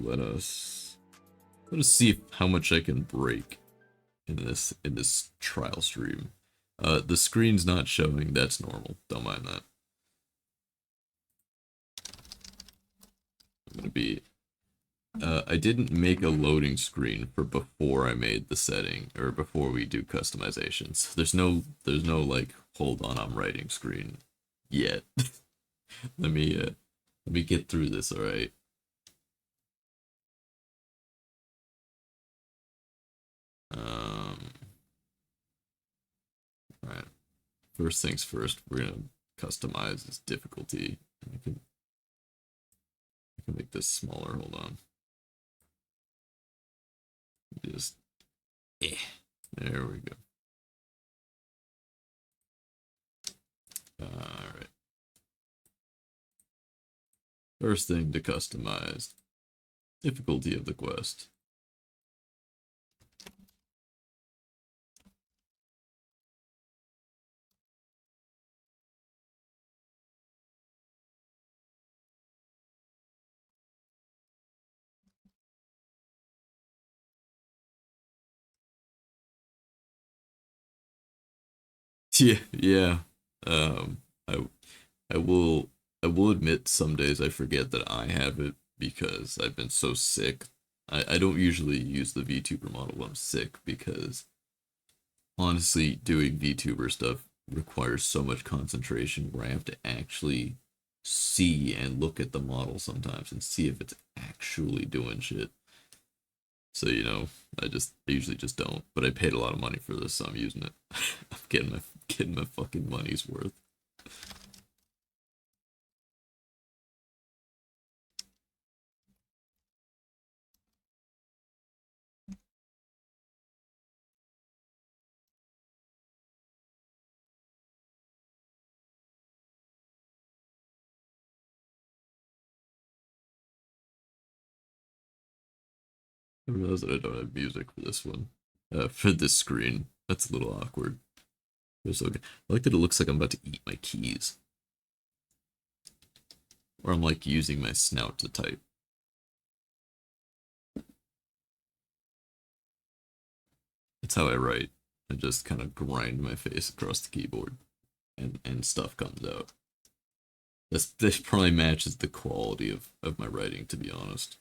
let us see how much I can break in this trial stream. The screen's not showing. That's normal. Don't mind that. I'm gonna be. I didn't make a loading screen for before I made the setting or before we do customizations. There's no like hold on, I'm writing screen yet. let me get through this. All right. All right. First things first, we're gonna customize this difficulty. I can make this smaller. Hold on. Just there we go. All right. First thing to customize, difficulty of the quest. Yeah. Um, I I will admit some days I forget that I have it because I've been so sick. I don't usually use the VTuber model when I'm sick because honestly doing VTuber stuff requires so much concentration where I have to actually see and look at the model sometimes and see if it's actually doing shit. So, I usually just don't. But I paid a lot of money for this, so I'm using it. I'm getting my fucking money's worth. I realize that I don't have music for this one. For this screen. That's a little awkward. It's okay. I like that it looks like I'm about to eat my keys. Or I'm like using my snout to type. That's how I write. I just kind of grind my face across the keyboard and stuff comes out. This probably matches the quality of my writing, to be honest.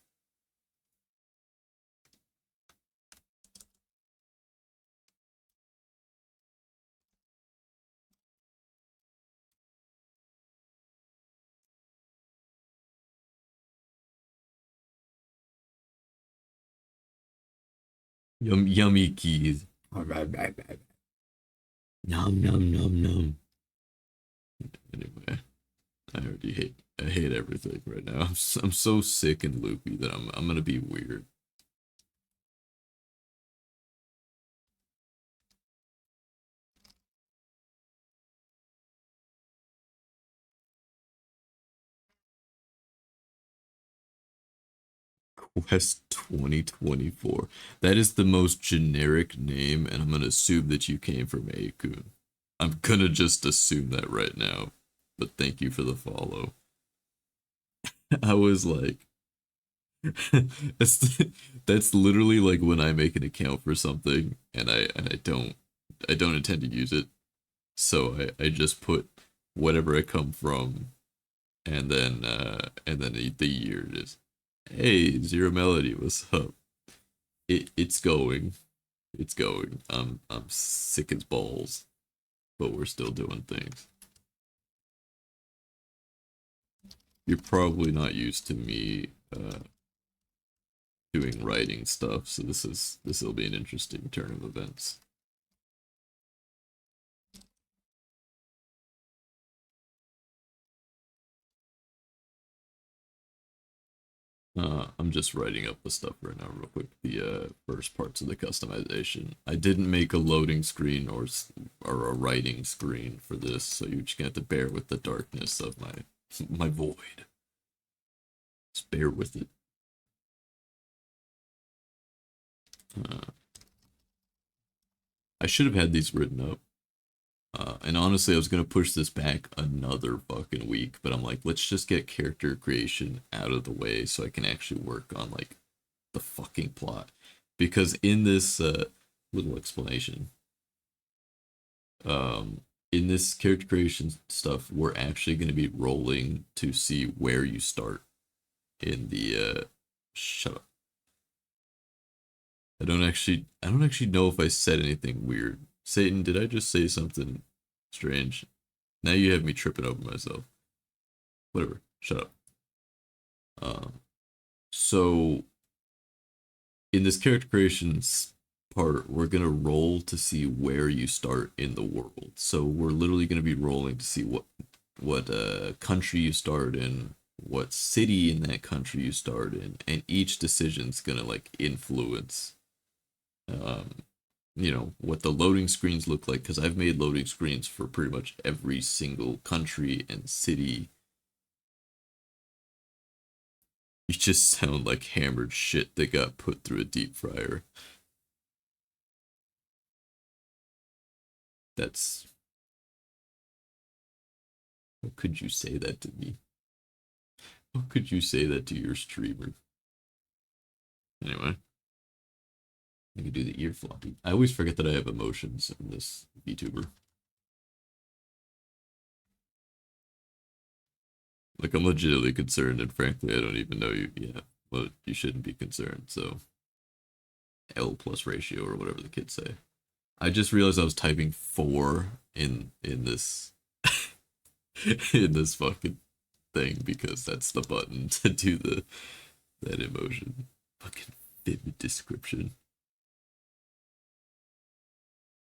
Yummy keys. Nom nom nom nom. Anyway, I hate everything right now. I'm so sick and loopy that I'm gonna be weird. Quest 2024. That is the most generic name, and I'm gonna assume that you came from Akun. I'm gonna just assume that right now. But thank you for the follow. I was like, that's literally like when I make an account for something and I don't intend to use it. So I just put whatever I come from and then the year it is. Hey, Zero Melody, what's up? It's going. It's going. I'm sick as balls, but we're still doing things. You're probably not used to me doing writing stuff, so this will be an interesting turn of events. I'm just writing up the stuff right now real quick. The first parts of the customization. I didn't make a loading screen or a writing screen for this, so you're just gonna have to bear with the darkness of my void. Just bear with it. I should have had these written up. And honestly, I was gonna push this back another fucking week, but I'm like, let's just get character creation out of the way so I can actually work on like the fucking plot. Because in this little explanation, um, in this character creation stuff, we're actually gonna be rolling to see where you start in the shut up. I don't actually know if I said anything weird. Satan, did I just say something strange? Now you have me tripping over myself. Whatever. Shut up. Um, so in this character creations part, we're gonna roll to see where you start in the world. So we're literally gonna be rolling to see what country you start in, what city in that country you start in, and each decision's gonna like influence um what the loading screens look like, because I've made loading screens for pretty much every single country and city. You just sound like hammered shit that got put through a deep fryer. That's How could you say that to me? How could you say that to your streamer? Anyway, I could do the ear floppy. I always forget that I have emotions in this VTuber. Like, I'm legitimately concerned, and frankly, I don't even know you yet. But you shouldn't be concerned, so L plus ratio or whatever the kids say. I just realized I was typing 4 in this in this fucking thing because that's the button to do that emotion. Fucking vivid description.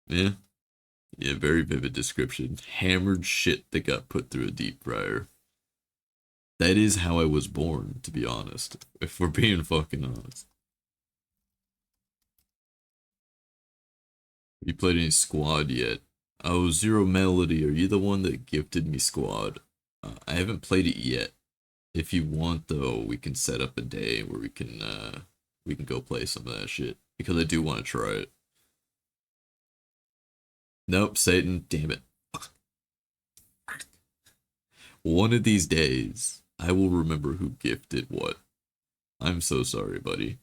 Yeah. Yeah, very vivid description. Hammered shit that got put through a deep fryer. That is how I was born, to be honest. If we're being fucking honest. Have you played any Squad yet? Oh, Zero Melody, are you the one that gifted me Squad? I haven't played it yet. If you want, though, we can set up a day where we can go play some of that shit because I do want to try it. Nope, Satan, damn it. One of these days, I will remember who gifted what. I'm so sorry, buddy.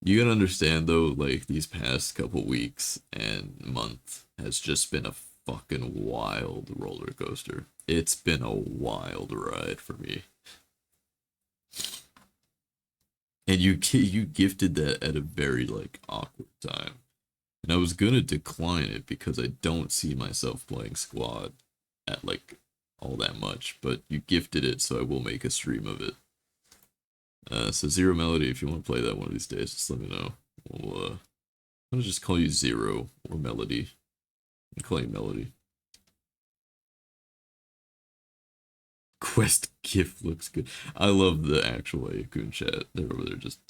You gotta understand though, like these past couple weeks and month has just been a fucking wild roller coaster. It's been a wild ride for me. And you gifted that at a very like awkward time. And I was gonna decline it because I don't see myself playing squad at like all that much, but you gifted it, so I will make a stream of it. So Zero Melody, if you want to play that one of these days, just let me know. I'll just call you Zero or Melody. I'll call you Melody. Quest GIF looks good. I love the actual Ayakun chat. They're over there just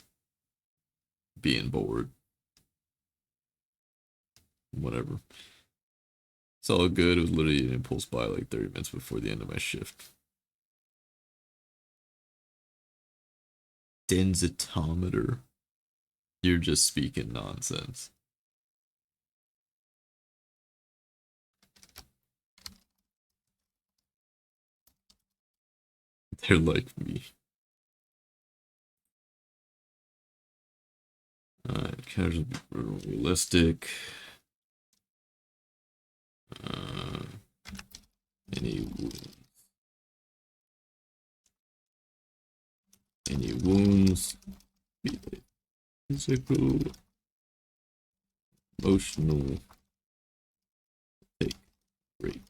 being bored. Whatever. It's all good. It was literally an impulse buy like 30 minutes before the end of my shift. Densitometer. You're just speaking nonsense. They're like me. Casual, realistic. Uh, any wounds, be they physical, emotional, take rate,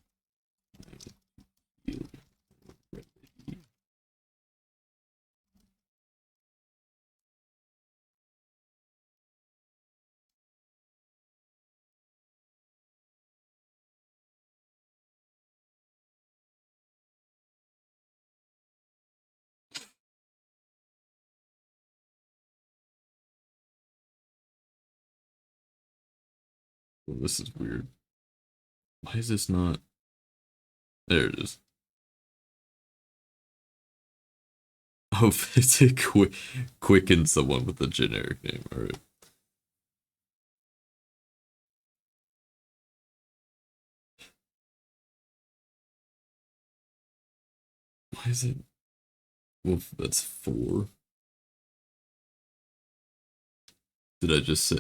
heal, remedy. Well, this is weird. Why is this not? There it is. Oh, to quicken someone with a generic name. All right. Why is it? Well, that's 4. Did I just say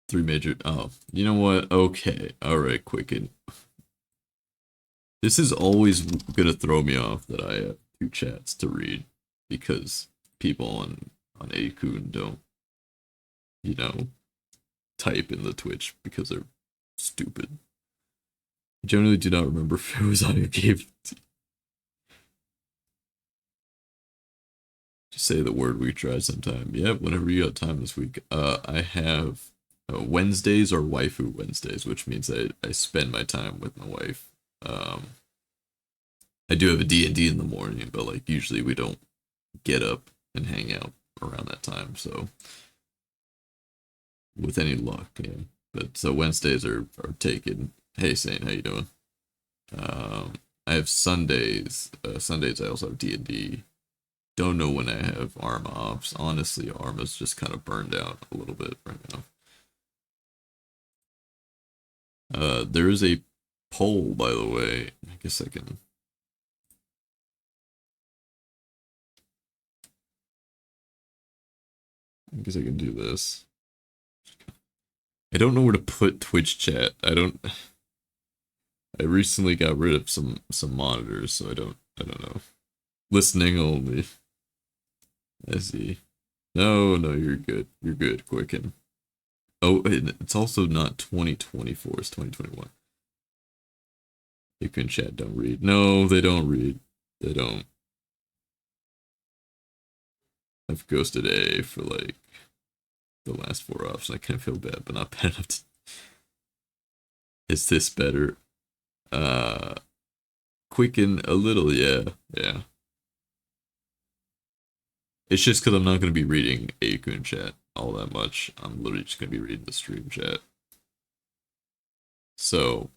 3 major? Oh, you know what? Okay. All right, Quicken. This is always gonna throw me off that I have 2 chats to read because people on Akun don't, you know, type in the Twitch because they're stupid. I generally do not remember if it was audio gave. Just say the word we try sometime. Yep, whenever you got time this week. I have Wednesdays or waifu Wednesdays, which means I spend my time with my wife. I do have a D&D in the morning, but like usually we don't get up and hang out around that time. So with any luck, yeah. But so Wednesdays are taken. Hey Saint, how you doing? I have Sundays. Sundays I also have D&D. Don't know when I have Arma ops. Honestly, Arma's just kind of burned out a little bit right now. There is a poll, by the way. I guess I can. I guess I can do this. I don't know where to put Twitch chat. I don't. I recently got rid of some monitors, so I don't know. Listening only. I see. No, you're good. You're good, Quicken. Oh, it's also not 2024, it's 2021. You can chat, don't read. No, they don't read. They don't. I've ghosted A for like the last 4 ops, and I kind of feel bad, but not bad enough to... Is this better? Quicken a little, yeah. It's just because I'm not going to be reading Akun chat all that much. I'm literally just going to be reading the stream chat. So,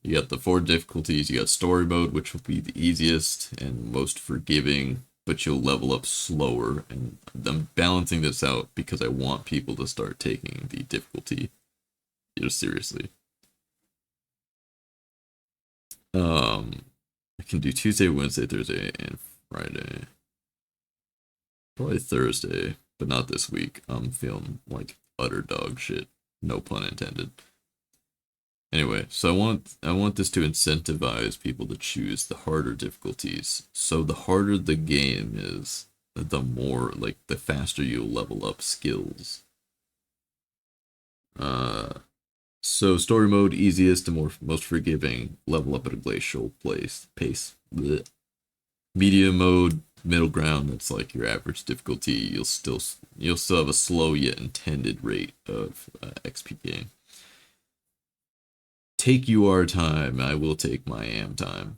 you got the 4 difficulties. You got story mode, which will be the easiest and most forgiving, but you'll level up slower. And I'm balancing this out because I want people to start taking the difficulty, seriously. I can do Tuesday, Wednesday, Thursday, and Friday. Probably Thursday, but not this week. I'm feeling like utter dog shit. No pun intended. Anyway, so I want this to incentivize people to choose the harder difficulties. So the harder the game is, the more, like, the faster you'll level up skills. So story mode, easiest and most forgiving. Level up at a glacial pace. Blech. Medium mode, middle ground. That's like your average difficulty. You'll still have a slow yet intended rate of XP gain. Take your time. I will take my time.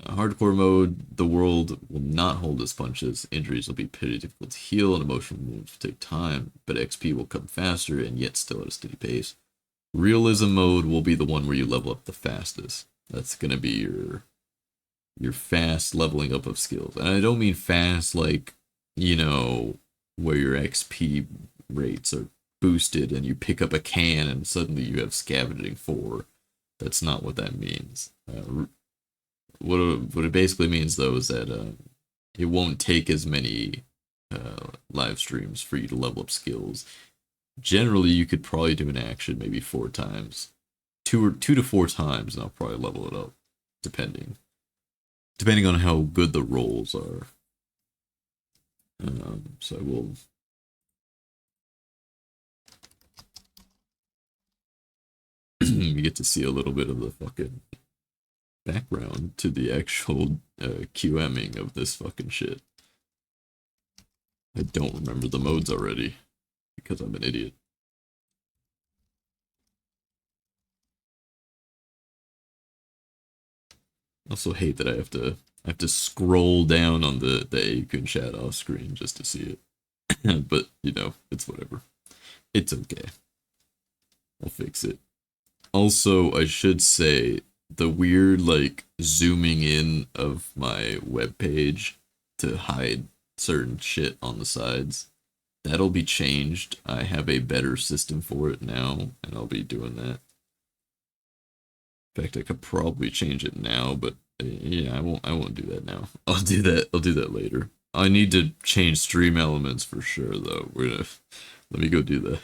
Hardcore mode, the world will not hold its punches. Injuries will be pretty difficult to heal, and emotional moves will take time, but XP will come faster and yet still at a steady pace. Realism mode will be the one where you level up the fastest. That's gonna be your fast leveling up of skills. And I don't mean fast like, where your XP rates are boosted and you pick up a can and suddenly you have scavenging 4. That's not what that means. What it basically means, though, is that it won't take as many live streams for you to level up skills. Generally, you could probably do an action maybe 4 times. 2 to 4 times, and I'll probably level it up, depending on how good the rolls are. So I will... you get to see a little bit of the fucking background to the actual QMing of this fucking shit. I don't remember the modes already, because I'm an idiot. I also hate that I have to scroll down on the Akun chat off screen just to see it. But, it's whatever. It's okay. I'll fix it. Also, I should say, the weird, like, zooming in of my webpage to hide certain shit on the sides, that'll be changed. I have a better system for it now, and I'll be doing that. In fact, I could probably change it now, but Yeah, I won't do that now. I'll do that later. I need to change stream elements for sure though. We're gonna let me go do that.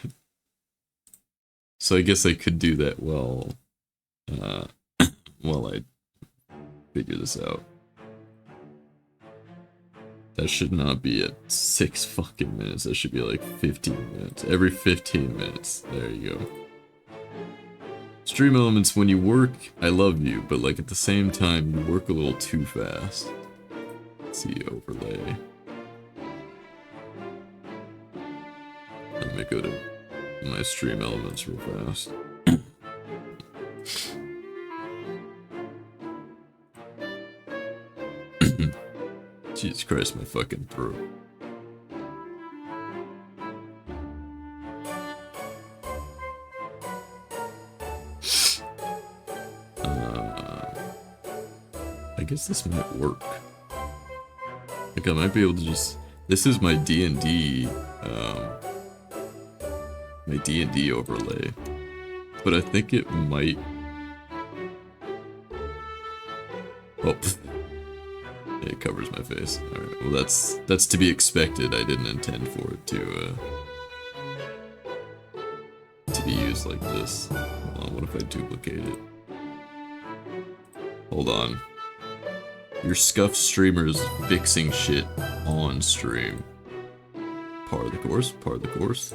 So I guess I could do that uh while I figure this out. That should not be at 6 fucking minutes. That should be like 15 minutes. Every 15 minutes. There you go. Stream elements, when you work, I love you, but like at the same time, you work a little too fast. Let's see, overlay. Let me go to my stream elements real fast. Jesus Christ, my fucking throat. I guess this might work. Like I might be able to just. This is my D&D, my D&D overlay, but I think it might. Oh, it covers my face. All right. Well, that's to be expected. I didn't intend for it to be used like this. Hold on. What if I duplicate it? Hold on. Your scuffed streamer is fixing shit on stream. Par the course, par the course.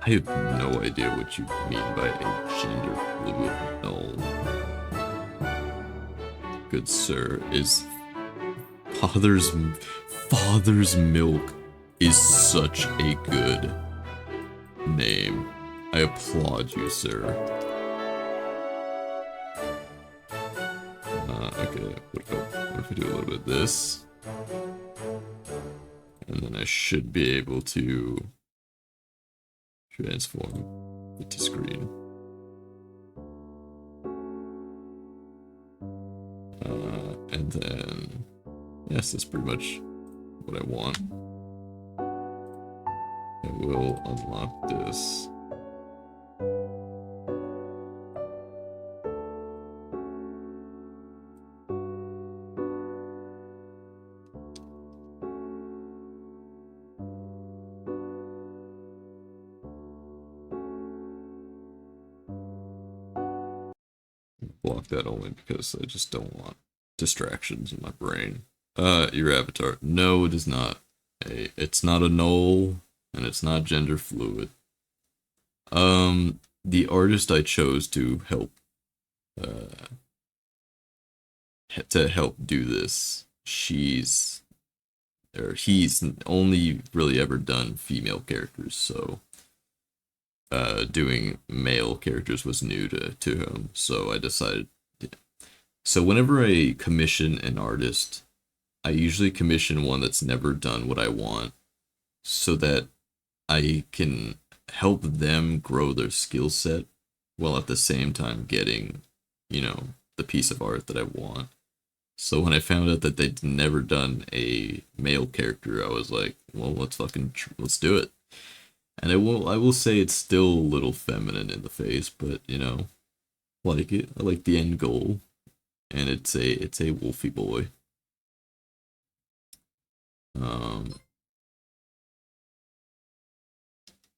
I have no idea what you mean by a gender fluid null. Good sir, is Father's Milk is such a good name. I applaud you, sir. Okay, what if I do a little bit of this? And then I should be able to transform it to screen. And then, yes, that's pretty much what I want. I will unlock this. Block that only because I just don't want distractions in my brain. Your avatar. No, it is not. It's not a null, and it's not gender fluid. The artist I chose to help do this, he's only really ever done female characters, so doing male characters was new to him, so I decided. So whenever I commission an artist, I usually commission one that's never done what I want, so that I can help them grow their skill set while at the same time getting, the piece of art that I want. So when I found out that they'd never done a male character, I was like, well, let's do it. And I will say it's still a little feminine in the face, but like it. I like the end goal, and it's a wolfy boy.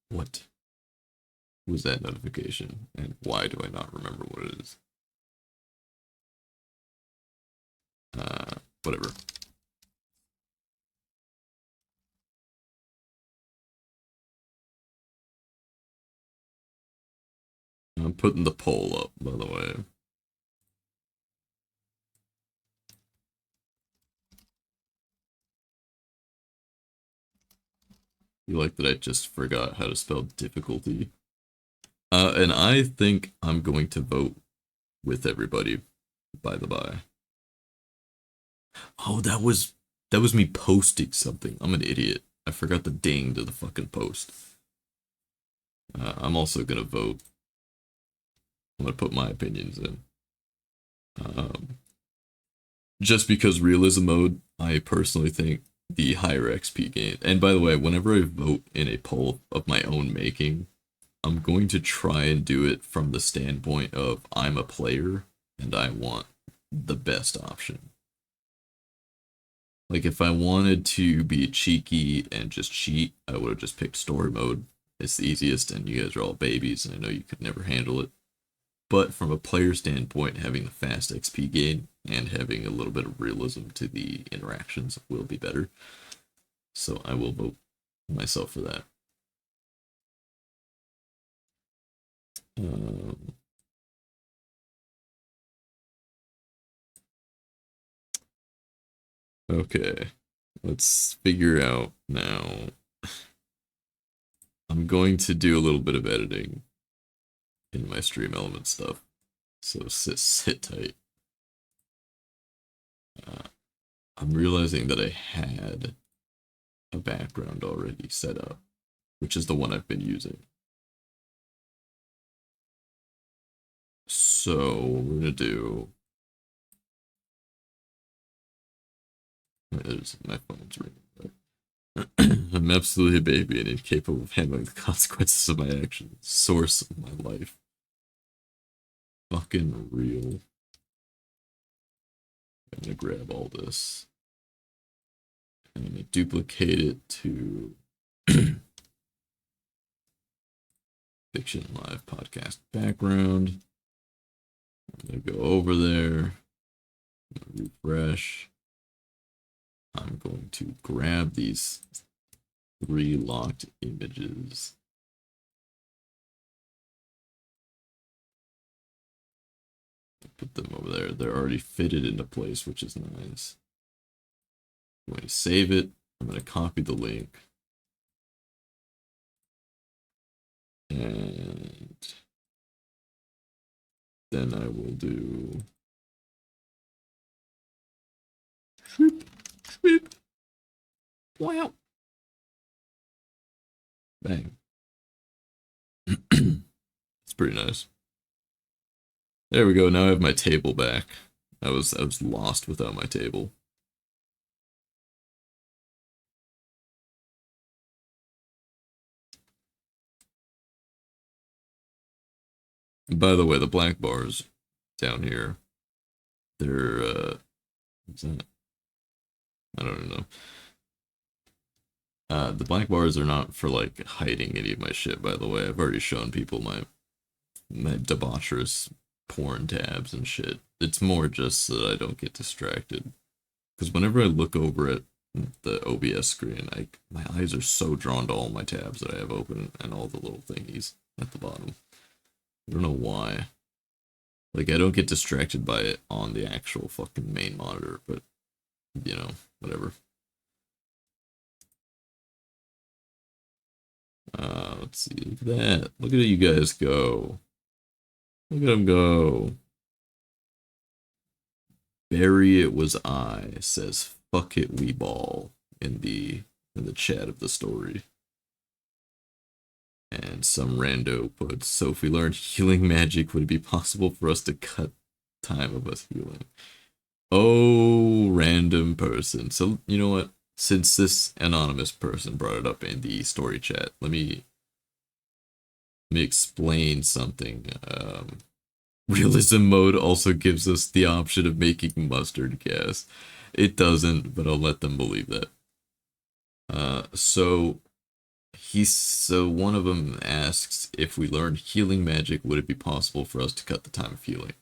What was that notification, and why do I not remember what it is? Whatever. I'm putting the poll up, by the way. You like that I just forgot how to spell difficulty? And I think I'm going to vote with everybody, by the by. Oh, that was me posting something. I'm an idiot. I forgot the ding to the fucking post. I'm also gonna vote. I'm gonna put my opinions in. Just because realism mode, I personally think the higher XP gain. And by the way, whenever I vote in a poll of my own making, I'm going to try and do it from the standpoint of I'm a player and I want the best option. Like if I wanted to be cheeky and just cheat, I would have just picked story mode. It's the easiest, and you guys are all babies, and I know you could never handle it. But from a player standpoint, having the fast XP gain and having a little bit of realism to the interactions will be better. So I will vote myself for that. Um, okay, let's figure out now. I'm going to do a little bit of editing in my stream element stuff. So sit tight. Uh, I'm realizing that I had a background already set up, which is the one I've been using. So we're gonna do. There's my phone's ringing. I'm absolutely a baby and incapable of handling the consequences of my actions. Source of my life. Fucking real. I'm gonna grab all this. And I'm gonna duplicate it to Fiction.Live podcast background. I'm gonna go over there. Refresh. I'm going to grab these 3 locked images. Put them over there. They're already fitted into place, which is nice. I'm going to save it. I'm going to copy the link. And then I will do swoop, swoop. Wow. Bang. It's pretty nice. There we go. Now I have my table back. I was lost without my table. And by the way, the black bars down here, they're what's that? I don't know. The black bars are not for like hiding any of my shit, by the way. I've already shown people my debaucherous porn tabs and shit. It's more just so that I don't get distracted. Because whenever I look over at the OBS screen, my eyes are so drawn to all my tabs that I have open and all the little thingies at the bottom. I don't know why. Like, I don't get distracted by it on the actual fucking main monitor, but, you know, whatever. Let's see. Look at that. Look at you guys go. Look at them go. Barry, it was I, says fuck it, we ball in the chat of the story. And some rando puts, so if we learned healing magic, would it be possible for us to cut time of us healing? Oh, random person. So, you know what? Since this anonymous person brought it up in the story chat, let me explain something. Realism mode also gives us the option of making mustard gas. It doesn't, but I'll let them believe that. So one of them asks if we learned healing magic, would it be possible for us to cut the time of healing?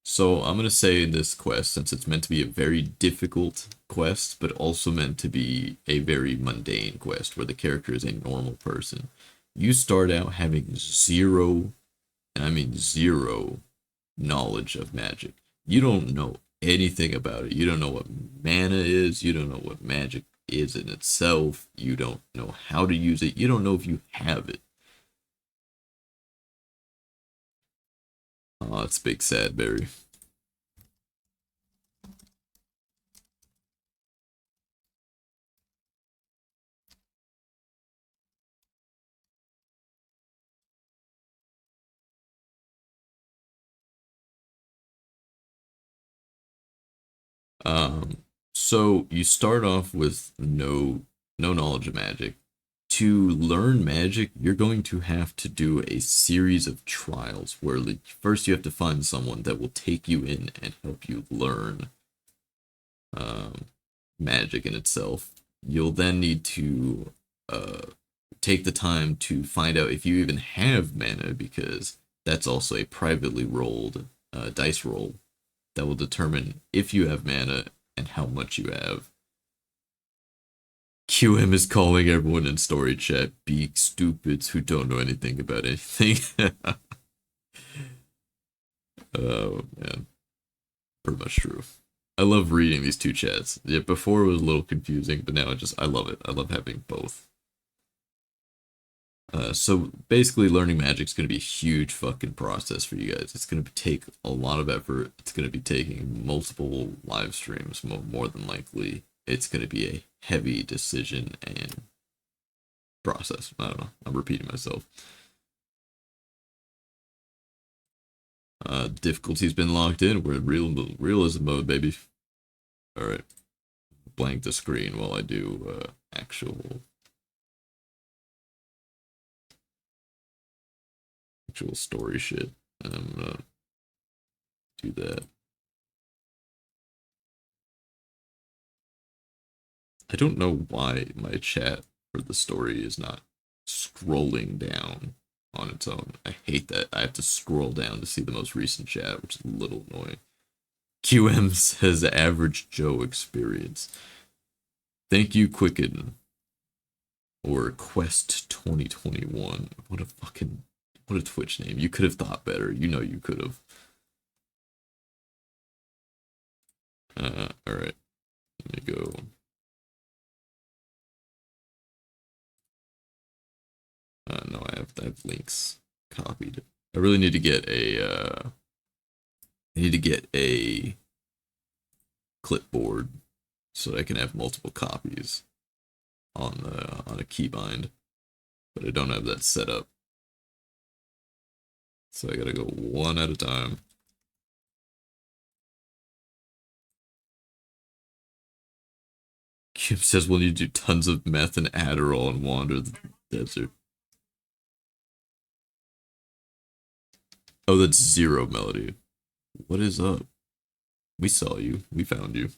So I'm gonna say in this quest, since it's meant to be a very difficult quest, but also meant to be a very mundane quest where the character is a normal person, you start out having zero, and I mean zero, knowledge of magic. You don't know anything about it. You don't know what mana is. You don't know what magic is in itself. You don't know how to use it. You don't know if you have it. Oh, it's big sad Barry. Um, so you start off with no knowledge of magic. To learn magic, you're going to have to do a series of trials where first you have to find someone that will take you in and help you learn um, magic in itself. You'll then need to uh, take the time to find out if you even have mana, because that's also a privately rolled dice roll that will determine if you have mana and how much you have. QM is calling everyone in story chat big stupids who don't know anything about anything. Oh man, pretty much true. I love reading these two chats. Yeah, before it was a little confusing, but now I love it. I love having both. So basically, learning magic is going to be a huge fucking process for you guys. It's going to take a lot of effort. It's going to be taking multiple live streams, more than likely. It's going to be a heavy decision and process. I don't know. I'm repeating myself. Difficulty's been locked in. We're in realism mode, baby. All right. Blank the screen while I do actual story shit. And I'm gonna do that. I don't know why my chat for the story is not scrolling down on its own. I hate that. I have to scroll down to see the most recent chat, which is a little annoying. QM says average Joe experience. Thank you, Quicken. Or Quest 2021. What a Twitch name. You could have thought better. You know you could have. Alright. Let me go. No, I have links copied. I really need to get a clipboard so that I can have multiple copies on a keybind, but I don't have that set up, so I gotta go one at a time. Kim says we'll need to do tons of meth and Adderall and wander the desert. Oh, that's Zero Melody. What is up? We saw you. We found you.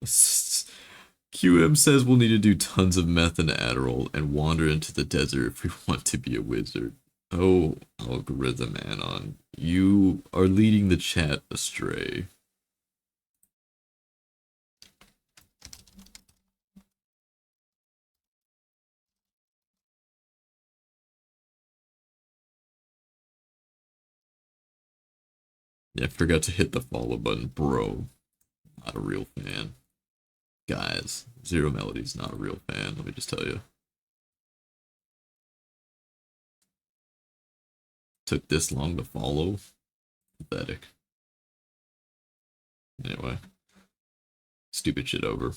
QM says we'll need to do tons of meth and Adderall and wander into the desert if we want to be a wizard. Oh, algorithm Anon. You are leading the chat astray. Yeah, I forgot to hit the follow button, bro. Not a real fan. Guys, Zero Melody's not a real fan, let me just tell you. Took this long to follow? Pathetic. Anyway. Stupid shit over.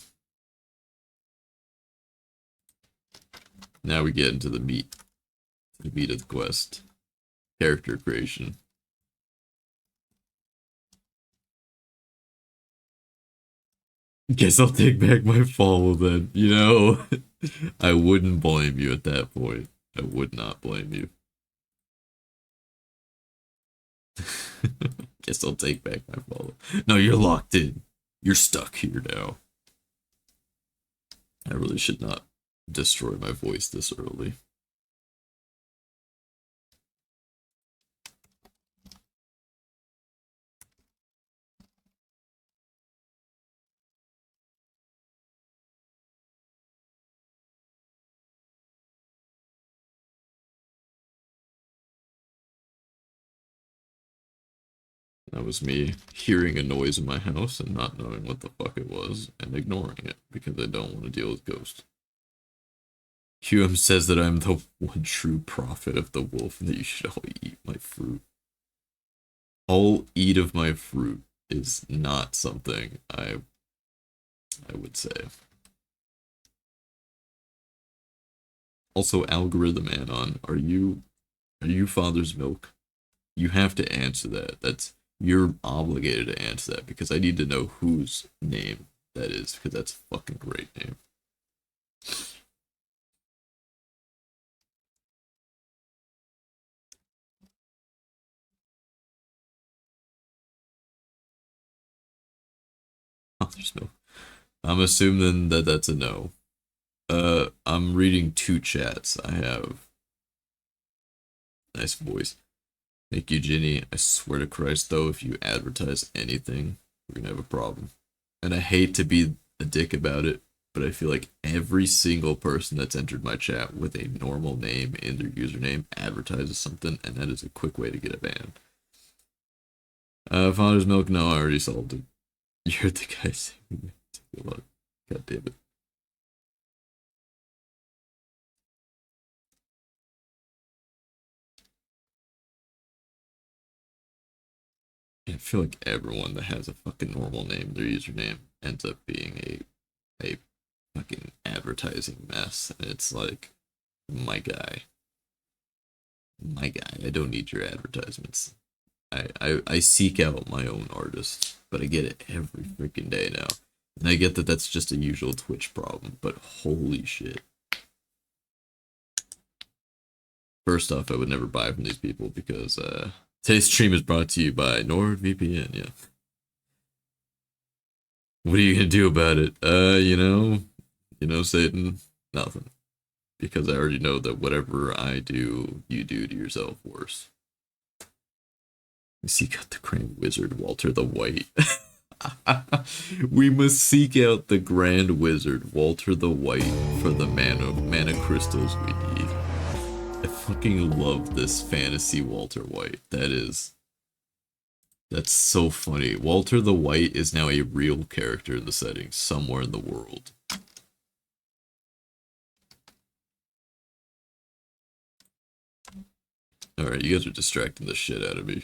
Now we get into the meat. The meat of the quest. Character creation. Guess I'll take back my follow then. You know, I wouldn't blame you at that point. I would not blame you. Guess I'll take back my follow. No, you're locked in. You're stuck here now. I really should not destroy my voice this early. That was me hearing a noise in my house and not knowing what the fuck it was and ignoring it because I don't want to deal with ghosts. QM says that I'm the one true prophet of the wolf and that you should all eat my fruit. All eat of my fruit is not something I would say. Also, algorithm Anon, are you father's milk? You have to answer that. you're obligated to answer that because I need to know whose name that is because that's a fucking great name. Oh, there's no. I'm assuming that that's a no. I'm reading two chats. I have nice voice. Thank you, Ginny. I swear to Christ, though, if you advertise anything, we're gonna have a problem. And I hate to be a dick about it, but I feel like every single person that's entered my chat with a normal name in their username advertises something, and that is a quick way to get a ban. Founder's Milk, no, I already solved it. You're the guy saying it. God damn it. I feel like everyone that has a fucking normal name, their username, ends up being a fucking advertising mess. And it's like, my guy, I don't need your advertisements. I seek out my own artists, but I get it every freaking day now. And I get that that's just a usual Twitch problem, but holy shit. First off, I would never buy from these people because today's stream is brought to you by NordVPN, yeah. What are you gonna do about it? Satan, nothing. Because I already know that whatever I do, you do to yourself worse. We seek out the Grand Wizard, Walter the White. We must seek out the Grand Wizard, Walter the White, for the mana crystals we need. I fucking love this fantasy Walter White. That's so funny. Walter the White is now a real character in the setting somewhere in the world. Alright, you guys are distracting the shit out of me.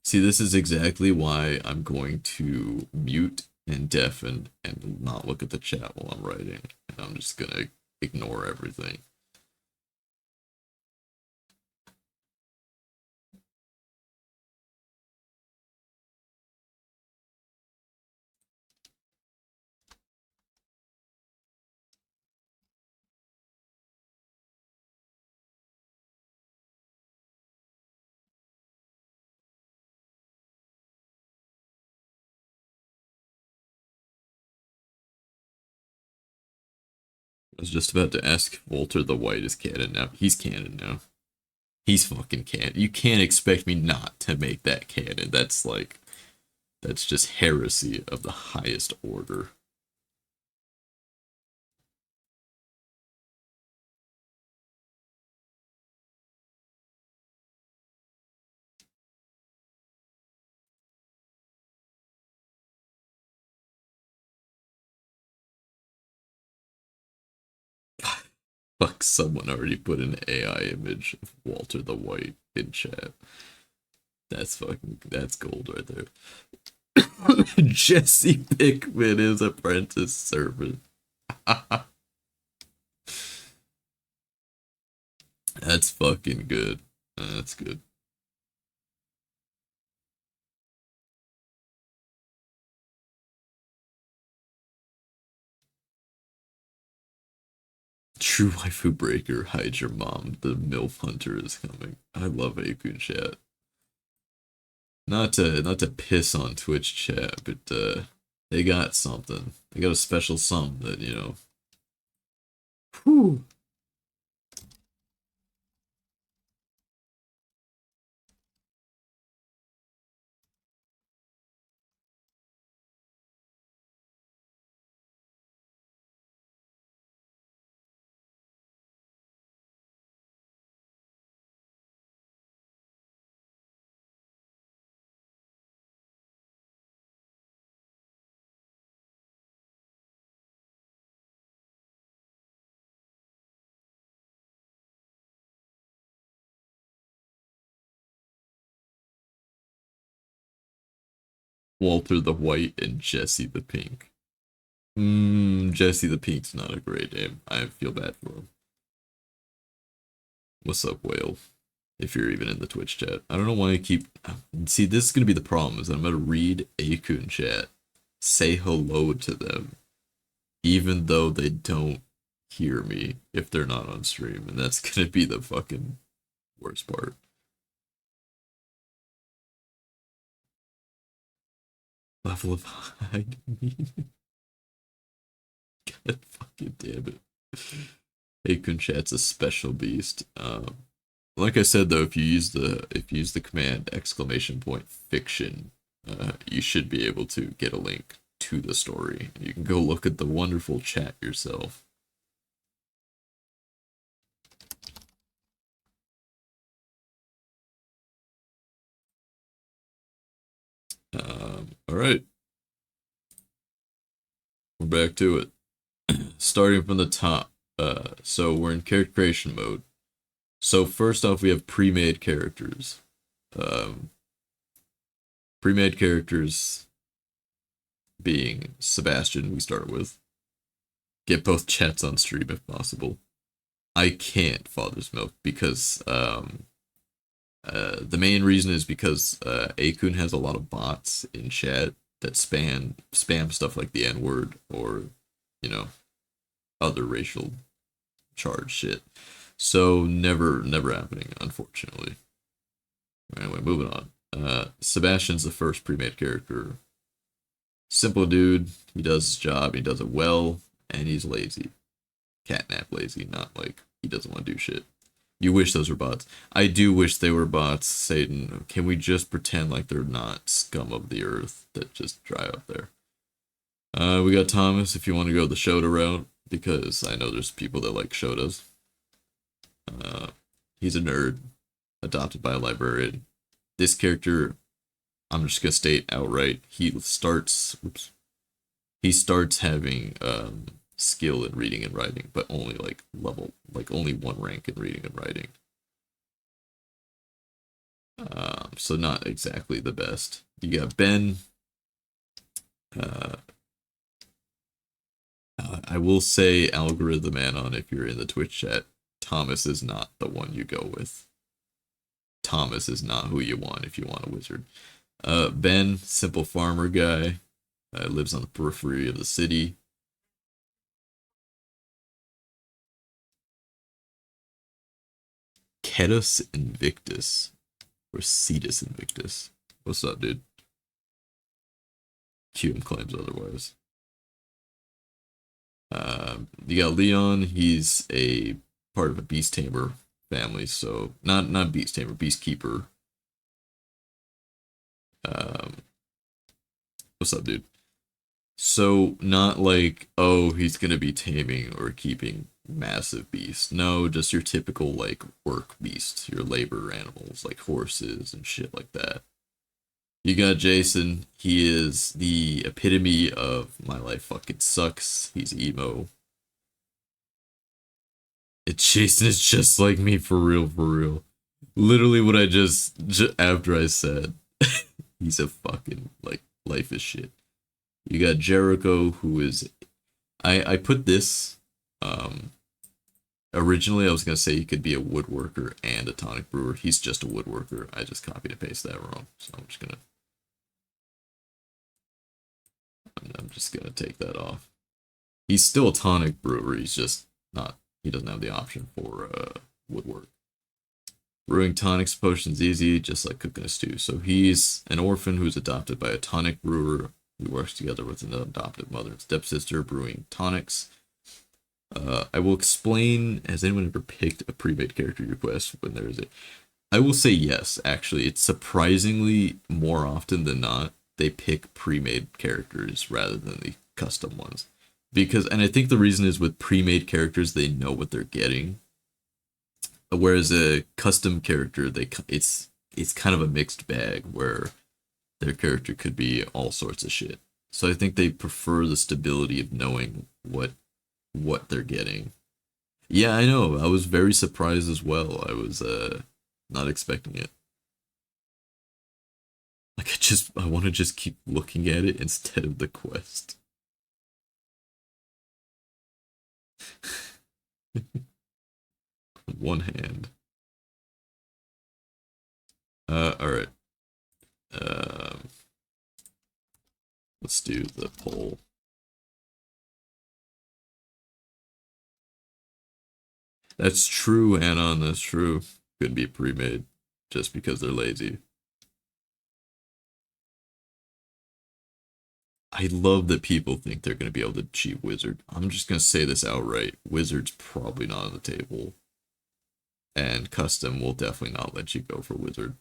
See, this is exactly why I'm going to mute and deafen and not look at the chat while I'm writing. And I'm just gonna ignore everything. I was just about to ask if Walter the White is canon now. He's canon now. He's fucking canon. You can't expect me not to make that canon. That's just heresy of the highest order. Fuck, someone already put an AI image of Walter the White in chat. That's gold right there. Jesse Pickman is apprentice servant. That's fucking good. That's good. True waifu breaker, hide your mom. The MILF hunter is coming. I love Akun chat. Not to piss on Twitch chat, but they got something. They got a special something that, Whew. Walter the White and Jesse the Pink. Jesse the Pink's not a great name. I feel bad for him. What's up, Whale? if you're even in the Twitch chat. I don't know why I keep. See, this is gonna be the problem. Is that I'm gonna read Akun chat, say hello to them, even though they don't hear me if they're not on stream, and that's gonna be the fucking worst part. Level of hide. God fucking damn it. Akun chat's a special beast. Like I said though, if you use the command !fiction, you should be able to get a link to the story. You can go look at the wonderful chat yourself. All right, we're back to it. Starting from the top. So we're in character creation mode. So first off, we have pre-made characters. Um, pre-made characters being Sebastian. We start with. Get both chats on stream if possible. I can't Father's Milk because the main reason is because Akun has a lot of bots in chat that spam stuff like the N word or you know other racial charged shit. So never happening, unfortunately. Anyway, moving on. Sebastian's the first pre-made character. Simple dude. He does his job. He does it well, and he's lazy. Catnap lazy, not like he doesn't want to do shit. You wish those were bots. I do wish they were bots, Satan. Can we just pretend like they're not scum of the earth that just dry up there? We got Thomas if you want to go the Shota route, because I know there's people that like Shotas. He's a nerd, adopted by a librarian. This character, I'm just gonna state outright, he starts having skill in reading and writing, but only only one rank in reading and writing. So not exactly the best. You got Ben. I will say algorithm anon if you're in the Twitch chat. Thomas is not the one you go with. Thomas is not who you want if you want a wizard. Ben, simple farmer guy, lives on the periphery of the city. Cetus Invictus, or Cetus Invictus. What's up, dude? QM claims otherwise. You got Leon. He's a part of a beast tamer family, so not beast tamer, beast keeper. What's up, dude? So not like, oh, he's gonna be taming or keeping massive beasts. No, just your typical like work beasts, your labor animals like horses and shit like that. You got Jason. He is the epitome of my life fucking sucks. He's emo. Jason is just like me for real, for real. Literally what I just after I said he's a fucking like life is shit. You got Jericho, who is I put this originally I was gonna say he could be a woodworker and a tonic brewer. He's just a woodworker. I just copied and pasted that wrong, so I'm just gonna take that off. He's still a tonic brewer. He's just not. He doesn't have the option for woodwork. Brewing tonics potions easy, just like cooking a stew. So he's an orphan who's adopted by a tonic brewer who works together with an adoptive mother and stepsister brewing tonics. I will explain. Has anyone ever picked a pre-made character request when there is a? I will say yes. Actually, it's surprisingly more often than not they pick pre-made characters rather than the custom ones, because and I think the reason is with pre-made characters they know what they're getting, whereas a custom character it's kind of a mixed bag where their character could be all sorts of shit. So I think they prefer the stability of knowing what they're getting. Yeah, I know. I was very surprised as well. I was not expecting it. Like I want to just keep looking at it instead of the quest. One hand. All right. Um, let's do the poll. That's true, Anon. That's true. Could be pre-made just because they're lazy. I love that people think they're going to be able to cheat Wizard. I'm just going to say this outright. Wizard's probably not on the table. And Custom will definitely not let you go for Wizard.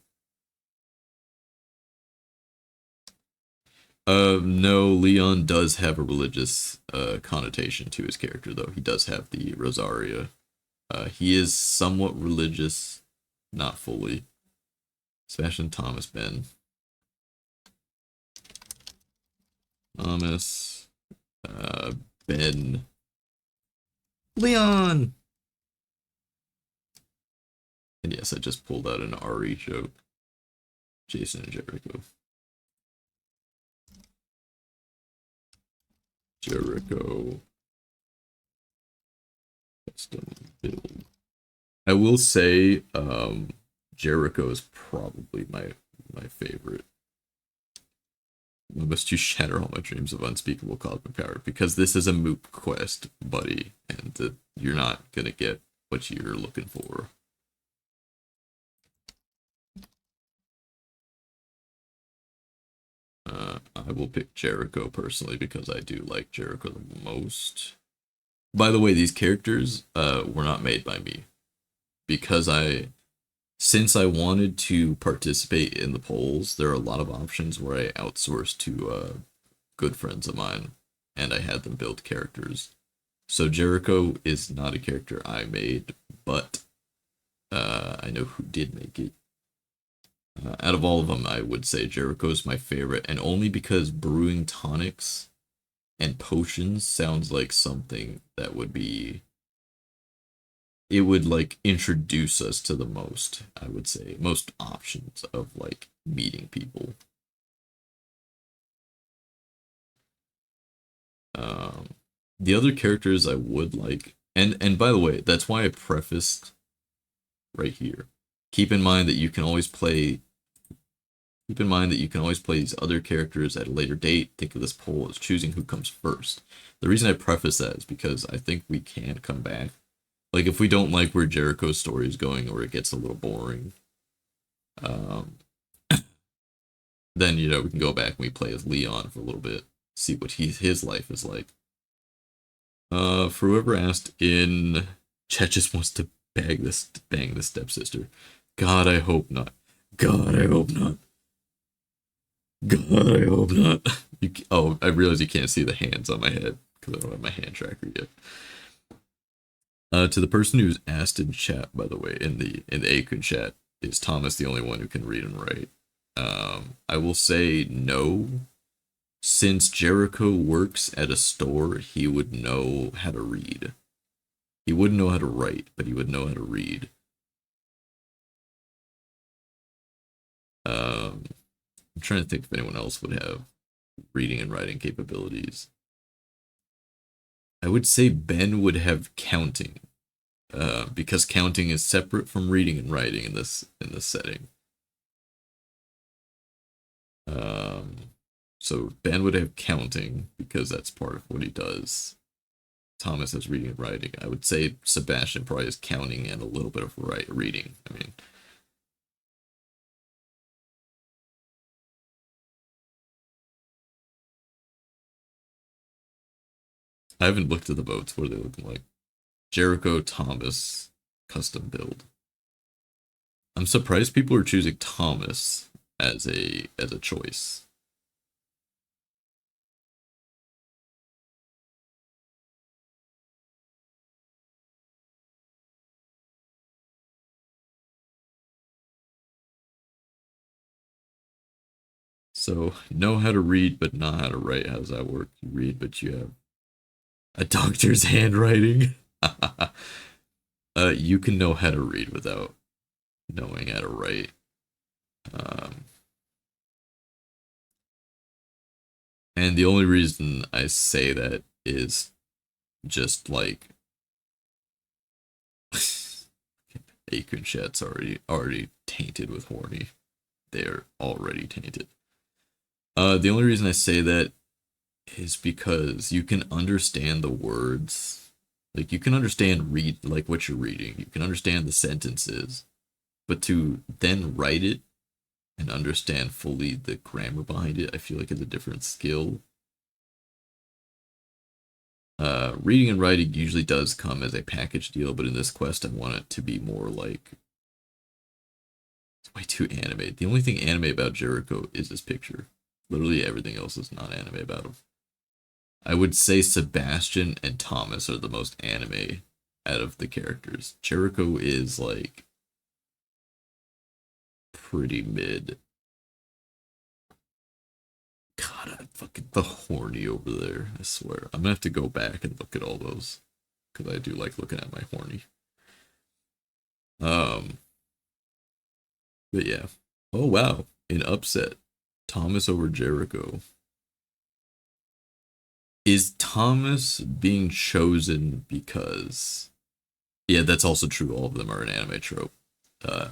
No, Leon does have a religious connotation to his character, though. He does have the Rosaria. He is somewhat religious, not fully. Sebastian Thomas Ben. Thomas. Ben. Leon! And yes, I just pulled out an RE joke. Jason and Jericho. Jericho. Custom build. I will say, Jericho is probably my favorite. I must you shatter all my dreams of unspeakable cosmic power because this is a moot quest, buddy, and you're not gonna get what you're looking for. I will pick Jericho personally because I do like Jericho the most. By the way, these characters were not made by me because since I wanted to participate in the polls, there are a lot of options where I outsourced to good friends of mine, and I had them build characters. So Jericho is not a character I made, but I know who did make it. Out of all of them, I would say Jericho is my favorite, and only because brewing tonics and potions sounds like something that would be. It would like introduce us to the most, I would say, most options of like meeting people. Um, the other characters I would like, and by the way, that's why I prefaced right here. Keep in mind that you can always play. Keep in mind that you can always play these other characters at a later date. Think of this poll as choosing who comes first. The reason I preface that is because I think we can come back. Like if we don't like where Jericho's story is going, or it gets a little boring, um, then we can go back and we play as Leon for a little bit, see what his life is like. For whoever asked in chat just wants to bang this stepsister. God, I hope not. God, I hope not. God, I hope not. Oh, I realize you can't see the hands on my head because I don't have my hand tracker yet. To the person who's asked in chat, by the way, in the Akun chat, is Thomas the only one who can read and write? I will say no. Since Jericho works at a store, he would know how to read. He wouldn't know how to write, but he would know how to read. I'm trying to think if anyone else would have reading and writing capabilities. I would say Ben would have counting, because counting is separate from reading and writing in this setting. So Ben would have counting because that's part of what he does. Thomas has reading and writing. I would say Sebastian probably has counting and a little bit of reading. I mean, I haven't looked at the votes. What are they looking like? Jericho, Thomas, custom build. I'm surprised people are choosing Thomas as a choice. So know how to read but not how to write. How does that work? You read but you have a doctor's handwriting. You can know how to read without knowing how to write. Um, and the only reason I say that is just like Akun chat's already tainted with horny. they're already tainted. The only reason I say that is because you can understand the words. Like you can understand read like what you're reading. You can understand the sentences, but to then write it and understand fully the grammar behind it, I feel like it's a different skill. Reading and writing usually does come as a package deal, but in this quest, I want it to be more like it's way too anime. The only thing anime about Jericho is this picture. Literally everything else is not anime about him. I would say Sebastian and Thomas are the most anime out of the characters. Jericho is like pretty mid. God, I'm fucking the horny over there. I swear. I'm gonna have to go back and look at all those because I do like looking at my horny. Um, but yeah. Oh wow, an upset. Thomas over Jericho. Is Thomas being chosen because? Yeah, that's also true. All of them are an anime trope. Uh,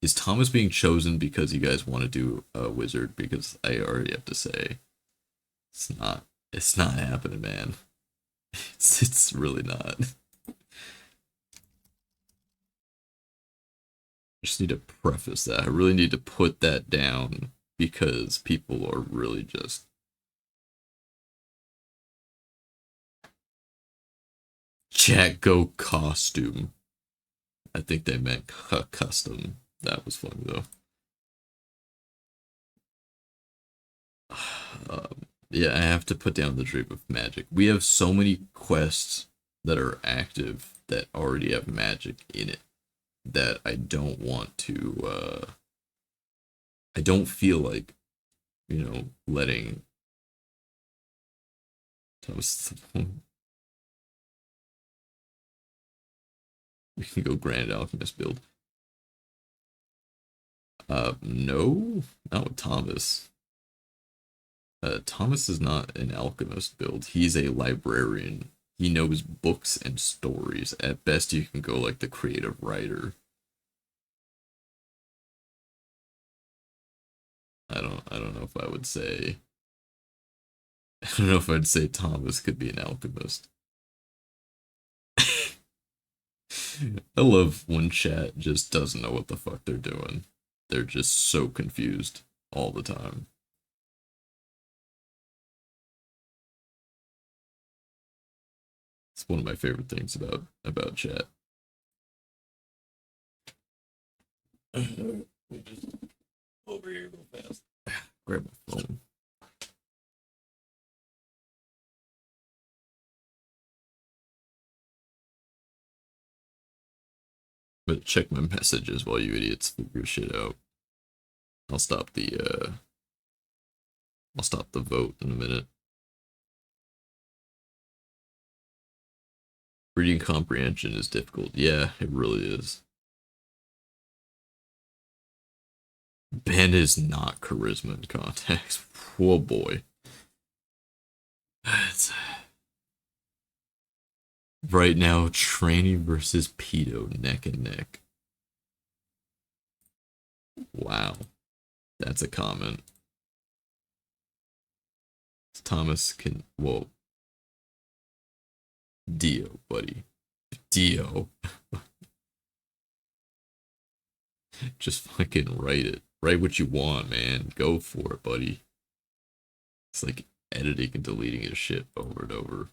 is Thomas being chosen because you guys want to do a wizard? Because I already have to say, it's not. It's not happening, man. It's really not. I just need to preface that. I really need to put that down because people are really just chat go costume. I think they meant custom. That was funny though. Yeah, I have to put down the Drape of Magic. We have so many quests that are active that already have magic in it that I don't want to. I don't feel like, letting Thomas. We can go Grand Alchemist build. No, not with Thomas. Thomas is not an alchemist build. He's a librarian. He knows books and stories. At best, you can go like the creative writer. I don't know if I would say. I don't know if I'd say Thomas could be an alchemist. I love when chat just doesn't know what the fuck they're doing. They're just so confused all the time. It's one of my favorite things about chat. Over here real fast. Grab my phone. But check my messages while you idiots figure shit out. I'll stop the vote in a minute. Reading comprehension is difficult. Yeah, it really is. Ben is not charisma in context. Oh boy. It's... Right now, Tranny versus Pedo neck and neck. Wow. That's a comment. Thomas can. Whoa. Dio, buddy. Dio. Just fucking write it. Write what you want, man. Go for it, buddy. It's like editing and deleting his shit over and over.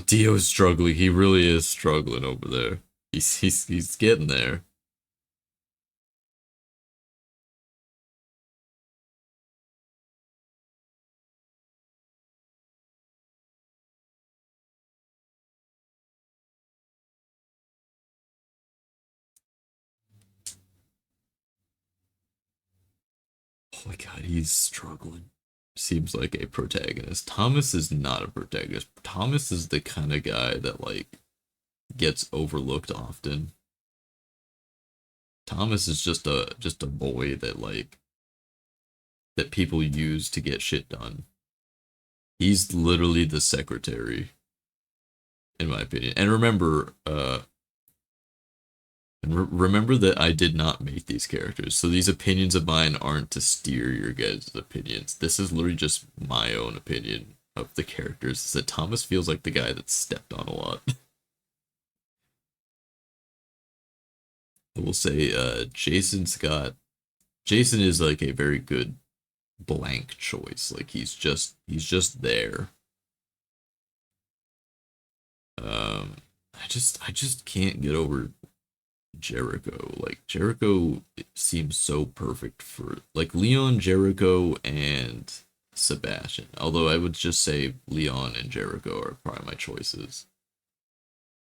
Dio's struggling. He really is struggling over there. He's getting there. Oh my god, he's struggling. Seems like a protagonist. Thomas is not a protagonist. Thomas is the kind of guy that like gets overlooked often. Thomas is just a boy that like that people use to get shit done. He's literally the secretary, in my opinion. And remember, And remember that I did not make these characters, so these opinions of mine aren't to steer your guys' opinions. This is literally just my own opinion of the characters. Is that Thomas feels like the guy that's stepped on a lot. I will say, Jason is like a very good blank choice. Like he's just there. I just can't get over Jericho. Like Jericho seems so perfect for like Leon, Jericho, and Sebastian. Although I would just say Leon and Jericho are probably my choices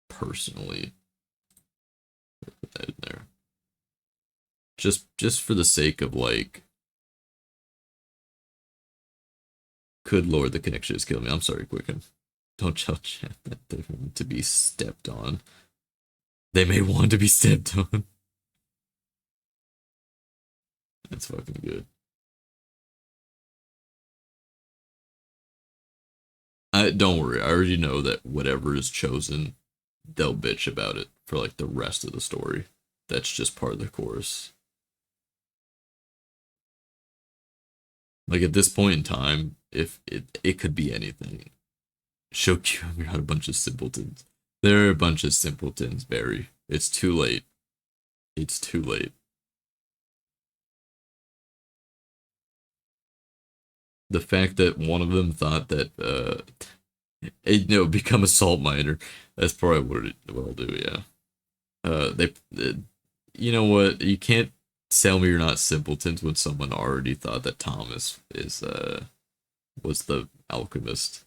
personally. Put that in there. Just for the sake of like, could Lord the connection just kill me? I'm sorry, Quicken. Don't tell chat that they want to be stepped on. They may want to be stepped on. That's fucking good. I don't worry. I already know that whatever is chosen, they'll bitch about it for like the rest of the story. That's just part of the course. Like at this point in time, if it could be anything. Show you you're not a bunch of simpletons. They're a bunch of simpletons, Barry. It's too late. It's too late. The fact that one of them thought that become a salt miner. That's probably what I'll do. Yeah. They, you know what? You can't tell me you're not simpletons when someone already thought that Thomas is was the alchemist.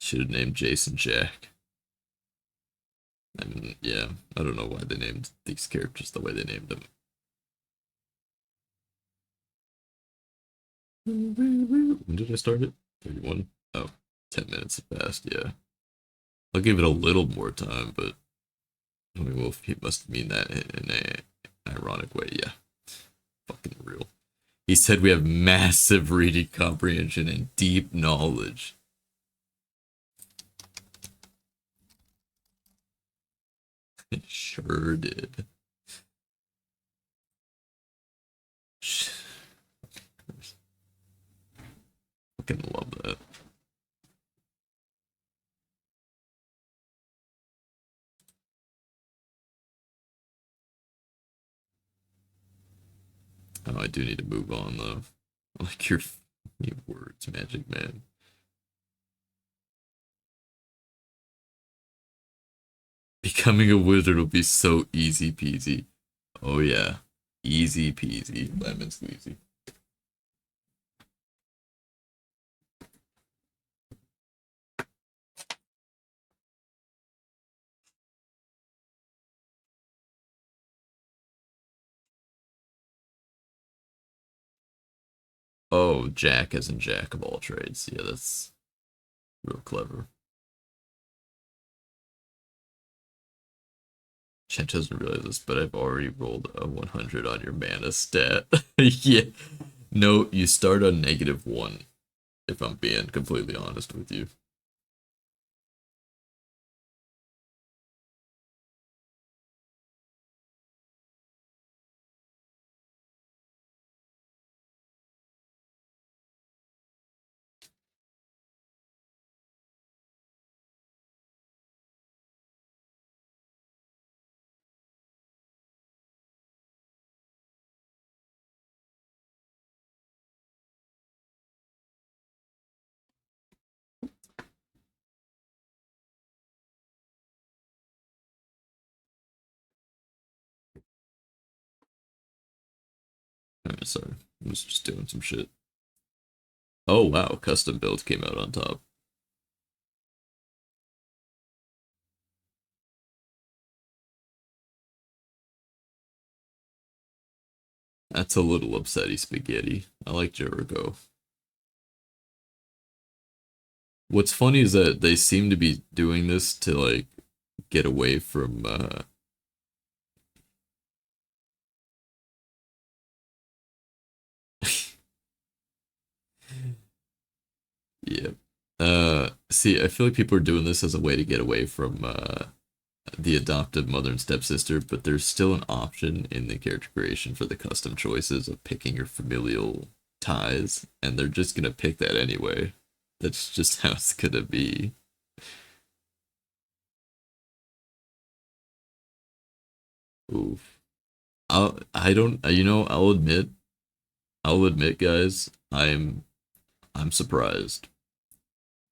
Should have named Jason Jack. I mean, yeah, I don't know why they named these characters the way they named them. When did I start it? 31? Oh, 10 minutes past, yeah. I'll give it a little more time, but I mean, well, he must mean that in a ironic way, yeah. Fucking real. He said we have massive reading comprehension and deep knowledge. It sure did. Fucking love that. Oh, I do need to move on though. I like your words, Magic Man. Becoming a wizard will be so easy peasy. Oh yeah, easy peasy, lemon squeezy. Oh, Jack as in Jack of all trades. Yeah, that's real clever. Chet doesn't realize this, but I've already rolled a 100 on your mana stat. Yeah. No, you start on -1, if I'm being completely honest with you. Alright, sorry. I was just doing some shit. Oh wow, custom build came out on top. That's a little upsetty spaghetti. I like Jericho. What's funny is that they seem to be doing this to like get away from Yeah. See, I feel like people are doing this as a way to get away from the adoptive mother and stepsister, but there's still an option in the character creation for the custom choices of picking your familial ties, and they're just gonna pick that anyway. That's just how it's gonna be. Oof. I don't, I'll admit, guys, I'm surprised.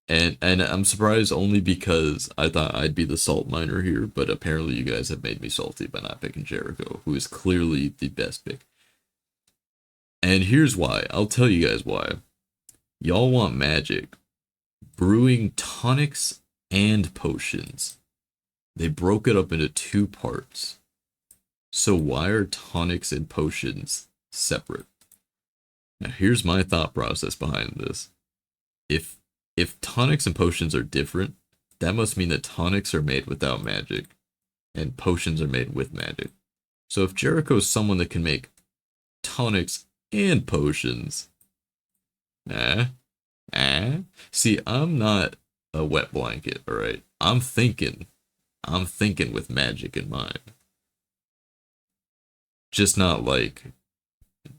And I'm surprised only because I thought I'd be the salt miner here, but apparently you guys have made me salty by not picking Jericho, who is clearly the best pick. And here's why. I'll tell you guys why. Y'all want magic. Brewing tonics and potions. They broke it up into two parts. So why are tonics and potions separate? Now here's my thought process behind this. If if tonics and potions are different, that must mean that tonics are made without magic and potions are made with magic. So if Jericho is someone that can make tonics and potions, eh, see, I'm not a wet blanket, all right? I'm thinking with magic in mind. Just not like,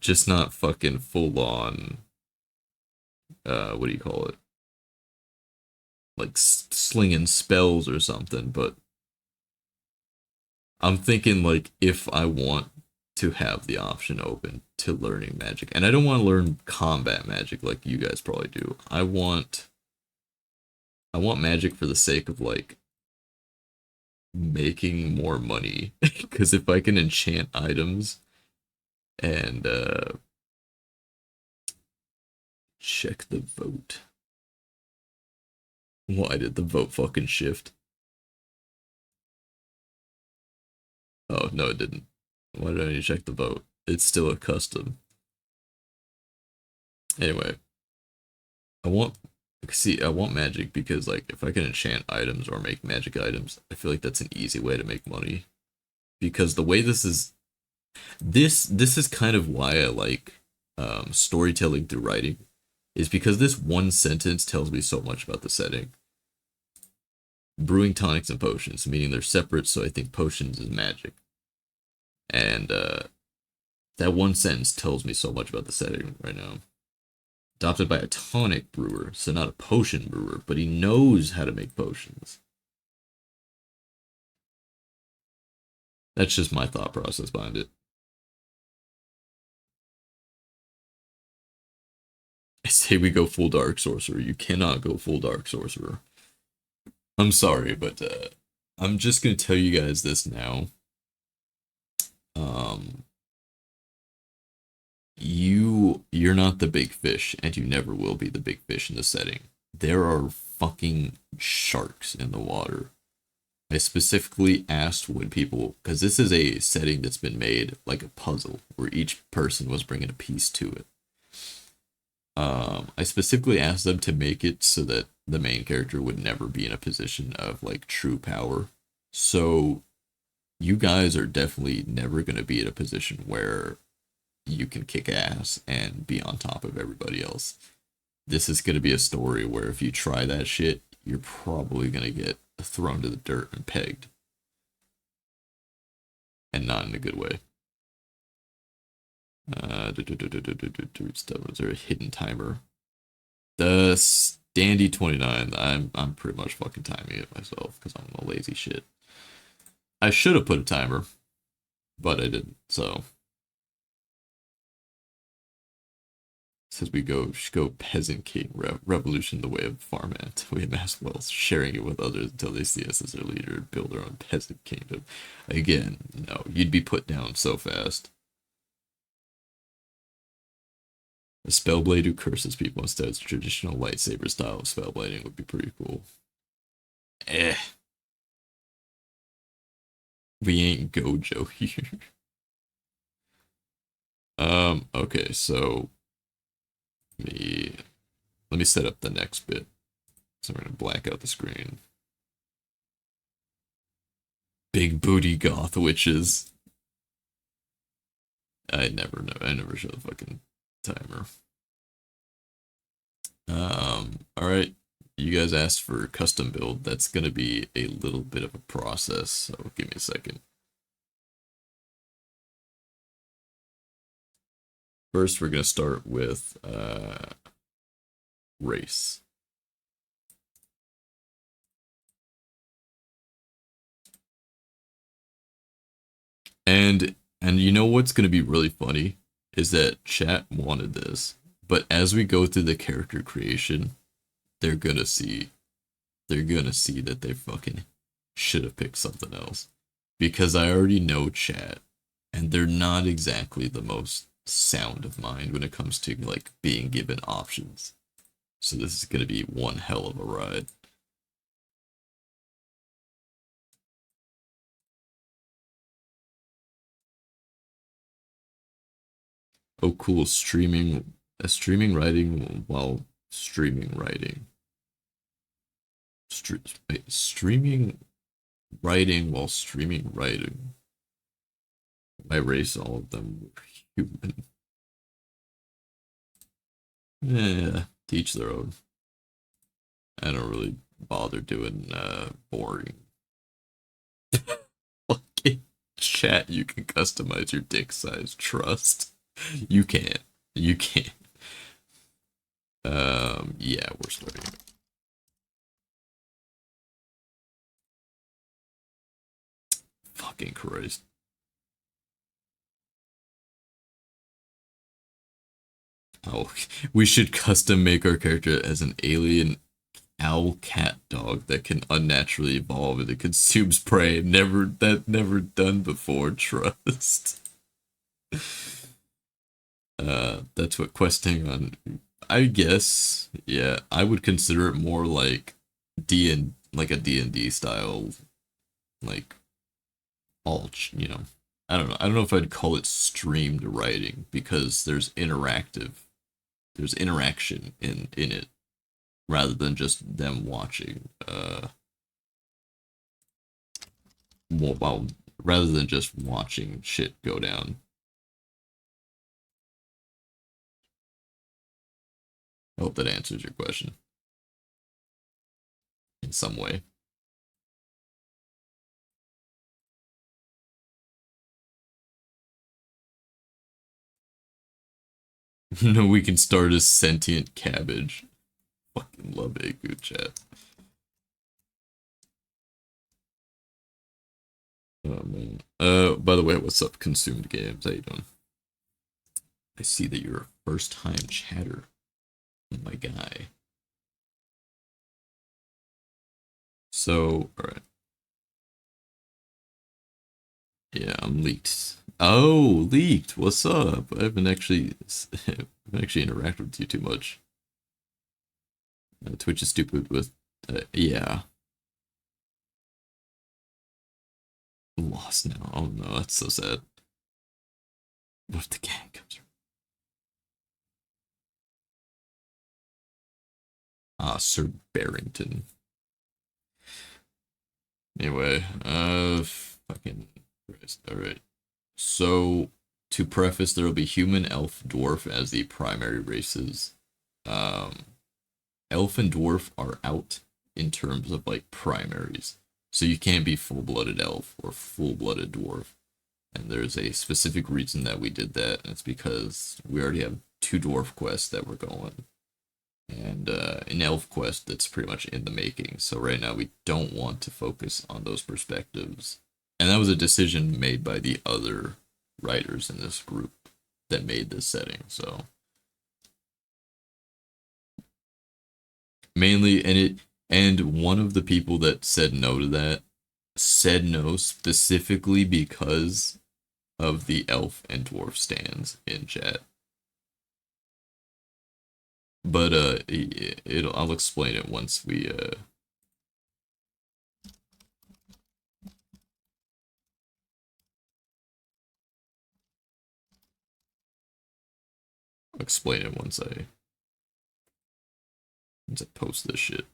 just not fucking full on, what do you call it? Like slinging spells or something, but I'm thinking like if I want to have the option open to learning magic, and I don't want to learn combat magic like you guys probably do. I want magic for the sake of like making more money because if I can enchant items and check the vote. Why did the vote fucking shift? Oh no, it didn't. Why did I need to check the vote? It's still a custom. Anyway, I want I want magic because like if I can enchant items or make magic items, I feel like that's an easy way to make money. Because the way this is kind of why I like storytelling through writing, is because this one sentence tells me so much about the setting. Brewing tonics and potions, meaning they're separate, so I think potions is magic. And that one sentence tells me so much about the setting right now. Adopted by a tonic brewer, so not a potion brewer, but he knows how to make potions. That's just my thought process behind it. I say we go full dark sorcerer. You cannot go full dark sorcerer. I'm sorry, but I'm just gonna tell you guys this now. Um, you're not the big fish, and you never will be the big fish in the setting. There are fucking sharks in the water. I specifically asked when people, because this is a setting that's been made like a puzzle where each person was bringing a piece to it. I specifically asked them to make it so that the main character would never be in a position of like true power. So you guys are definitely never going to be in a position where you can kick ass and be on top of everybody else. This is going to be a story where if you try that shit, you're probably going to get thrown to the dirt and pegged, and not in a good way. Was there a hidden timer? The Standy 29. I'm pretty much fucking timing it myself because I'm a lazy shit. I should have put a timer, but I didn't. So says we go peasant king revolution the way of farm ant. We amass wealth, sharing it with others until they see us as their leader and build their own peasant kingdom. Again, no, you'd be put down so fast. A spellblade who curses people instead of traditional lightsaber style of spellblading would be pretty cool. Eh, we ain't Gojo here. Okay, so me let me set up the next bit. So we're gonna black out the screen. Big booty goth witches. I never know. I never show the fucking timer. All right. You guys asked for custom build. That's gonna be a little bit of a process, so give me a second. First, we're gonna start with race. And you know what's gonna be really funny is that chat wanted this, but as we go through the character creation, they're gonna see they're gonna see that they fucking should have picked something else. Because I already know chat, and they're not exactly the most sound of mind when it comes to like being given options. So this is gonna be one hell of a ride. Oh cool, streaming writing while streaming writing. Streaming writing while streaming writing. I erase all of them were human. Yeah, teach their own. I don't really bother doing boring. Fucking chat, you can customize your dick size. Trust. You can't. You can't. Yeah, we're starting. Fucking Christ. Oh, we should custom make our character as an alien owl cat dog that can unnaturally evolve and it consumes prey. Never done before. Trust. That's what questing on. I guess, yeah, I would consider it more like like a D&D style, like I don't know. I don't know if I'd call it streamed writing because there's interaction in it rather than just them watching. Well, rather than just watching shit go down. I hope that answers your question in some way. No, we can start a sentient cabbage. Fucking love it, good chat. Oh man. By the way, what's up, Consumed Games? How you doing? I see that you're a first-time chatter. Oh my guy. So, alright. Yeah, I'm leaked. Oh, leaked. What's up? I haven't actually, I haven't actually interacted with you too much. Twitch is stupid with, yeah. I'm lost now. Oh no, that's so sad. What if the gang comes around? Ah, Sir Barrington. Anyway, fucking Christ. Alright. So, to preface, there will be human, elf, dwarf as the primary races. Um, Elf and dwarf are out in terms of like primaries. So you can't be full-blooded elf or full-blooded dwarf. And there's a specific reason that we did that, and it's because we already have two dwarf quests that we're going. And an elf quest that's pretty much in the making. So right now we don't want to focus on those perspectives. And that was a decision made by the other writers in this group that made this setting. So mainly, and one of the people that said no to that said no specifically because of the elf and dwarf stands in chat. But I'll explain it once we explain it once I post this shit.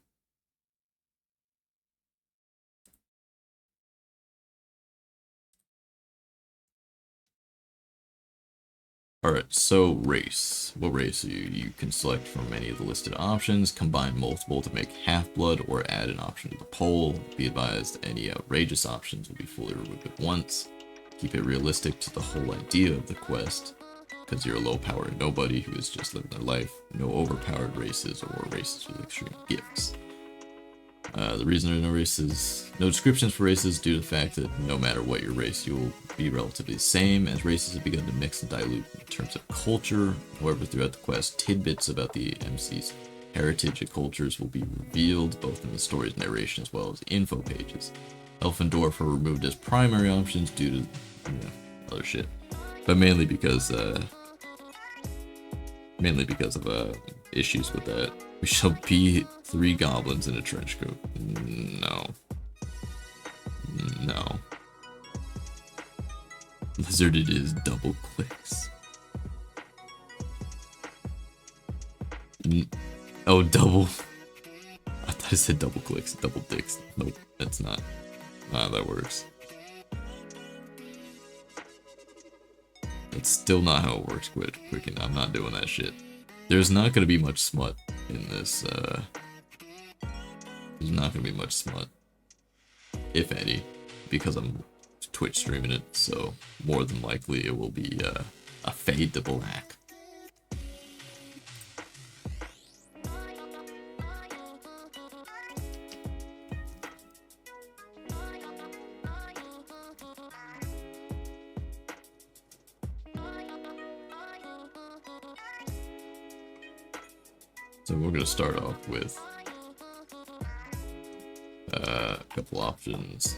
Alright, so race. What race are you? You can select from any of the listed options, combine multiple to make half-blood, or add an option to the poll. Be advised, any outrageous options will be fully removed at once. Keep it realistic to the whole idea of the quest, because you're a low-powered nobody who is just living their life. No overpowered races or races with extreme gifts. The reason there are no descriptions for races due to the fact that no matter what your race, you will be relatively the same, as races have begun to mix and dilute in terms of culture. However, throughout the quest, tidbits about the MC's heritage and cultures will be revealed, both in the story's narration as well as info pages. Elf and Dwarf are removed as primary options due to other shit, but mainly because of issues with that. We shall be 3 goblins in a trench coat. No. No. Lizard it is, double clicks. Oh, double. I thought I said double clicks, double dicks. Nope, that's not. Ah, that works. That's still not how it works, Quicken. I'm not doing that shit. There's not gonna be much smut in this, there's not gonna be much smut, if any, because I'm Twitch streaming it, so more than likely it will be, a fade to black. So we're gonna start off with a couple options.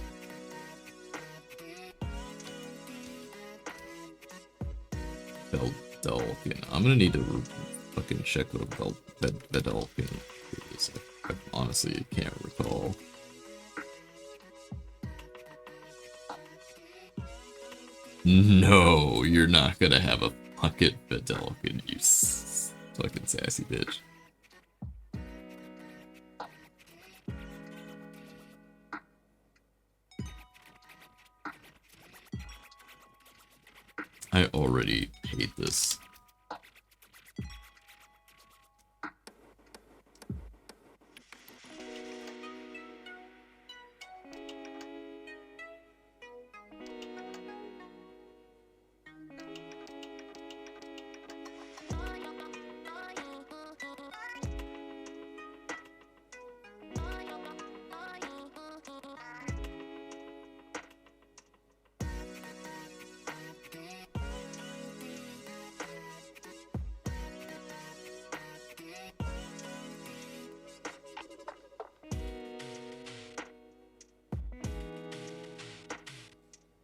Vedalken. I'm gonna need to fucking check what Vedalken is. I honestly can't recall. No, you're not gonna have a pocket Vedalken, you fucking sassy bitch. I already hate this.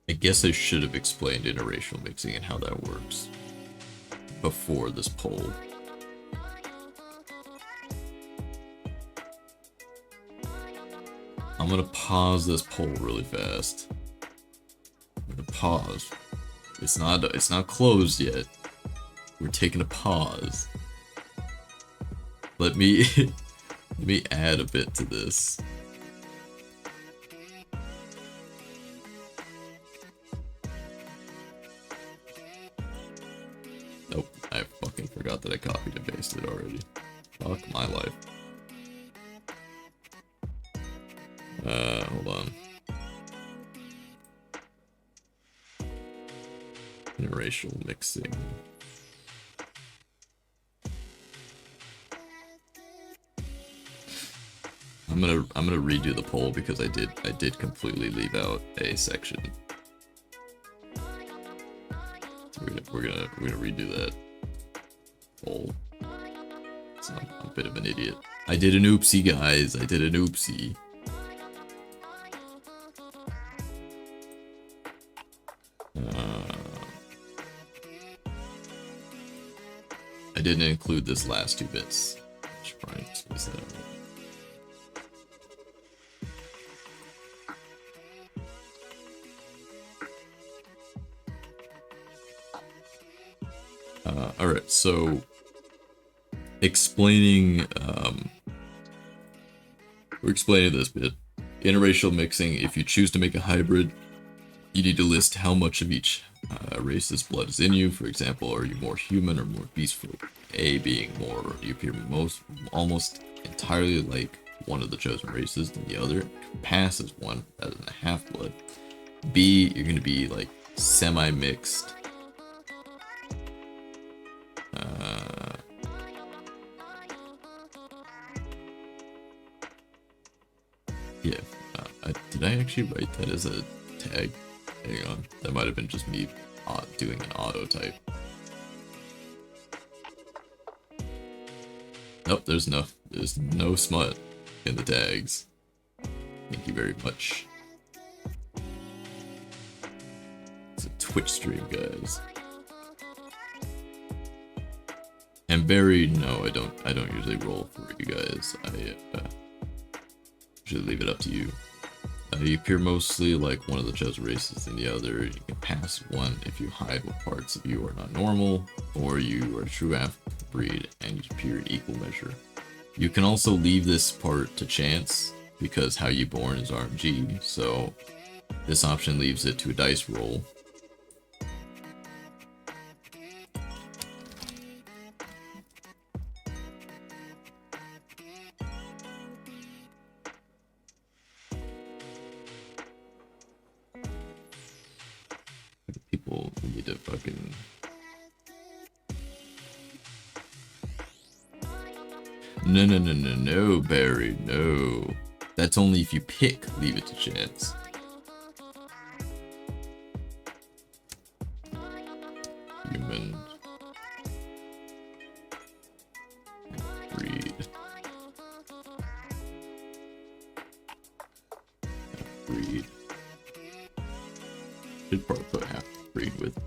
I guess I should have explained interracial mixing and how that works before this poll. I'm gonna pause this poll really fast. I'm gonna pause. It's not closed yet. We're taking a pause. Let me let me add a bit to this. Nope, I fucking forgot that I copied and pasted already. Fuck my life. Hold on. Interracial mixing. I'm gonna redo the poll because I did completely leave out a section. So we're gonna redo that poll. So I'm a bit of an idiot. I did an oopsie, guys. I did an oopsie. I didn't include this last 2 bits. I should probably space that out. Alright, so explaining we're explaining this bit. Interracial mixing, if you choose to make a hybrid, you need to list how much of each racist blood is in you. For example, are you more human or more beastful? A being more, you appear almost entirely like one of the chosen races than the other. Pass as one rather than a half-blood. B, you're going to be like semi-mixed. Yeah, did I actually write that as a tag? Hang on, that might have been just me doing an auto type. Nope, there's no smut in the tags. Thank you very much. It's a Twitch stream, guys. And Barry, no, I don't usually roll for you guys. I usually leave it up to you. You appear mostly like one of the chosen races than the other. You can pass one if you hide what parts of you are not normal, or you are a true half-breed and you appear in equal measure. You can also leave this part to chance, because how you born is RNG, so this option leaves it to a dice roll. People need to fucking... No, Barry, no. That's only if you pick leave it to chance. Human. Breed. Breed. Should probably put half breed with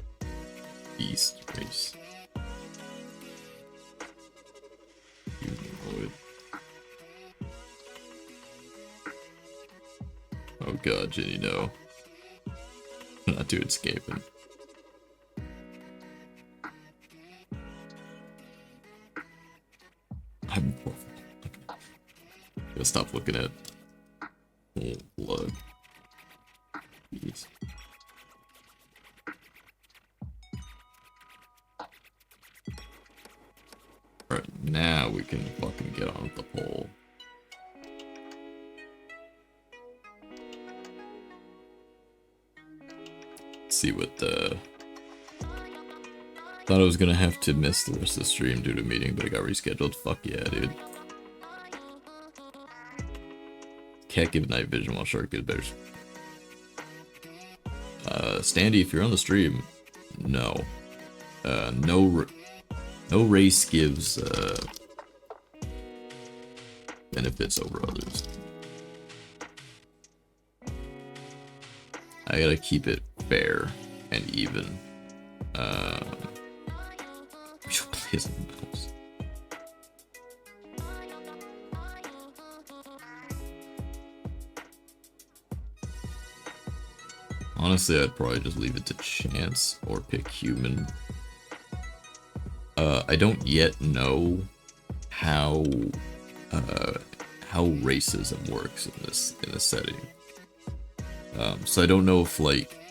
beast race. Humanoid. Oh god, Jenny, no. I'm not doing escaping. I'm gonna stop looking at blood. Jeez. Alright, now we can fucking get on with the poll. See what the... Thought I was gonna have to miss the rest of the stream due to a meeting, but it got rescheduled. Fuck yeah, dude. Can't give night vision while shark gives better. Standy, if you're on the stream, no. No race gives benefits over others. I gotta keep it fair and even. Plays a mouse. Honestly, I'd probably just leave it to chance or pick human. I don't yet know how racism works in this setting. So I don't know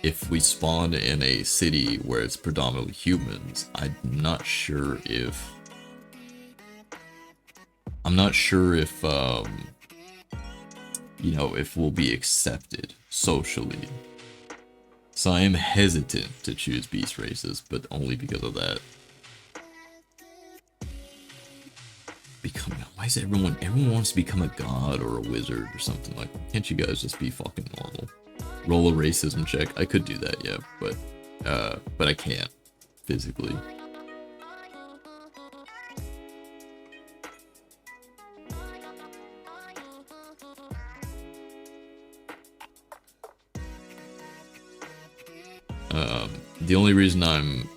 if we spawn in a city where it's predominantly humans. I'm not sure if you know, if we'll be accepted socially. So I am hesitant to choose beast races, but only because of that. Why is everyone wants to become a god or a wizard or something like that? Can't you guys just be fucking normal? Roll a racism check. I could do that, yeah, but I can't physically. The only reason I'm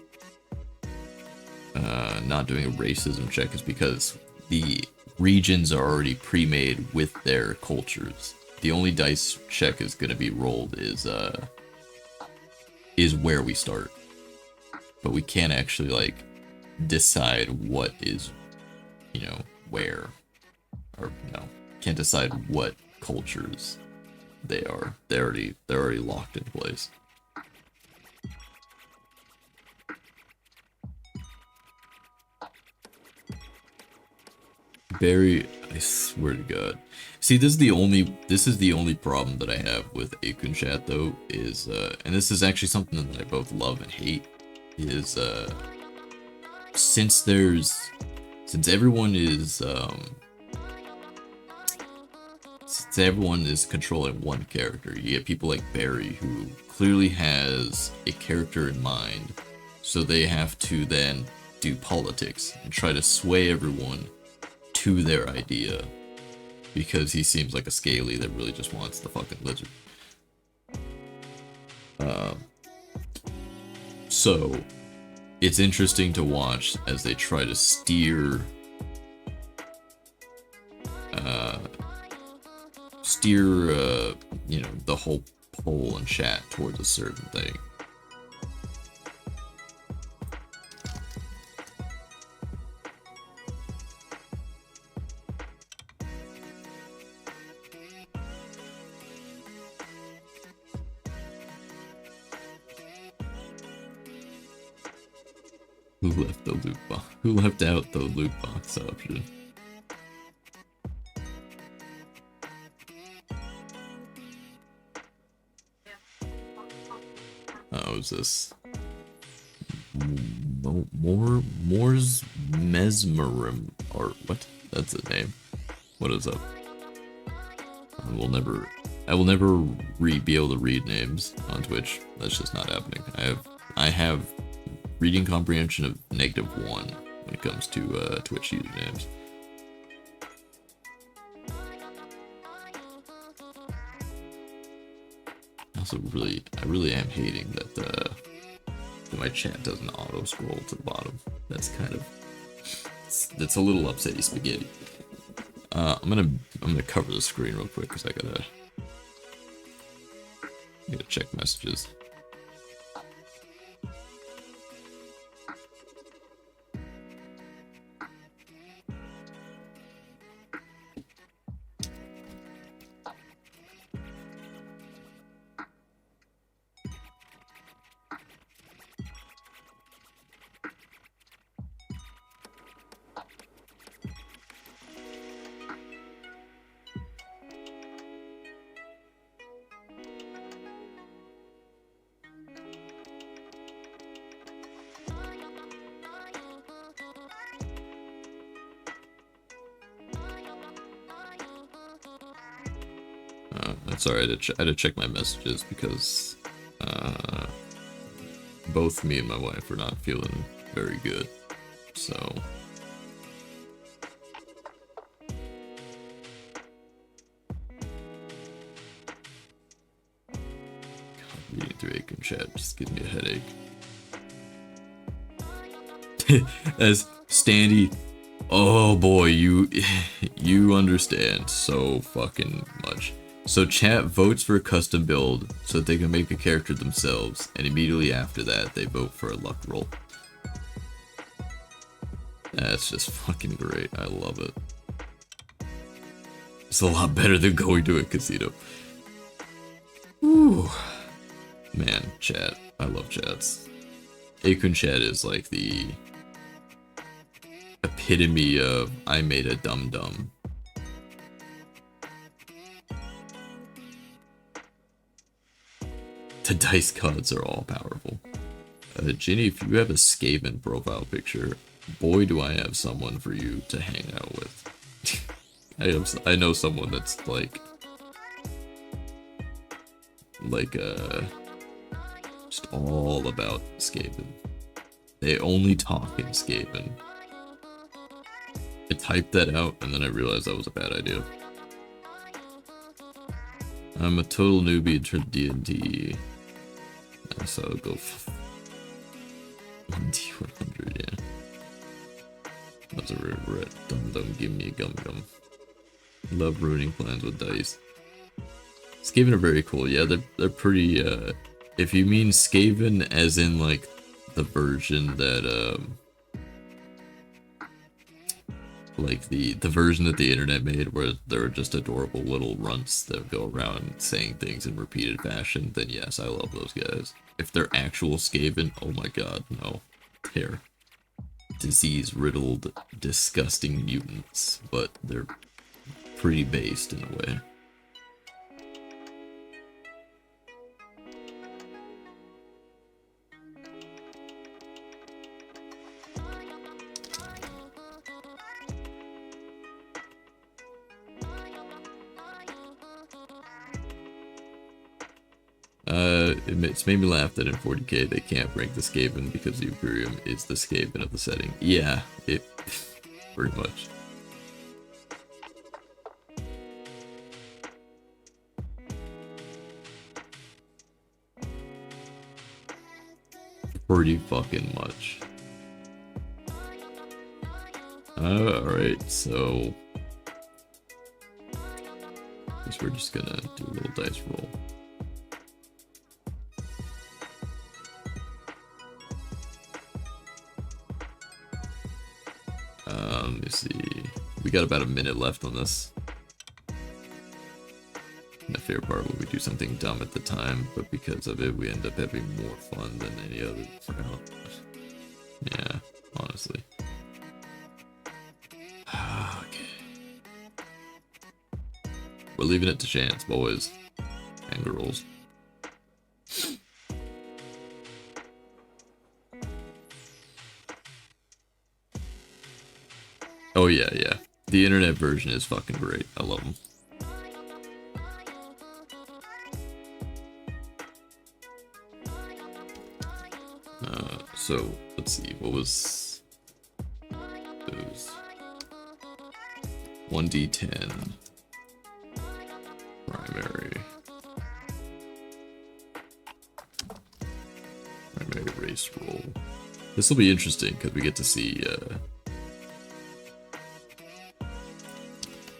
not doing a racism check is because the regions are already pre-made with their cultures. The only dice check is going to be rolled is where we start, but we can't actually like decide what is, you know, where, or no, can't decide what cultures they are. They're already locked in place. Barry, I swear to God. See, this is the only problem that I have with Akun chat though, is and this is actually something that I both love and hate, is since there's since everyone is since everyone is controlling one character, you get people like Barry who clearly has a character in mind, so they have to then do politics and try to sway everyone to their idea because he seems like a scaly that really just wants the fucking lizard. So it's interesting to watch as they try to steer you know, the whole poll and chat towards a certain thing. Who left the loot box? Who left out the loot box option? Oh, is this Moore's Mesmerim or what? That's a name. What is up? I will never be able to read names on Twitch. That's just not happening. I have reading comprehension of -1 when it comes to Twitch usernames. I really am hating that my chat doesn't auto scroll to the bottom. That's kind of that's a little upsetty spaghetti. I'm gonna cover the screen real quick because I gotta check messages. Sorry, I had to check my messages because both me and my wife are not feeling very good. So God, reading through Akun chat just gives me a headache. As Standy, oh boy, you understand so fucking much. So chat votes for a custom build so that they can make a character themselves, and immediately after that they vote for a luck roll. That's just fucking great. I love it. It's a lot better than going to a casino. Whew. Man, chat. I love chats. Akun chat is like the epitome of I made a dum-dum. The dice gods are all powerful. Ginny, if you have a Skaven profile picture, boy do I have someone for you to hang out with. I know someone that's like just all about Skaven. They only talk in Skaven. I typed that out and then I realized that was a bad idea. I'm a total newbie to D&D. So I'll go 1D100, yeah. That's a regret. Dum give me a gum. Love ruining plans with dice. Skaven are very cool. Yeah, they're pretty. If you mean Skaven as in like the version that like the version that the internet made where they're just adorable little runts that go around saying things in repeated fashion, then yes, I love those guys. If they're actual Skaven, oh my god, no. Tear. disease-riddled, disgusting mutants, but they're pretty based in a way. It's made me laugh that in 40k they can't rank the Skaven because the Imperium is the Skaven of the setting. Yeah, it pretty much. Pretty fucking much. Alright, so I guess we're just gonna do a little dice roll. Let me see. We got about a minute left on this. My favorite part when we do something dumb at the time, but because of it, we end up having more fun than any other round. Yeah, honestly. Okay. We're leaving it to chance, boys and girls. Oh yeah, yeah. The internet version is fucking great. I love them. So let's see. What was those? 1d10 primary race roll. This will be interesting because we get to see. I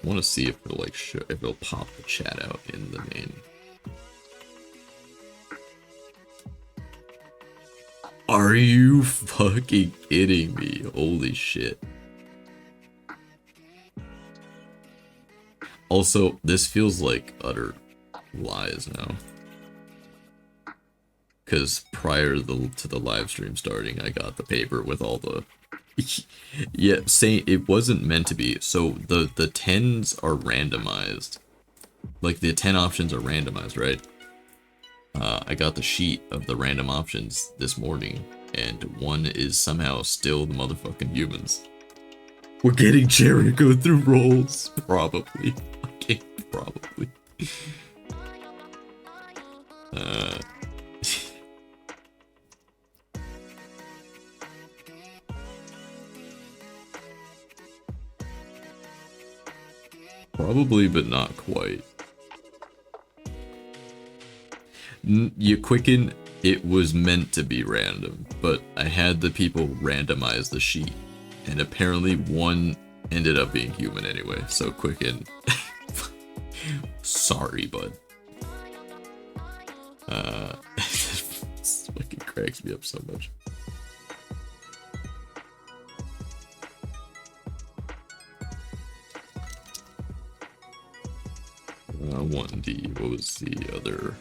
want to see if it'll like if it'll pop the chat out in the main. Are you fucking kidding me? Holy shit. Also, this feels like utter lies now. Because prior to the live stream starting, I got the paper with all the... yeah, saying it wasn't meant to be. So the 10s are randomized. Like, the 10 options are randomized, right? I got the sheet of the random options this morning, and one is somehow still the motherfucking humans. We're getting Jericho through rolls. Probably. Okay, probably. Probably, but not quite. You quicken, it was meant to be random, but I had the people randomize the sheet, and apparently one ended up being human anyway, so quicken. Sorry, bud. This fucking cracks me up so much. Uh, 1D, what was the other?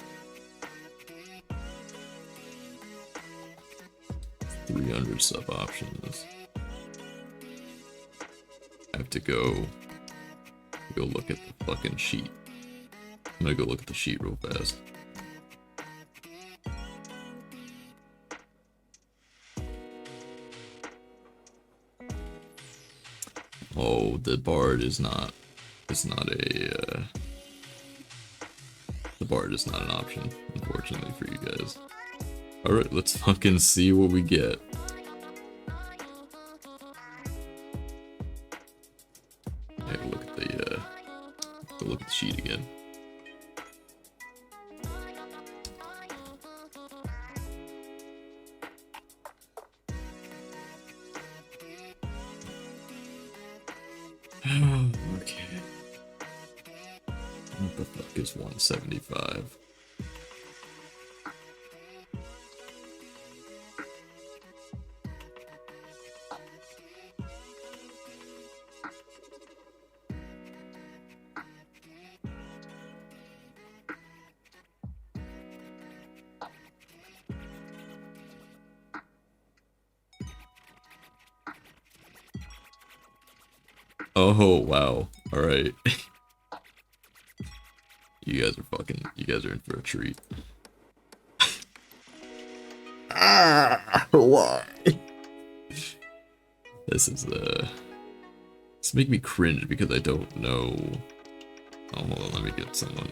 300 sub options. I have to go look at the fucking sheet. I'm gonna go look at the sheet real fast. Oh, the bard is not. It's not a. The bard is not an option, unfortunately for you guys. All right, let's fucking see what we get. Yeah, look at the. Go look at the sheet again. Okay. What the fuck is 175? Oh, wow. Alright. You guys are in for a treat. Why? This is, It's making me cringe because I don't know. Oh, hold on, let me get someone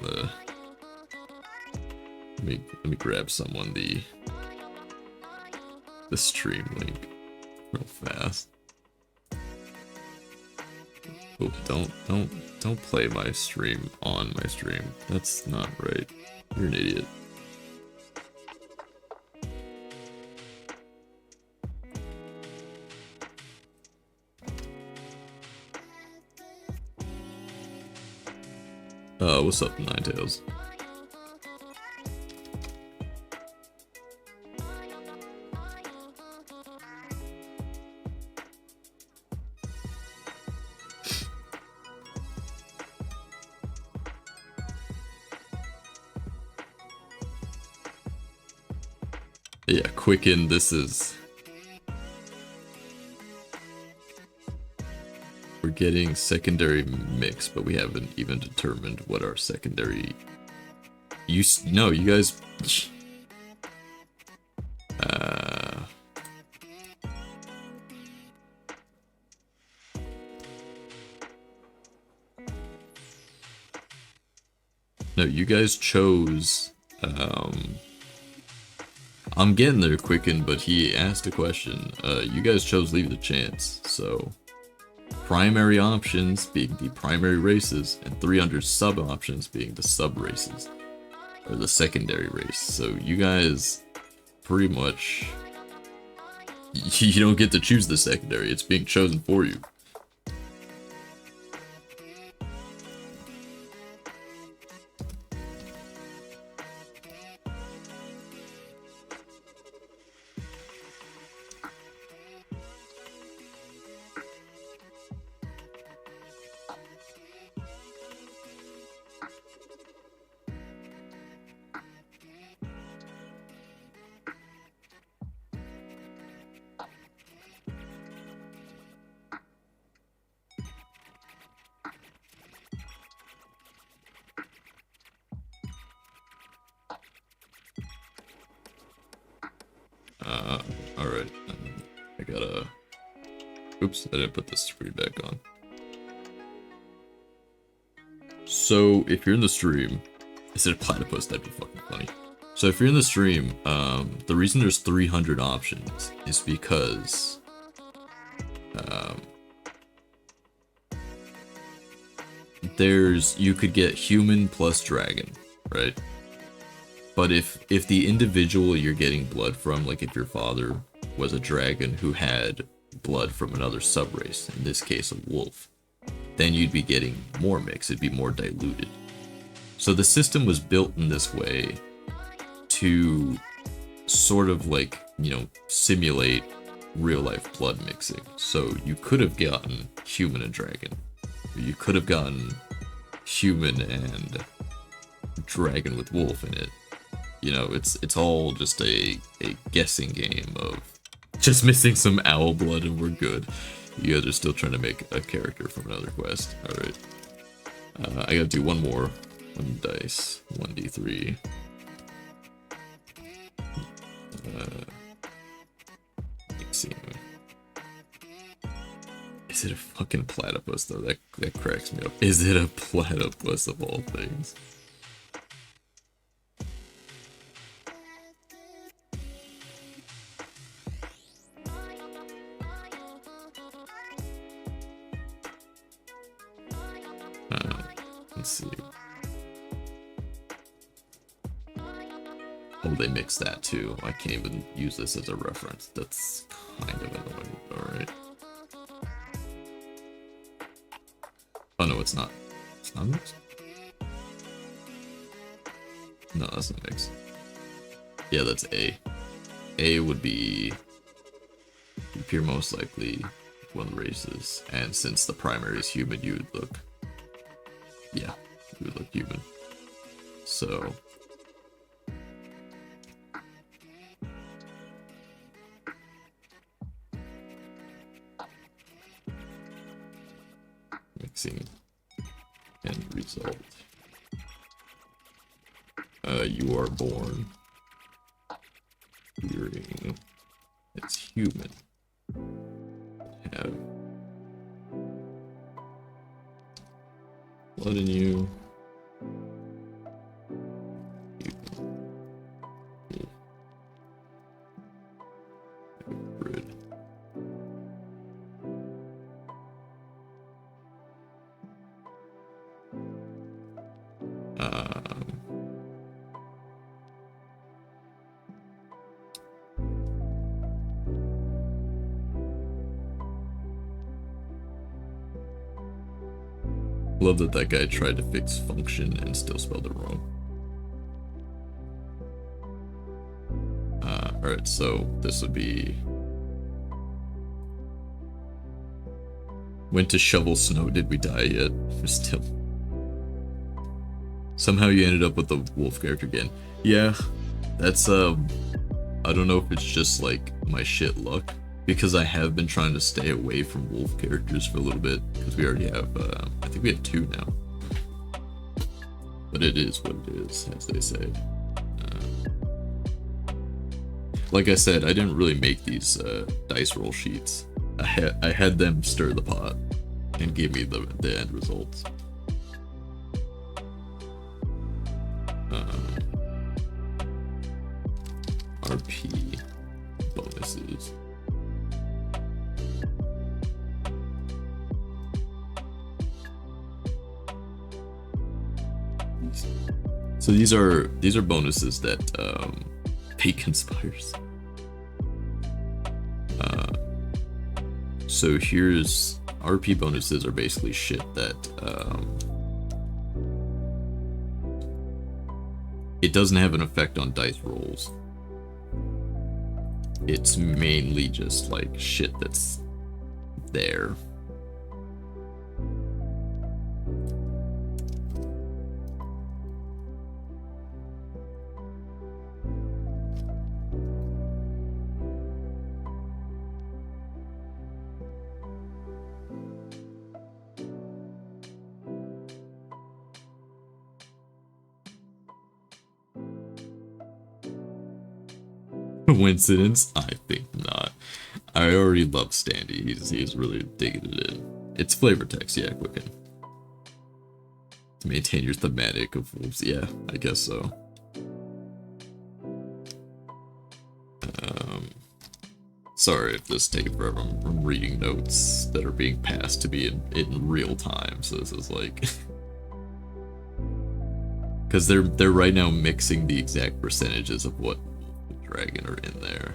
let me grab someone the stream link real fast. Oh, don't play my stream on my stream. That's not right. You're an idiot. What's up, Ninetales? Yeah, Quicken, this is... We're getting secondary mix, but we haven't even determined what our secondary... No, you guys... No, you guys chose... I'm getting there, Quicken, but he asked a question. You guys chose Leave the Chance, so... Primary options being the primary races, and 300 sub options being the sub races, or the secondary race. So you guys pretty much, you don't get to choose the secondary, it's being chosen for you. Alright. I gotta... Oops, I didn't put the screen back on. So, if you're in the stream... Is it a platypus? That'd be fucking funny. So if you're in the stream, the reason there's 300 options is because... you could get human plus dragon, right? But if the individual you're getting blood from, like if your father was a dragon who had blood from another subrace, in this case a wolf, then you'd be getting more mix, it'd be more diluted. So the system was built in this way to sort of like, you know, simulate real life blood mixing. So you could have gotten human and dragon. You could have gotten human and dragon with wolf in it. You know, it's all just a guessing game of just missing some owl blood and we're good. You guys are still trying to make a character from another quest. Alright. I gotta do one more. One dice. 1d3. Let's see. Is it a fucking platypus though? That cracks me up. Is it a platypus of all things? Let's see. Oh, they mixed that too. I can't even use this as a reference. That's kind of annoying. Alright. Oh no, it's not. It's not mixed? No, that's not mixed. Yeah, that's A. A would be appear most likely one of the races, and since the primary is human, you would look, yeah, you would look human. So mixing end result. You are born hearing it's human. Have blood in you. Hybrid. Love that guy tried to fix function and still spelled it wrong. Alright, so this would be... Went to shovel snow, did we die yet? Still. Somehow you ended up with the wolf character again. Yeah, that's, I don't know if it's just, like, my shit luck. Because I have been trying to stay away from wolf characters for a little bit. Because we already have, I think we have 2 now. But it is what it is, as they say. Like I said, I didn't really make these dice roll sheets. I had them stir the pot and give me the end results. RP bonuses. So these are bonuses that fate conspires. So here's RP bonuses are basically shit that it doesn't have an effect on dice rolls. It's mainly just like shit that's there. Coincidence? I think not. I already love Standy. He's really digging it in. It's flavor text, yeah, Quicken. To maintain your thematic of wolves, yeah, I guess so. Sorry if this is taking forever. I'm reading notes that are being passed to me in real time, so this is like... Because they're right now mixing the exact percentages of what dragon are in there.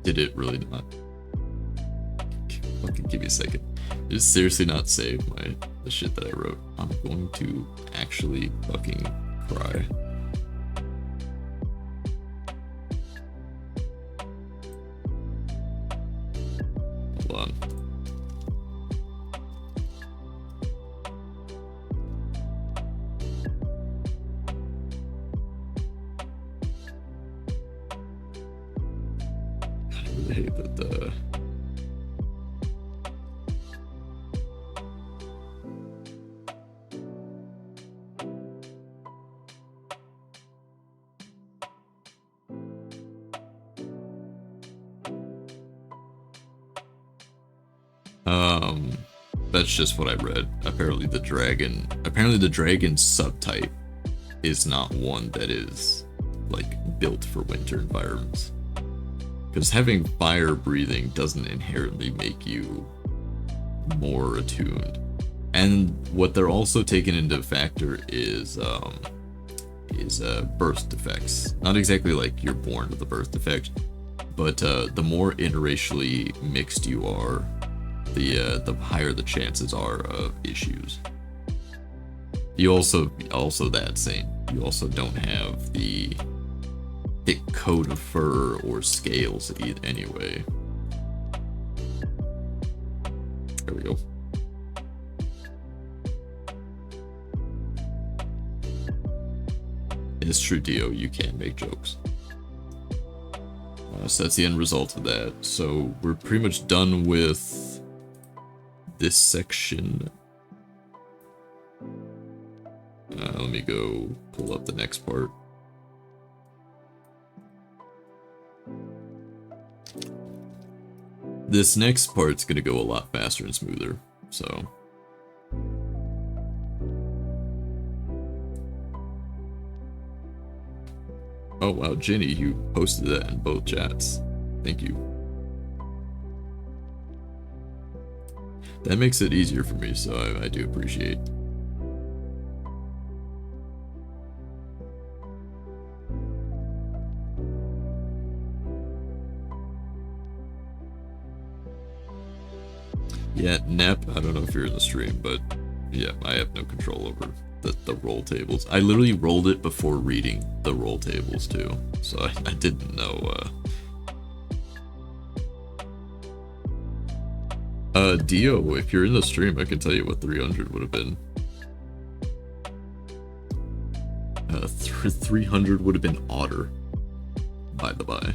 Did it really not? Fucking give me a second. Did it seriously not save the shit that I wrote? I'm going to actually fucking cry. Hold on. God, I really hate that that's just what I read. Apparently the dragon subtype is not one that is like built for winter environments. Because having fire breathing doesn't inherently make you more attuned. And what they're also taking into factor is birth defects. Not exactly like you're born with a birth defect, but the more interracially mixed you are, the higher the chances are of issues. You also that same. You also don't have the thick coat of fur or scales anyway. There we go. It's true, Dio, you can make jokes. So that's the end result of that. So we're pretty much done with this section. Let me go pull up the next part. This next part's gonna go a lot faster and smoother, so. Oh wow, Jenny, you posted that in both chats. Thank you. That makes it easier for me, so I do appreciate. Yeah, Nep, I don't know if you're in the stream, but yeah, I have no control over the roll tables. I literally rolled it before reading the roll tables too, so I didn't know. Dio, if you're in the stream, I can tell you what 300 would have been. 300 would have been Otter, by the by.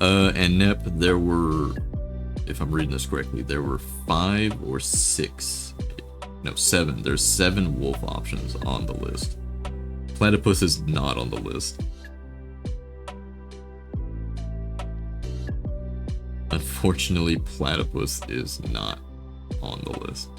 And Nep, there were, if I'm reading this correctly, there were 5 or 6, no, 7. There's 7 wolf options on the list. Platypus is not on the list. Unfortunately, Platypus is not on the list.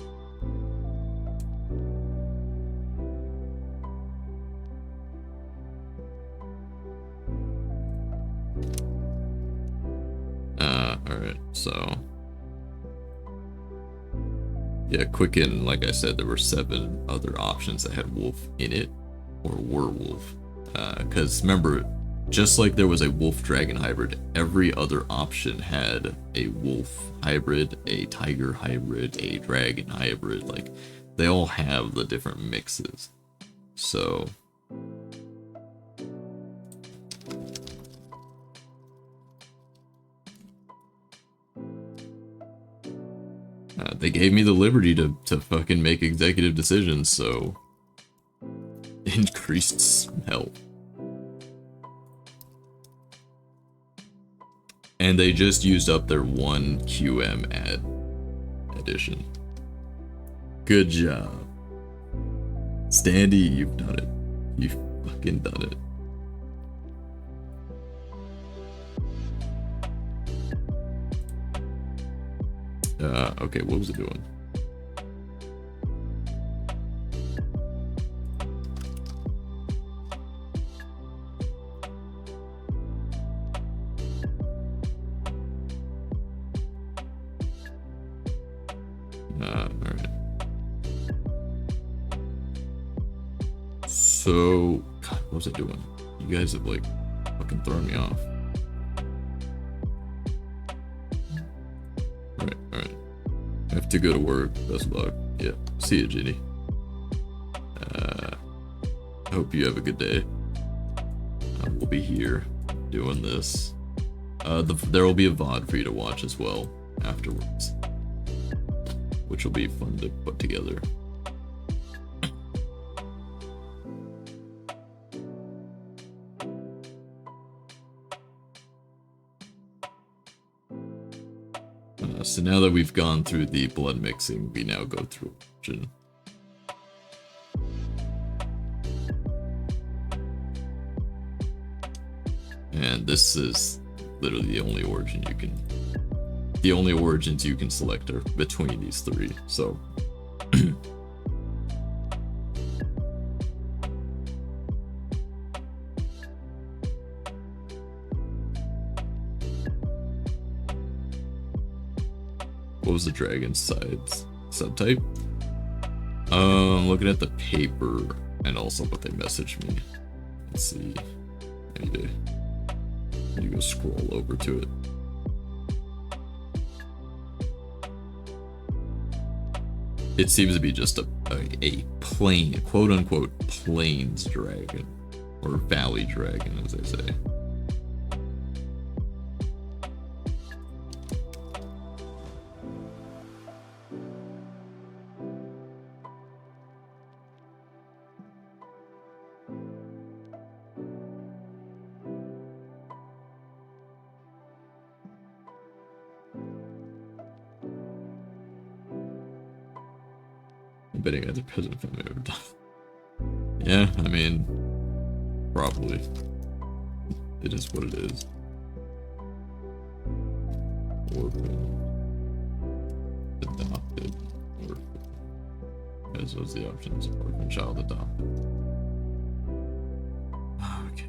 Alright, so yeah, Quicken, like I said, there were 7 other options that had wolf in it, or were wolf. Because remember, just like there was a wolf dragon hybrid, every other option had a wolf hybrid, a tiger hybrid, a dragon hybrid. Like, they all have the different mixes. So they gave me the liberty to fucking make executive decisions, so increased smell. And they just used up their 1 QM ad edition. Good job. Standy, you've done it. You've fucking done it. Okay, what was it doing? Alright. So, God, what was it doing? You guys have, like, fucking thrown me off. Alright. I have to go to work. Best of luck. Yeah. See you, Ginny. I hope you have a good day. We'll be here doing this. There will be a VOD for you to watch as well afterwards, which will be fun to put together. So now that we've gone through the blood mixing, we now go through origin. And this is literally the only origin you can... The only origins you can select are between these 3, so... What was the dragon side's subtype? Looking at the paper and also what they messaged me. Let's see. I need to go scroll over to it. It seems to be just a plain, quote unquote, plains dragon. Or Valley Dragon, as they say. I'm betting other peasant family ever done. Yeah, I mean, probably. It is what it is. Orphan. Adopted. Orphan. As was the options. Orphan, child, adopted. Okay.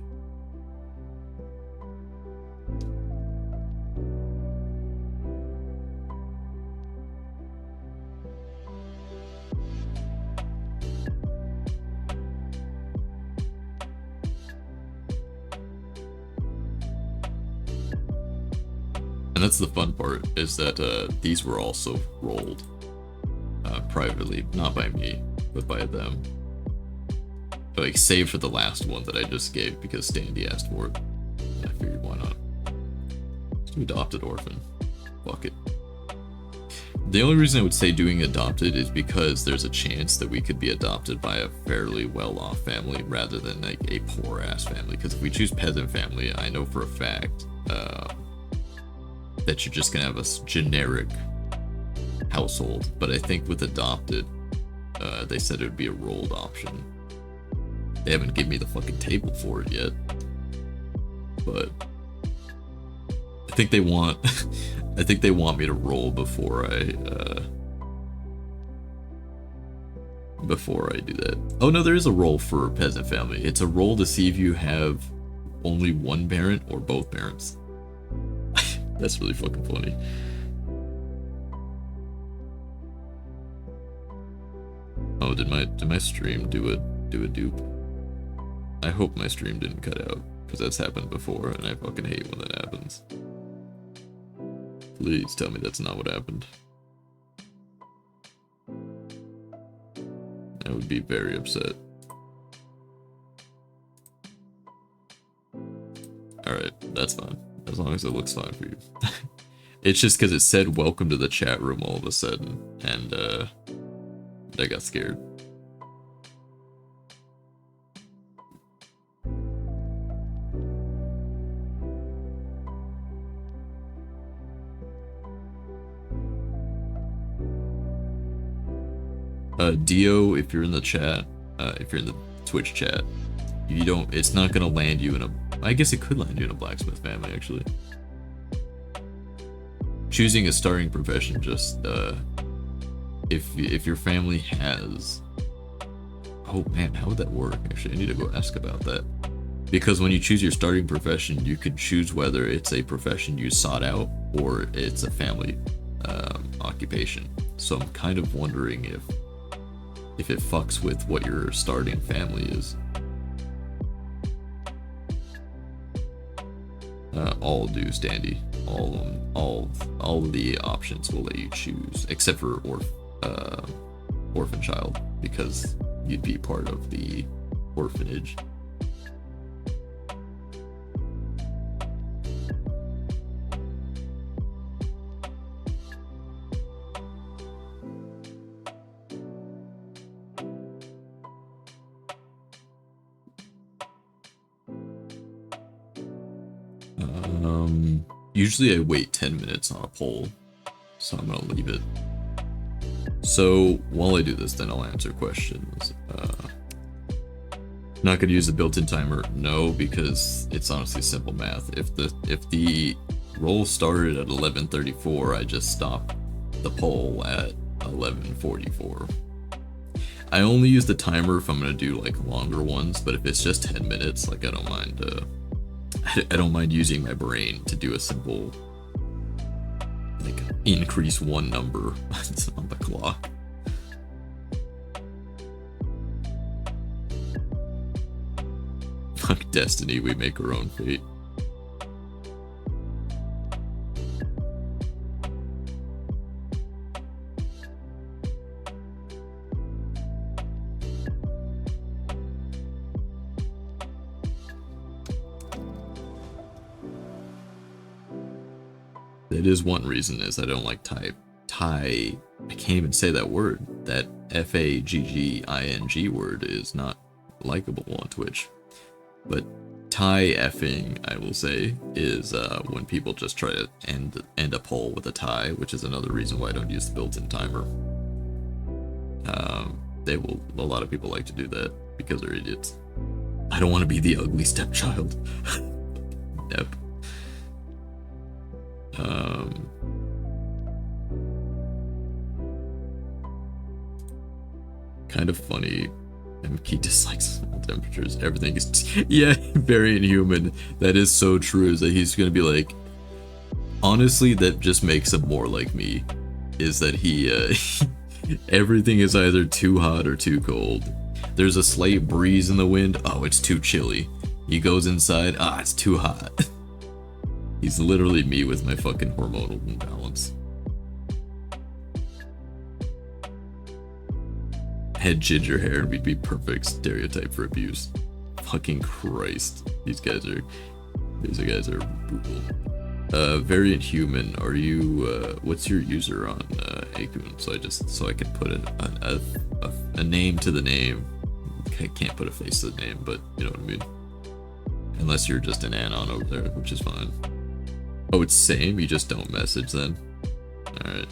And that's the fun part, is that these were also rolled privately, not by me, but by them. Like, save for the last one that I just gave because Standy asked for it. And I figured, why not? Just do adopted orphan. Fuck it. The only reason I would say doing adopted is because there's a chance that we could be adopted by a fairly well-off family rather than like a poor-ass family. Because if we choose peasant family, I know for a fact that you're just gonna have a generic household. But I think with adopted, they said it would be a rolled option. They haven't given me the fucking table for it yet, but I think they want I think they want me to roll before I do that. Oh no, there is a roll for a peasant family. It's a roll to see if you have only one parent or both parents. That's really fucking funny. Oh, did my stream do a dupe? I hope my stream didn't cut out, because that's happened before, and I fucking hate when that happens. Please tell me that's not what happened. I would be very upset. Alright, that's fine. As long as it looks fine for you. It's just because it said welcome to the chat room all of a sudden, and I got scared. Dio, if you're in the chat, if you're in the Twitch chat, you don't, it's not gonna land you in a, I guess it could land you in a blacksmith family, actually. Choosing a starting profession, just, if your family has, oh man, how would that work? Actually, I need to go ask about that. Because when you choose your starting profession, you could choose whether it's a profession you sought out or it's a family occupation. So I'm kind of wondering if it fucks with what your starting family is. All do, Standy. All of the options will let you choose, except for orphan child, because you'd be part of the orphanage. Usually I wait 10 minutes on a poll, so I'm gonna leave it. So while I do this, then I'll answer questions. Not gonna use a built-in timer, no, because it's honestly simple math. If the roll started at 11:34, I just stop the poll at 11:44. I only use the timer if I'm gonna do like longer ones, but if it's just 10 minutes, like I don't mind. I don't mind using my brain to do a simple, like, increase one number on the clock. Fuck destiny, we make our own fate. That is one reason, is I don't like Thai. Thai, I can't even say that word. That Fagging word is not likable on Twitch. But Thai effing, I will say, is when people just try to end a poll with a tie, which is another reason why I don't use the built-in timer. A lot of people like to do that because they're idiots. I don't want to be the ugly stepchild. Yep. Kind of funny. He dislikes small temperatures. Everything is yeah, very inhuman. That is so true. Is that he's gonna be like, honestly, that just makes him more like me. Is that he everything is either too hot or too cold. There's a slight breeze in the wind. Oh, it's too chilly. He goes inside. Ah, it's too hot. He's literally me with my fucking hormonal imbalance. Head ginger hair, and we'd be perfect stereotype for abuse. Fucking Christ. These guys are brutal. Very inhuman. Are you, what's your user on Akun? So I can put a name to the name. I can't put a face to the name, but you know what I mean. Unless you're just an anon over there, which is fine. Oh, it's same? You just don't message then? Alright.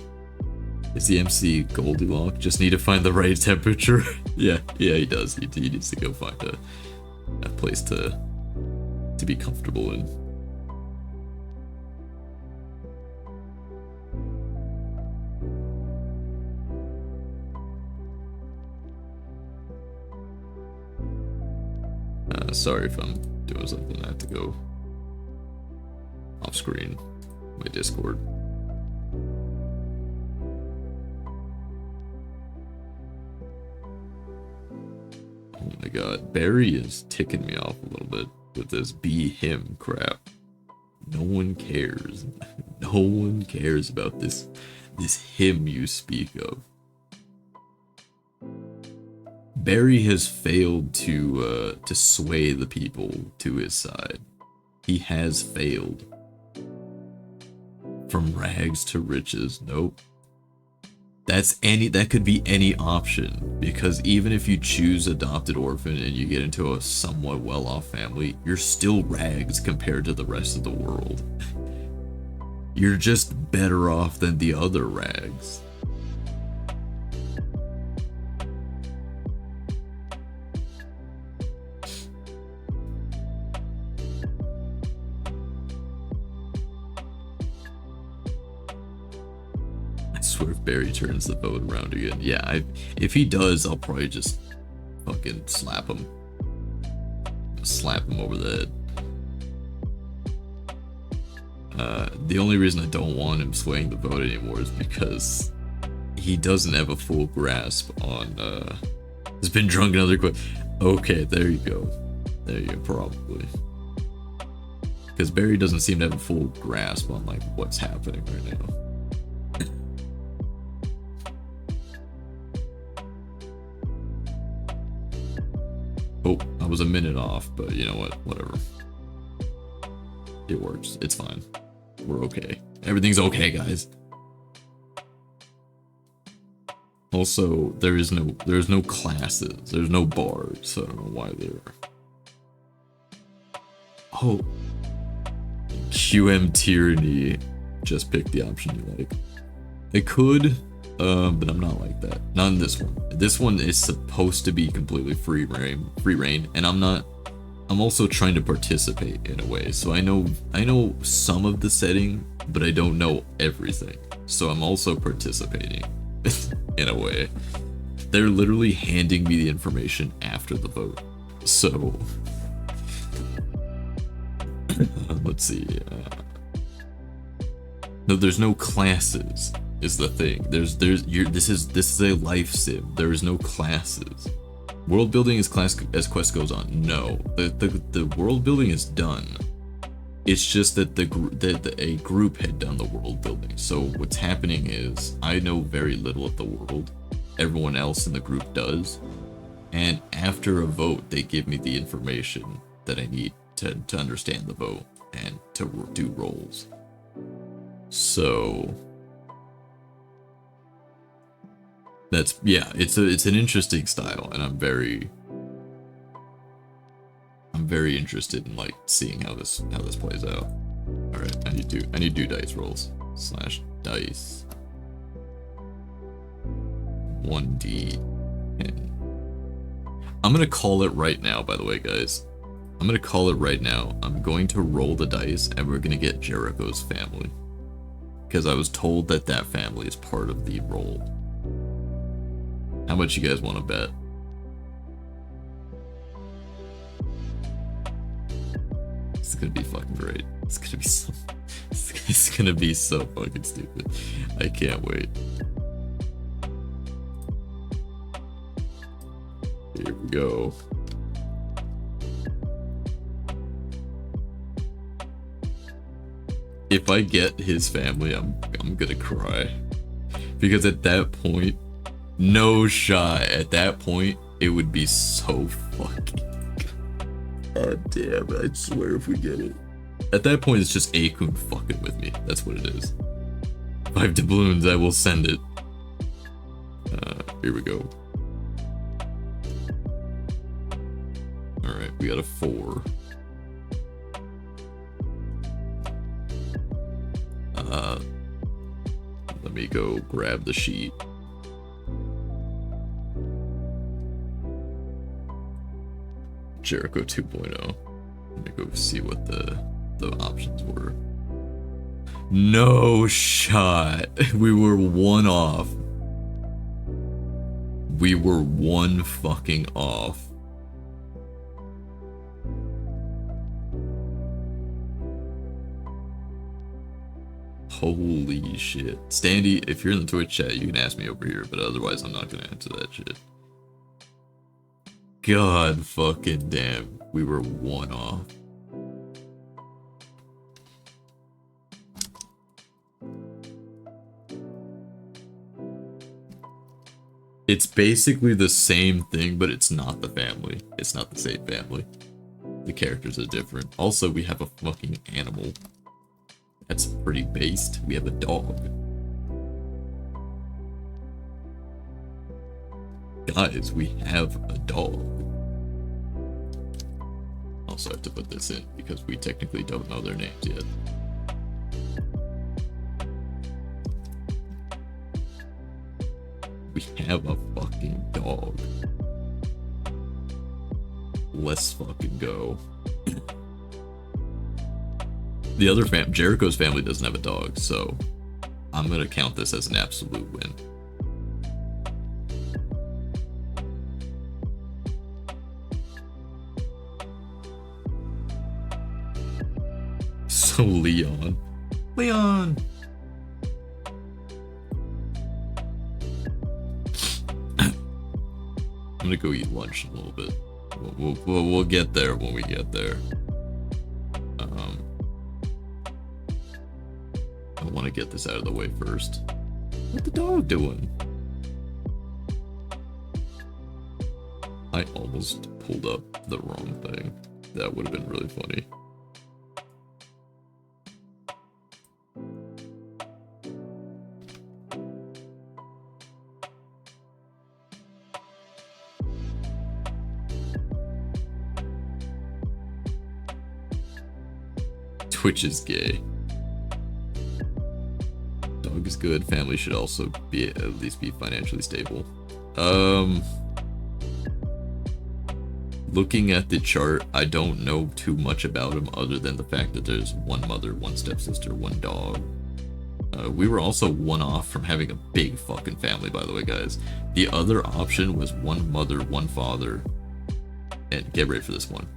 Is the MC Goldilocks? Just need to find the right temperature? yeah, he does. He needs to go find a place to be comfortable in. Sorry if I'm doing something. I have to go off screen. My Discord. Oh my god, Barry is ticking me off a little bit with this be him crap. No one cares. No one cares about this him you speak of. Barry has failed to sway the people to his side. He has failed. From rags to riches, nope. That could be any option, because even if you choose adopted orphan and you get into a somewhat well-off family, you're still rags compared to the rest of the world. You're just better off than the other rags. I swear if Barry turns the vote around again. Yeah, if he does, I'll probably just fucking slap him. Slap him over the head. The only reason I don't want him swaying the vote anymore is because he doesn't have a full grasp on, has been drunk another quick. Okay, there you go. There you go, probably. Because Barry doesn't seem to have a full grasp on, like, what's happening right now. Oh, I was a minute off, but you know what? Whatever. It works. It's fine. We're okay. Everything's okay, guys. Also, there's no classes. There's no bars, so I don't know why there are. Oh. QM Tyranny. Just pick the option you like. I could, but I'm not like that. Not in this one. This one is supposed to be completely free reign, and I'm not. I'm also trying to participate in a way, so I know some of the setting, but I don't know everything. So I'm also participating in a way. They're literally handing me the information after the vote. So let's see. No, there's no classes. Is the thing. This is a life sim. There is no classes. World building as quest goes on. No, the world building is done. It's just that a group had done the world building. So what's happening is I know very little of the world. Everyone else in the group does, and after a vote, they give me the information that I need to understand the vote and to do rolls. So that's, yeah, it's an interesting style, and I'm very interested in like seeing how this plays out. All right, I need to do dice rolls / dice 1d10. I'm gonna call it right now, by the way, guys. I'm gonna call it right now. I'm going to roll the dice, and we're gonna get Jericho's family, because I was told that that family is part of the roll. How much you guys want to bet? It's gonna be fucking great. It's gonna be so. It's gonna be so fucking stupid. I can't wait. Here we go. If I get his family, I'm gonna cry, because at that point, no shot. At that point, it would be so fucking. God damn! I swear, if we get it, at that point, it's just Akun fucking with me. That's what it is. 5 doubloons, I will send it. Here we go. All right, we got a 4. Let me go grab the sheet. Jericho 2.0. Let me go see what the options were. No shot. We were 1 off. We were 1 fucking off. Holy shit. Standy, if you're in the Twitch chat, you can ask me over here, but otherwise I'm not gonna answer that shit. God fucking damn. We were 1 off. It's basically the same thing, but it's not the family. It's not the same family. The characters are different. Also, we have a fucking animal. That's pretty based. We have a dog. Guys, we have a dog. Also have to put this in because we technically don't know their names yet. We have a fucking dog. Let's fucking go. The other Jericho's family doesn't have a dog, so I'm gonna count this as an absolute win. So Leon. I'm gonna go eat lunch in a little bit. We'll get there when we get there. I want to get this out of the way first. What the dog doing? I almost pulled up the wrong thing. That would have been really funny. Twitch is gay. Dog is good. Family should also be at least be financially stable. Looking at the chart, I don't know too much about him other than the fact that there's 1 mother, 1 stepsister, 1 dog. We were also 1 off from having a big fucking family, by the way, guys. The other option was 1 mother, 1 father, and get ready for this one.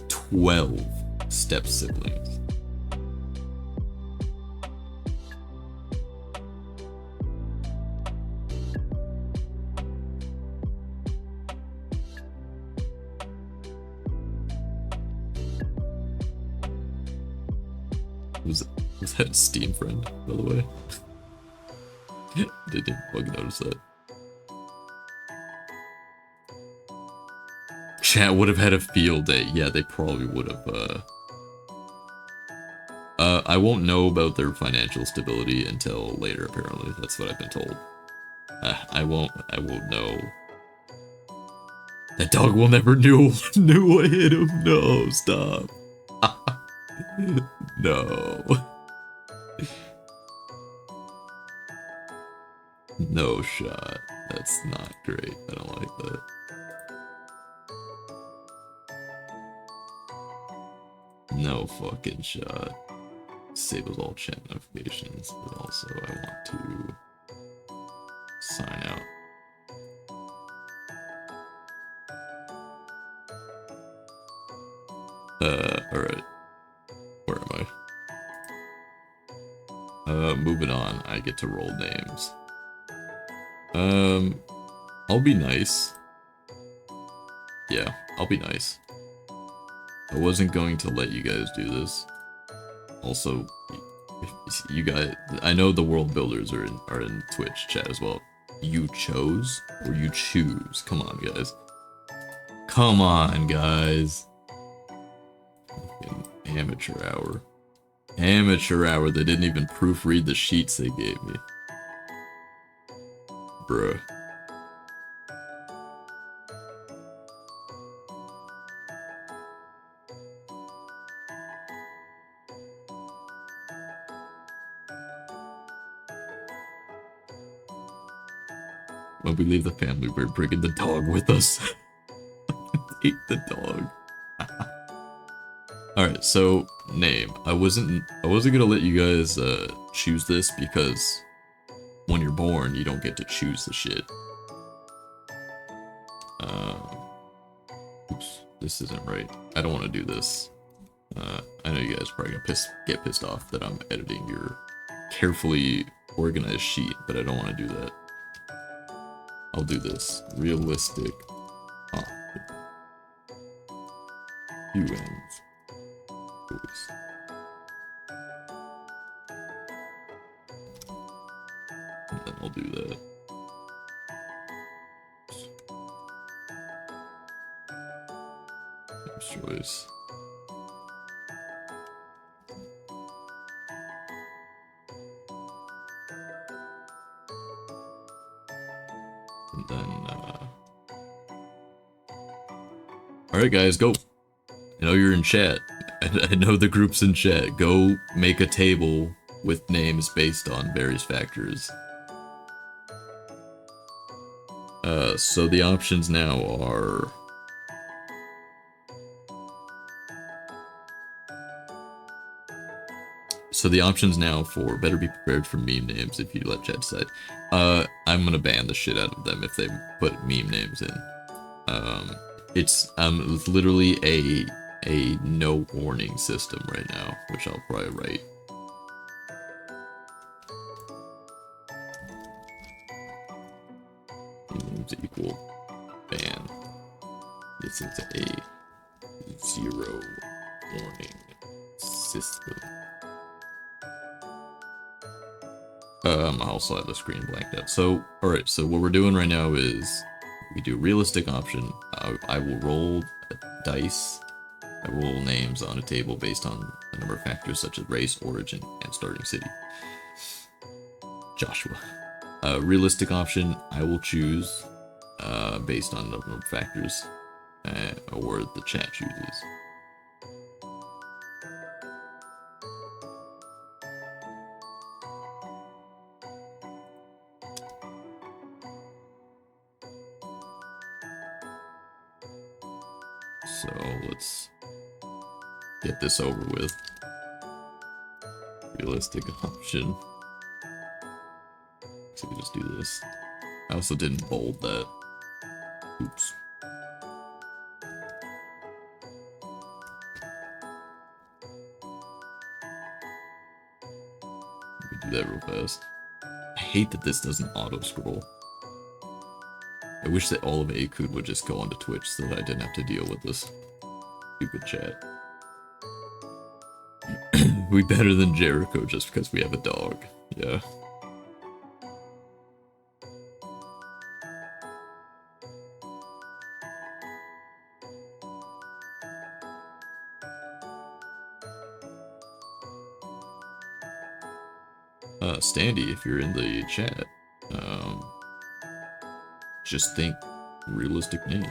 12 step siblings. Was that a Steam friend, by the way? Didn't fucking notice that. Chat would have had a field day. Yeah, they probably would have. I won't know about their financial stability until later, apparently. That's what I've been told. I won't know. That dog will never knew what hit him. No, stop. No. No shot. That's not great. I don't like that. No fucking shot. Disables all chat notifications, but also I want to sign out. Alright. Where am I? Moving on. I get to roll names. I'll be nice. Yeah, I'll be nice. I wasn't going to let you guys do this. Also, you guys, I know the world builders are in Twitch chat as well. You chose or you choose? Come on, guys. Come on, guys. Amateur hour. Amateur hour. They didn't even proofread the sheets they gave me. Bruh. When we leave the family, we're bringing the dog with us. Hate the dog. Alright, so name. I wasn't gonna let you guys choose this because when you're born, you don't get to choose the shit. Oops, this isn't right. I don't want to do this. I know you guys are probably gonna get pissed off that I'm editing your carefully organized sheet, but I don't want to do that. I'll do this. Realistic. UNs. Oops. And then I'll do that. Choice. And then, alright guys, go! I know you're in chat. I know the group's in chat. Go make a table with names based on various factors. So the options now are... So the options now for better be prepared for meme names if you let chat decide. I'm gonna ban the shit out of them if they put meme names in. It's literally a no warning system right now, which I'll probably write. Names equal ban. This is a 0 warning system. I also have the screen blanked out. So, alright, so what we're doing right now is we do realistic option. I will roll dice. I roll names on a table based on a number of factors such as race, origin, and starting city. Joshua. Realistic option, I will choose based on a number of factors or the chat chooses. So let's get this over with. Realistic option. So we just do this. I also didn't bold that. Oops. Let me do that real fast. I hate that this doesn't auto scroll. I wish that all of Akud would just go onto Twitch so that I didn't have to deal with this stupid chat. We better than Jericho just because we have a dog. Yeah. Standy, if you're in the chat, just think realistic names.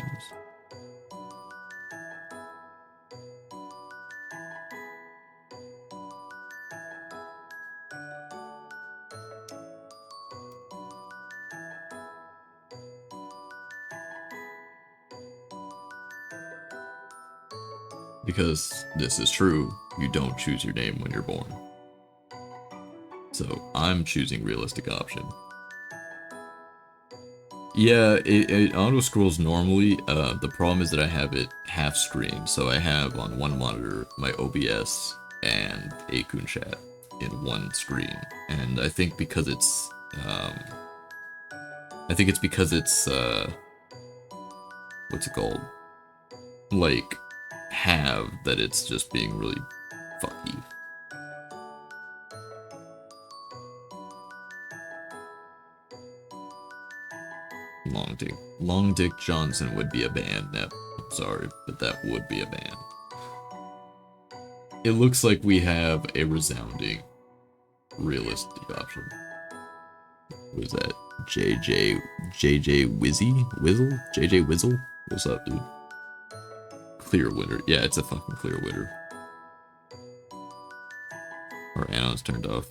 Because this is true, you don't choose your name when you're born. So I'm choosing realistic option. Yeah, it auto scrolls normally. The problem is that I have it half screen, so I have on one monitor my OBS and Akun chat in one screen, and I think because it's what's it called? Like have that it's just being really fucky. Long Dick Johnson would be a band, Nep. I'm sorry, but that would be a band. It looks like we have a resounding realistic option. What is that? JJ Whizzle? JJ Whizzle? What's up, dude? Clear winner. Yeah, it's a fucking clear winner. Our Anon's turned off.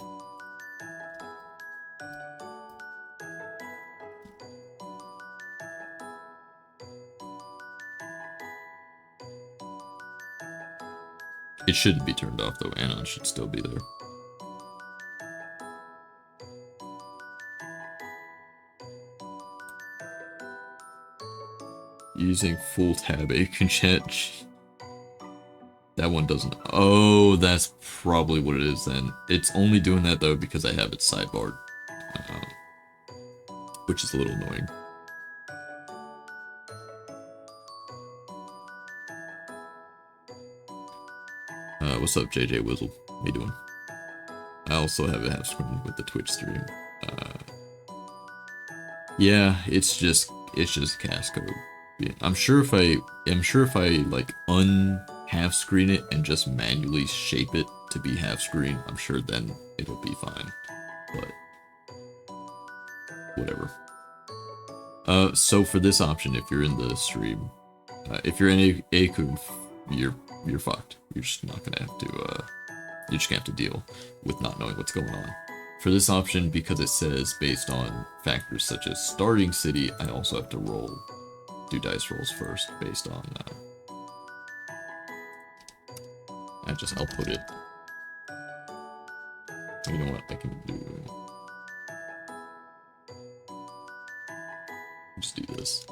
It shouldn't be turned off though. Anon should still be there. Using full tab Akun chat. That one doesn't. Oh, that's probably what it is then. It's only doing that though because I have it sidebarred, which is a little annoying. What's up, JJ Whizzle? How you doing? I also have it half screen with the Twitch stream. Yeah, it's just cast code. I'm sure if I like half screen it and just manually shape it to be half screen, I'm sure then it'll be fine. But whatever. So for this option, if you're in the stream, if you're in Akun, you're fucked. You're just not gonna have to. You're just gonna have to deal with not knowing what's going on. For this option, because it says based on factors such as starting city, I also have to do dice rolls first based on. I'll put it. You know what I can do? Just do this.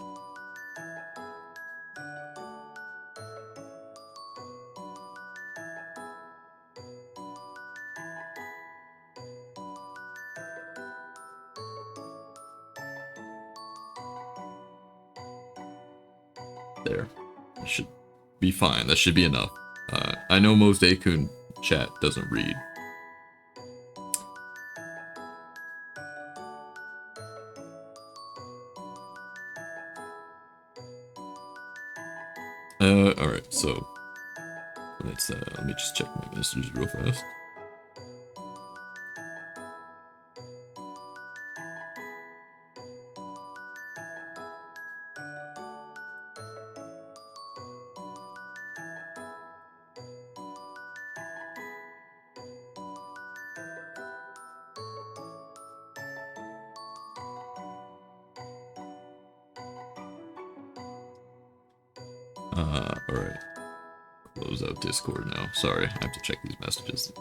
There. That should be fine. That should be enough. I know most Akun chat doesn't read. Alright, so let's let me just check my messages real fast. Alright. Close out Discord now. Sorry, I have to check these messages.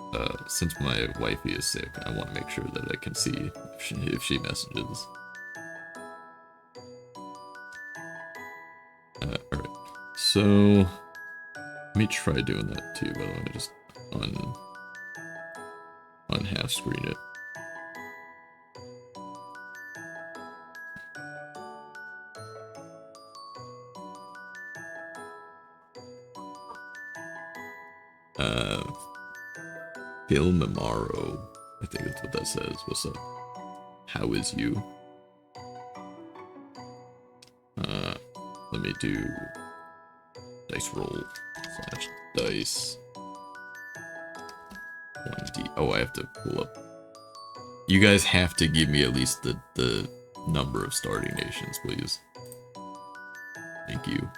Since my wifey is sick, I want to make sure that I can see if she messages. Alright. So, let me try doing that too, by the way. Just half screen it. Bill Mamaro, I think that's what that says. What's up? How is you? Let me do dice roll / dice 1d. Oh, I have to pull up. You guys have to give me at least the number of starting nations, please. Thank you.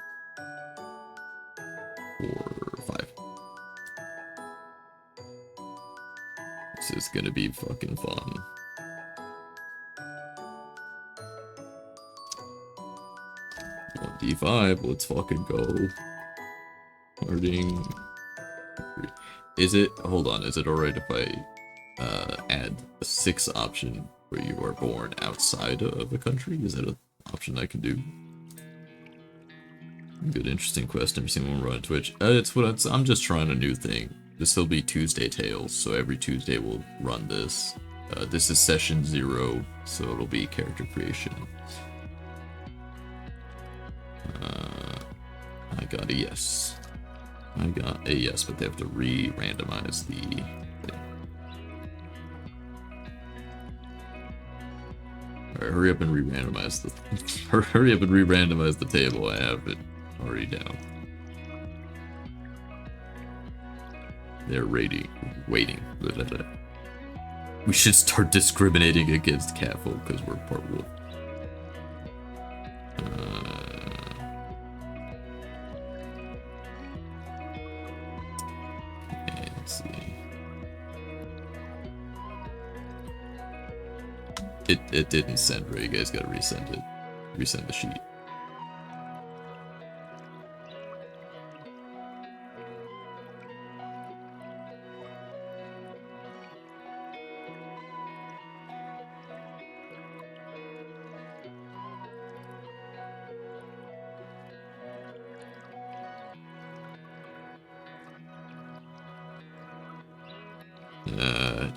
4, 5. This is gonna be fucking fun. D5, let's fucking go. Starting. Is it, hold on, is it alright if I add a 6 option where you are born outside of a country? Is that an option I can do? Good, interesting quest. Never seen one run on Twitch. I'm just trying a new thing. This will be Tuesday Tales, so every Tuesday we'll run this. This is session 0, so it'll be character creation. I got a yes. I got a yes, but they have to re-randomize the thing. Alright, hurry up and re-randomize the hurry up and re-randomize the table. I have it already down. They're waiting. Blah, blah, blah. We should start discriminating against catfolk because we're part wolf. Let's see. It didn't send, right? You guys gotta resend it. Resend the sheet.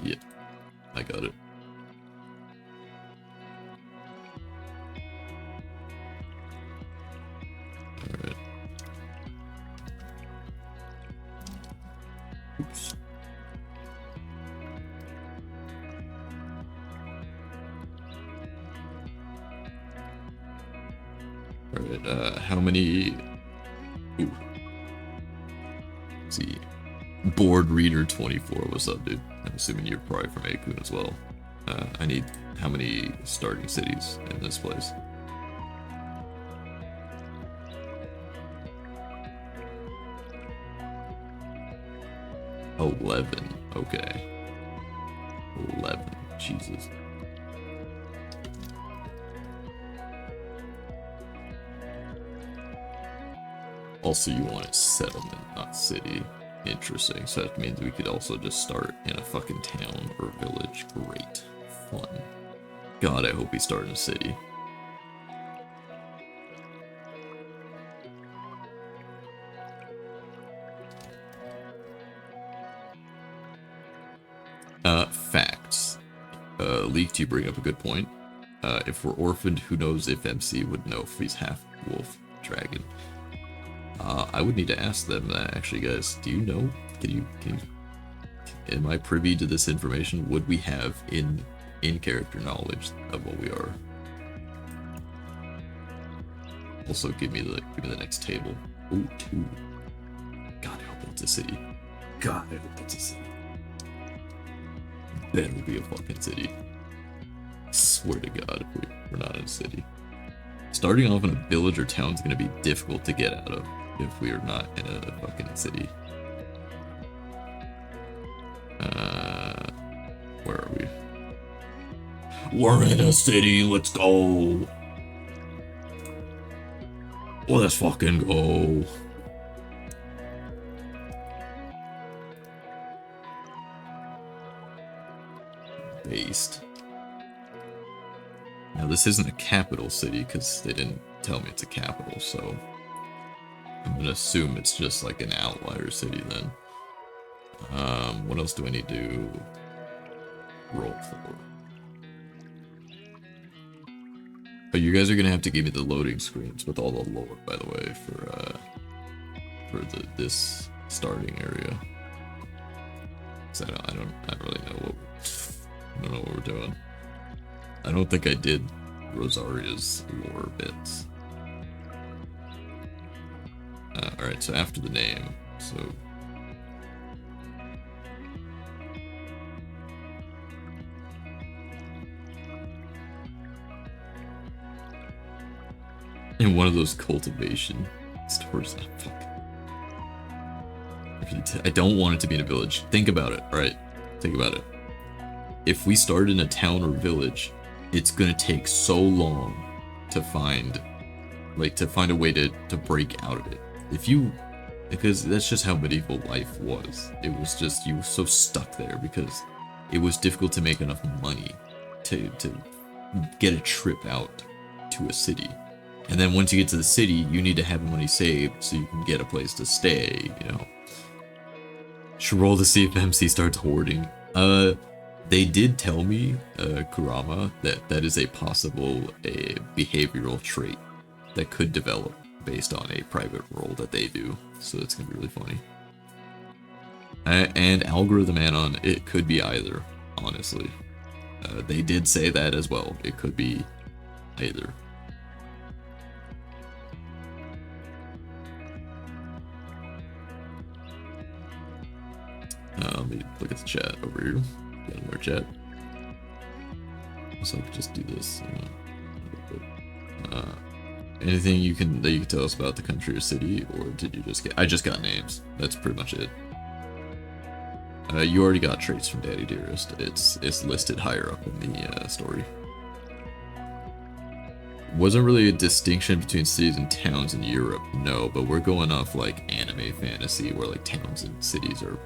Yeah, I got it. Alright. Oops. Alright, how many... Ooh. Let's see. Board Reader 24, what's up, dude? I'm assuming you're probably from Akun as well. I need how many starting cities in this place? Oh, 11. Okay. 11. Jesus. Also, you want a settlement, not city. Interesting. So that means we could also just start in a fucking town or village. Great. Fun. God, I hope we start in a city. Facts. Leaked, you bring up a good point. If we're orphaned, who knows if MC would know if he's half wolf dragon. I would need to ask them that, actually, guys. Do you know? Can you, am I privy to this information? Would we have in-character knowledge of what we are? Also, give me the next table. Ooh, 2. God, I hope it's a city. God, I hope it's a city. That would be a fucking city. I swear to God, if we're not in a city. Starting off in a village or town is going to be difficult to get out of if we are not in a fucking city. Where are we? We're in a city, let's go! Let's fucking go! Based. Now this isn't a capital city because they didn't tell me it's a capital, so I'm gonna assume it's just like an outlier city then. What else do I need to roll for? Oh, you guys are gonna have to give me the loading screens with all the lore, by the way, for this starting area. 'Cause I don't really know what we're doing. I don't think I did Rosaria's lore bits. Alright, so after the name, so... In one of those cultivation stores. Fuck. I don't want it to be in a village. Think about it, alright? Think about it. If we start in a town or village, it's gonna take so long to find, like, to find a way to break out of it. Because that's just how medieval life was. It was just, you were so stuck there because it was difficult to make enough money to get a trip out to a city. And then once you get to the city, you need to have money saved so you can get a place to stay, you know. Should roll to see if MC starts hoarding. They did tell me, Kurama, that is a possible behavioral trait that could develop based on a private role that they do. So it's gonna be really funny. And algorithm anon, it could be either, honestly. They did say that as well. It could be either. Let me look at the chat over here. Got more chat. So I could just do this. Anything that you can tell us about the country or city, or did you just get? I just got names. That's pretty much it. You already got traits from Daddy Dearest. It's listed higher up in the story. Wasn't really a distinction between cities and towns in Europe, no, but we're going off like anime fantasy where like towns and cities are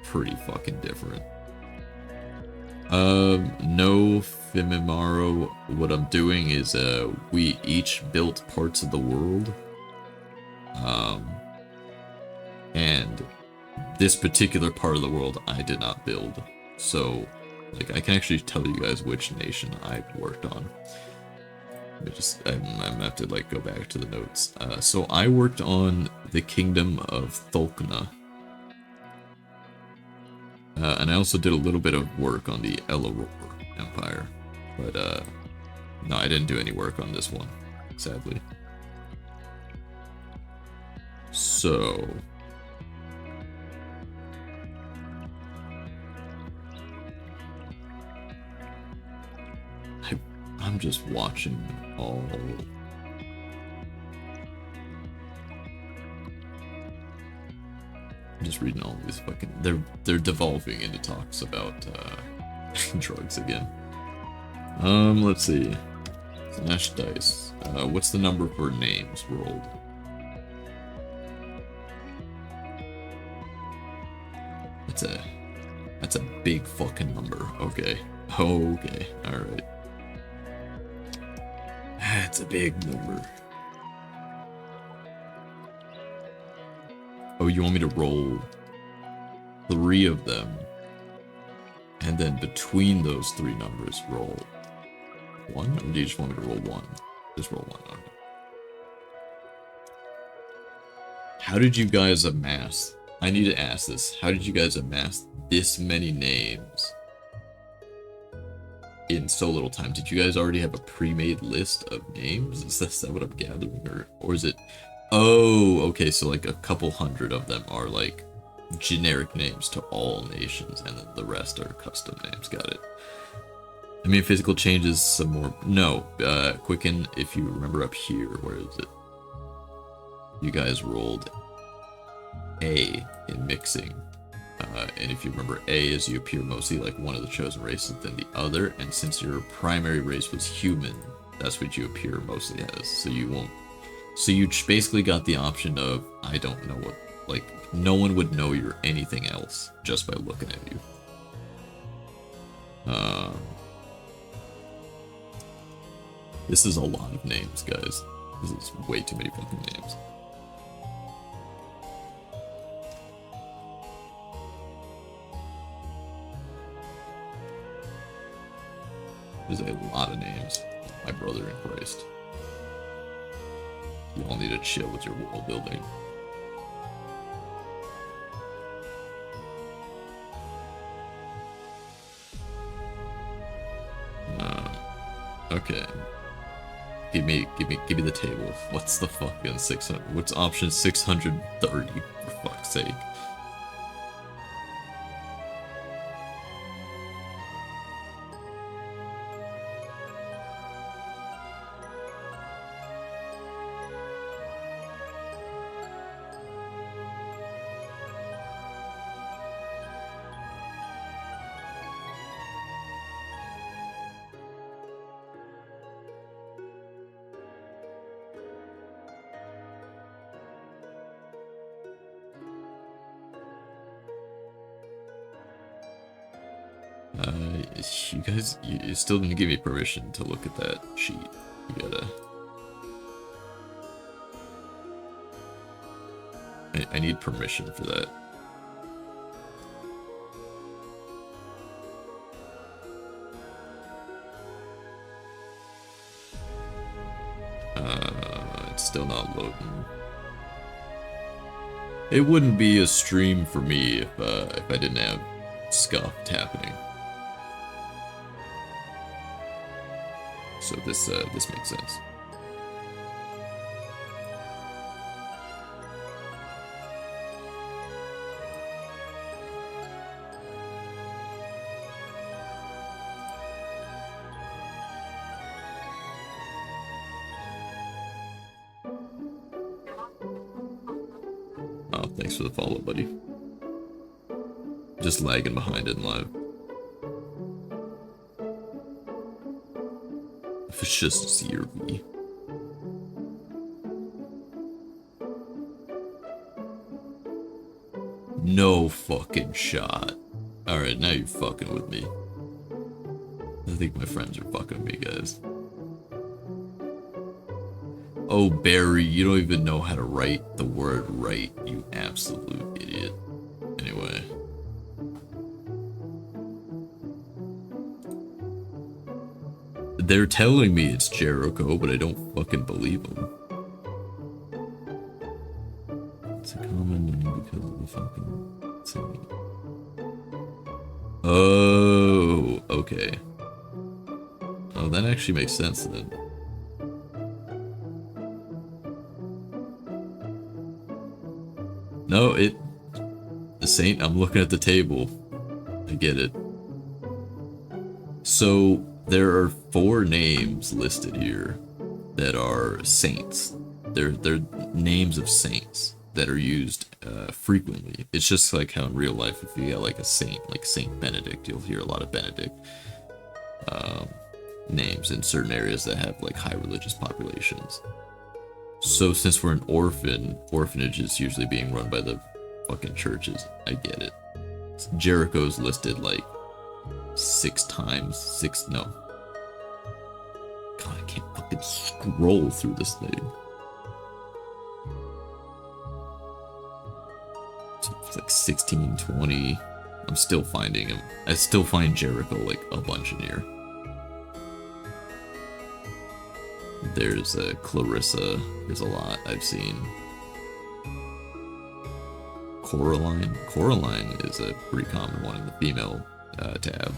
pretty fucking different. No, Fimimaro, what I'm doing is, we each built parts of the world. And this particular part of the world I did not build. So, like, I can actually tell you guys which nation I worked on. I'm gonna have to, like, go back to the notes. So I worked on the Kingdom of Tholkna. And I also did a little bit of work on the Eloror Empire. But, no, I didn't do any work on this one, sadly. So... I'm just watching all... I'm just reading all these fucking... They're devolving into talks about, drugs again. Let's see. Slash dice. What's the number for names rolled? That's a big fucking number. Okay. Okay. Alright. That's a big number. Oh, you want me to roll 3 of them, and then between those 3 numbers roll 1? Or do you just want me to roll 1? Just roll 1. Okay. How did you guys amass? I need to ask this. How did you guys amass this many names in so little time? Did you guys already have a pre-made list of names? Is that what I'm gathering? Or is it... Oh, okay, so like a couple hundred of them are like generic names to all nations, and then the rest are custom names. Got it. I mean, physical changes some more... No, Quicken, if you remember up here, where is it? You guys rolled A in mixing. And if you remember, A is you appear mostly like one of the chosen races than the other, and since your primary race was human, that's what you appear mostly as, so you won't... So you basically got the option of, I don't know what, like, no one would know you're anything else just by looking at you. This is a lot of names, guys. This is way too many fucking names. There's a lot of names. My brother in Christ. You all need to chill with your world building. Okay. Give me the table. What's the fucking 600? What's option 630? For fuck's sake. You guys, you still didn't give me permission to look at that sheet. You gotta... I need permission for that. It's still not loading. It wouldn't be a stream for me if I didn't have scuffed happening. So this makes sense. Oh, thanks for the follow, buddy. Just lagging behind in live. If it's just ZRV. No fucking shot. Alright, now you're fucking with me. I think my friends are fucking with me, guys. Oh, Barry, you don't even know how to write the word right, you absolute idiot. Anyway. They're telling me it's Jericho, but I don't fucking believe them. It's a common name because of the fucking singing. Oh, okay. Oh, that actually makes sense then. No, the saint, I'm looking at the table. I get it. So, there are 4 names listed here that are saints. They're names of saints that are used frequently. It's just like how in real life, if you get like a saint, like Saint Benedict, you'll hear a lot of Benedict names in certain areas that have like high religious populations. So since we're an orphanage is usually being run by the fucking churches. I get it. Jericho's listed like 6 times. No. God, I can't fucking scroll through this thing. It's like 16, 20. I'm still finding him. I still find Jericho like a bunch in here. There's Clarissa. There's a lot I've seen. Coraline. Coraline is a pretty common one in the female tab.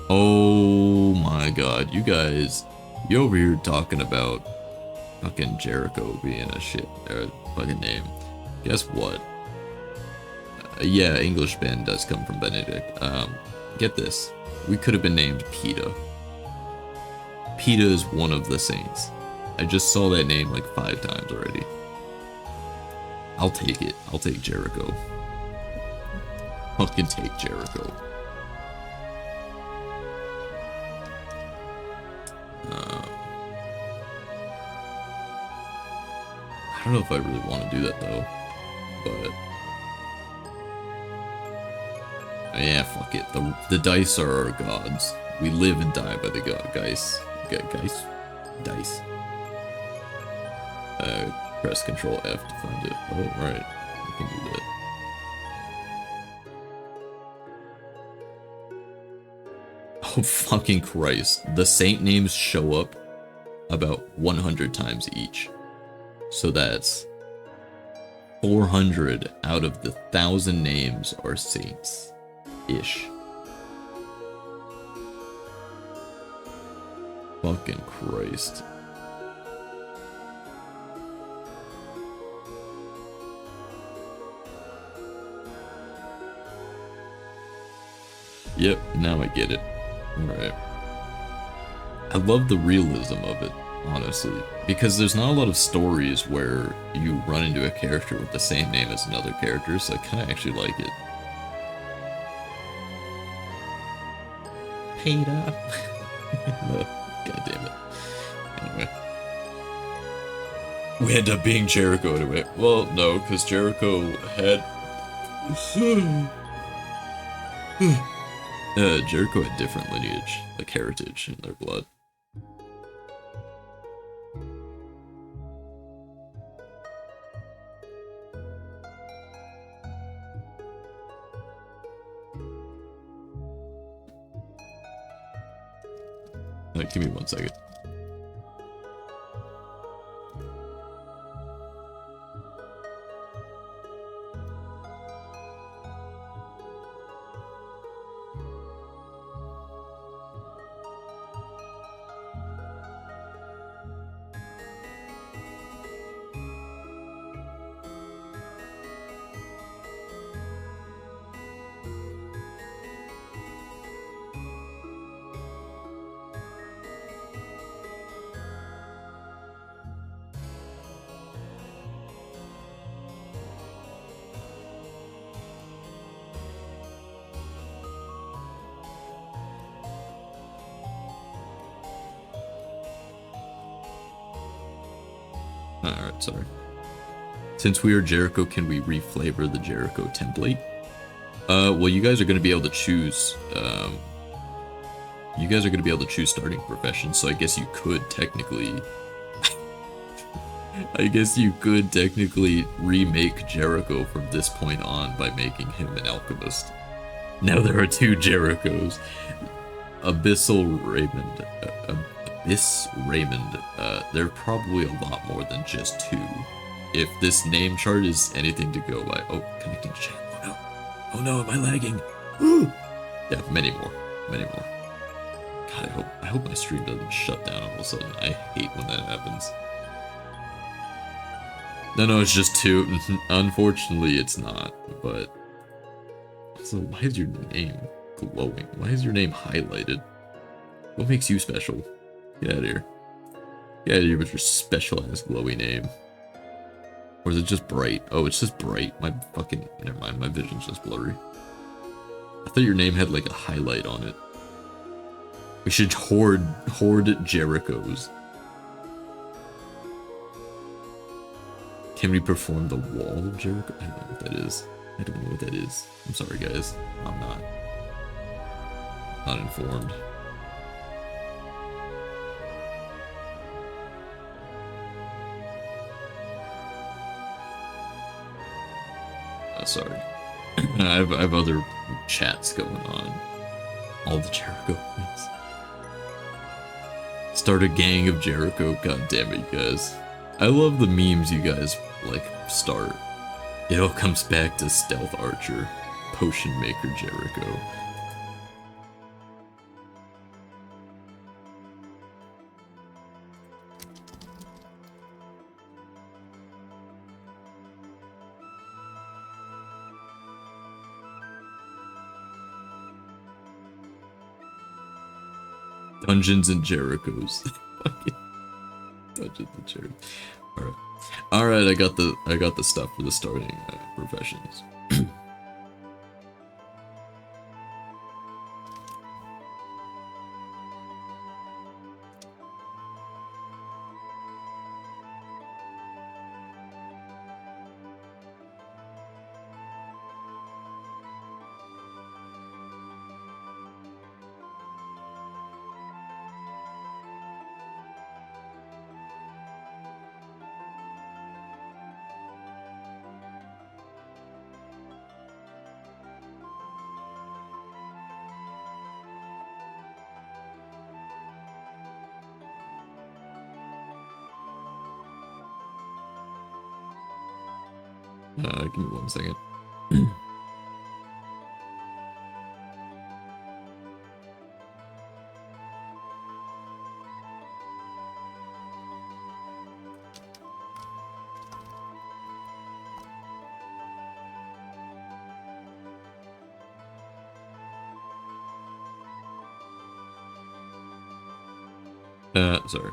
Oh my god, you guys, you over here talking about fucking Jericho being a fucking name. Guess what? Yeah, English Ben does come from Benedict. Get this. We could have been named Peta. Peta is one of the saints. I just saw that name like 5 times already. I'll take it. I'll take Jericho. Fucking take Jericho. I don't know if I really want to do that though, but yeah, fuck it. The dice are our gods. We live and die by the dice. Dice. Press Control F to find it. Oh, right. I can do that. Oh, fucking Christ. The saint names show up about 100 times each. So that's 400 out of the 1,000 names are saints-ish. Fucking Christ. Yep, now I get it. Alright. I love the realism of it, honestly. Because there's not a lot of stories where you run into a character with the same name as another character, so I kinda actually like it. Peter. God damn it. Anyway. We end up being Jericho anyway. Well, no, because Jericho had... Jericho had different lineage, like heritage in their blood. Give me 1 second. Alright, sorry. Since we are Jericho, can we reflavor the Jericho template? Well, you guys are going to be able to choose, you guys are going to be able to choose starting professions, so I guess you could technically, remake Jericho from this point on by making him an alchemist. Now there are 2 Jerichos. Abyss Raymond, there are probably a lot more than just 2. If this name chart is anything to go by. Oh, connecting to chat. Oh no. Oh no, am I lagging? Ooh. Yeah, many more. God, I hope my stream doesn't shut down all of a sudden. I hate when that happens. No, it's just 2. Unfortunately, it's not, but... So why is your name glowing? Why is your name highlighted? What makes you special? Get out of here. Get out of here with your special-ass glowy name. Or is it just bright? Oh, it's just bright. Never mind, my vision's just blurry. I thought your name had like a highlight on it. We should hoard Jerichos. Can we perform the wall of Jericho? I don't know what that is. I don't know what that is. I'm sorry, guys. I'm not informed. Sorry. I have other chats going on. All the Jericho things. Start a gang of Jericho. God damn it, you guys. I love the memes you guys, like, start. It all comes back to Stealth Archer, Potion Maker Jericho. Dungeons and Jerichos. Dungeons and Jericho. Alright, I got the stuff for the starting professions. Give me 1 second. Sorry.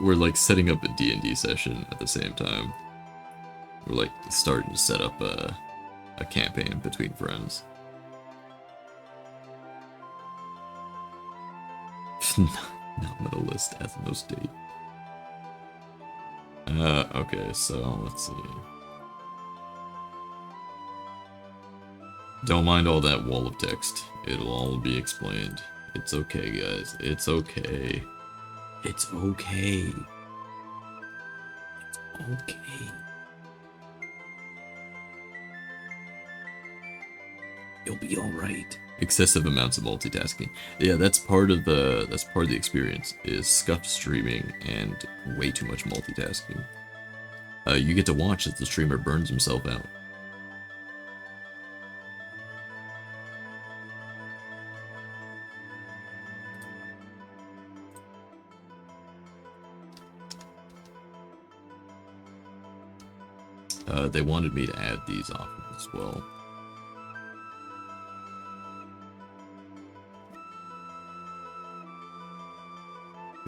We're like setting up a D&D session at the same time. We're like starting to set up a campaign between friends. Nominalist Ethno State. Okay, so let's see. Don't mind all that wall of text. It'll all be explained. It's okay, guys. It's okay. It's okay. It's okay. You'll be alright. Excessive amounts of multitasking. Yeah, that's part of the experience, is scuffed streaming and way too much multitasking. You get to watch as the streamer burns himself out. They wanted me to add these options as well.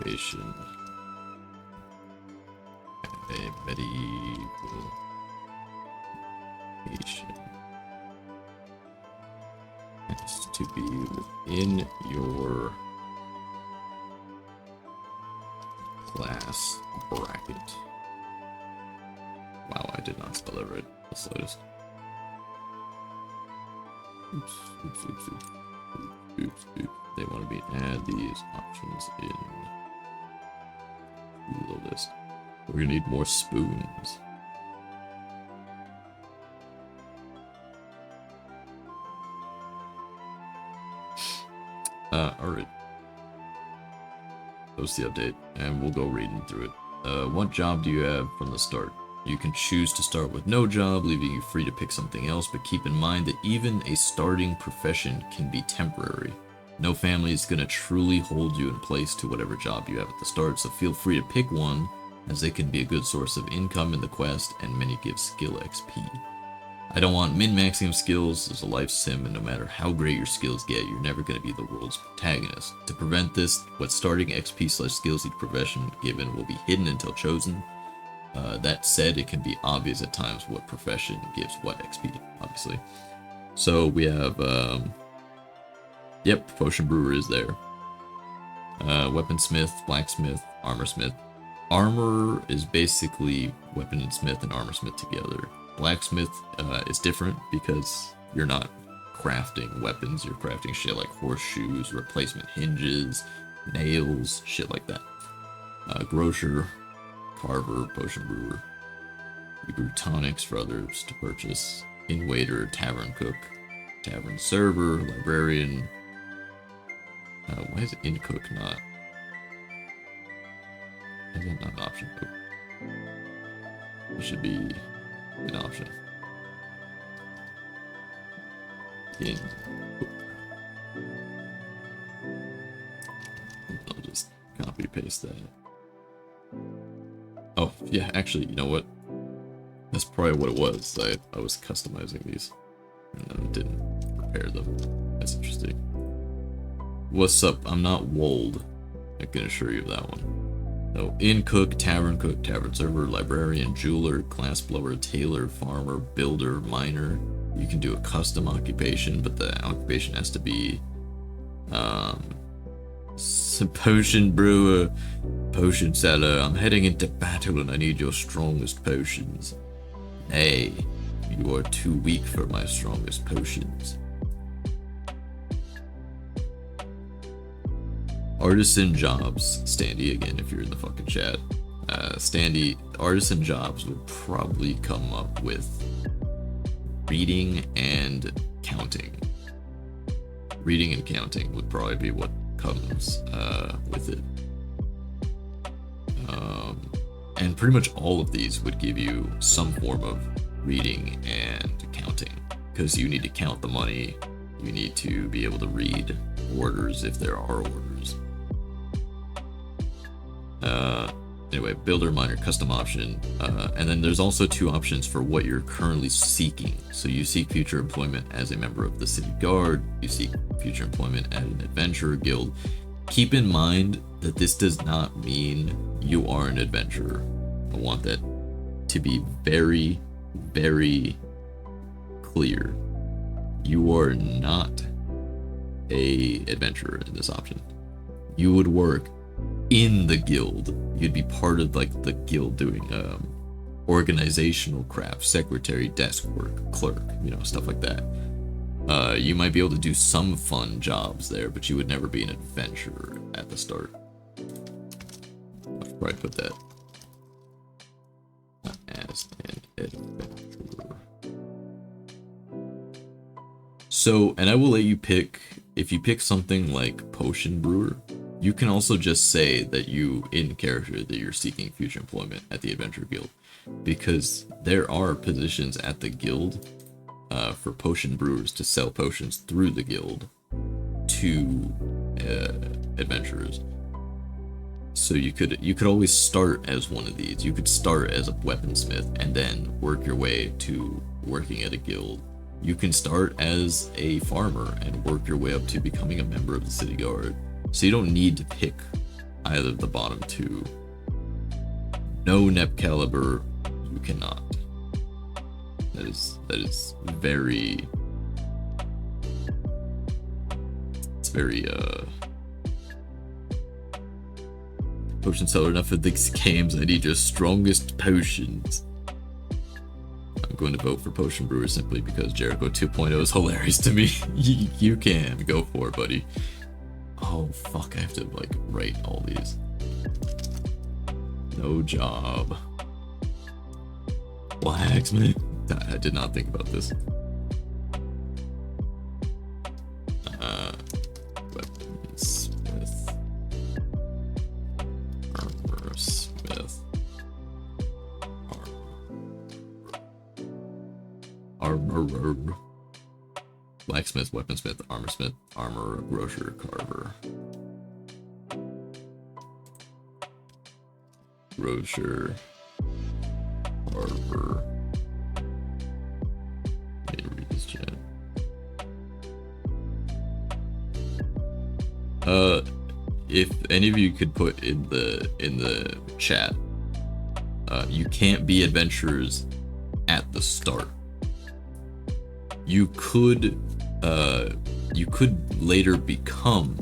Patient. A medieval patient has to be within your class bracket. Wow, I did not spell that right the slightest. Oops, oops, oops, oops, oops, oops, oops. They want me to add these options in the list. We're gonna need more spoons. Alright. Post the update, and we'll go reading through it. What job do you have from the start? You can choose to start with no job, leaving you free to pick something else, but keep in mind that even a starting profession can be temporary. No family is going to truly hold you in place to whatever job you have at the start, so feel free to pick one, as it can be a good source of income in the quest, and many give skill XP. I don't want min-maxing of skills. There's a life sim, and no matter how great your skills get, you're never going to be the world's protagonist. To prevent this, what starting XP/skills each profession given will be hidden until chosen. That said, it can be obvious at times what profession gives what XP, obviously. So we have, yep, potion brewer is there. Weaponsmith, blacksmith, armorsmith. Armor is basically weaponsmith and armorsmith together. Blacksmith is different because you're not crafting weapons, you're crafting shit like horseshoes, replacement hinges, nails, shit like that. Grocer, carver, potion brewer. You brew tonics for others to purchase. Inn-waiter, tavern cook, tavern server, librarian. Why is inn cook not? Why is that not an option? It should be an option. Inn cook. I'll just copy paste that. Oh, yeah, actually, you know what? That's probably what it was. I was customizing these and then didn't prepare them. That's interesting. What's up? I'm not Wold. I can assure you of that one. So, inn cook, tavern server, librarian, jeweler, glass blower, tailor, farmer, builder, miner. You can do a custom occupation, but the occupation has to be potion brewer, potion seller. I'm heading into battle and I need your strongest potions. Nay, you are too weak for my strongest potions. Artisan jobs, Standy again if you're in the fucking chat. Standy, artisan jobs would probably come up with reading and counting. Reading and counting would probably be what comes with it. And pretty much all of these would give you some form of reading and counting, because you need to count the money, you need to be able to read orders if there are orders. Anyway, builder, miner, custom option, and then there's also two options for what you're currently seeking. So you seek future employment as a member of the city guard, you seek future employment at an adventurer guild. Keep in mind that this does not mean you are an adventurer. I want that to be very, very clear. You are not a adventurer in this option. You would work in the guild. You'd be part of like the guild doing organizational craft, secretary, desk work, clerk, you know, stuff like that. You might be able to do some fun jobs there, but you would never be an adventurer at the start. I should probably put that as an adventurer. So, and I will let you pick, if you pick something like potion brewer, you can also just say that you, in character, that you're seeking future employment at the Adventure Guild. Because there are positions at the guild for potion brewers to sell potions through the guild to adventurers. So you could always start as one of these. You could start as a weaponsmith and then work your way to working at a guild. You can start as a farmer and work your way up to becoming a member of the city guard. So you don't need to pick either of the bottom two. No Nep caliber, you cannot. That is very. It's very potion seller, enough of these games. I need your strongest potions. I'm going to vote for potion brewer simply because Jericho 2.0 is hilarious to me. You can go for it, buddy. Oh fuck, I have to like write all these. No job. Blacksmith. I did not think about this. Weaponsmith. Armorsmith. Armorer. Blacksmith, weaponsmith, armorsmith, armorer, grocer, carver. Grocer. Carver. Let me read this chat. If any of you could put in the chat, you can't be adventurers at the start. You could later become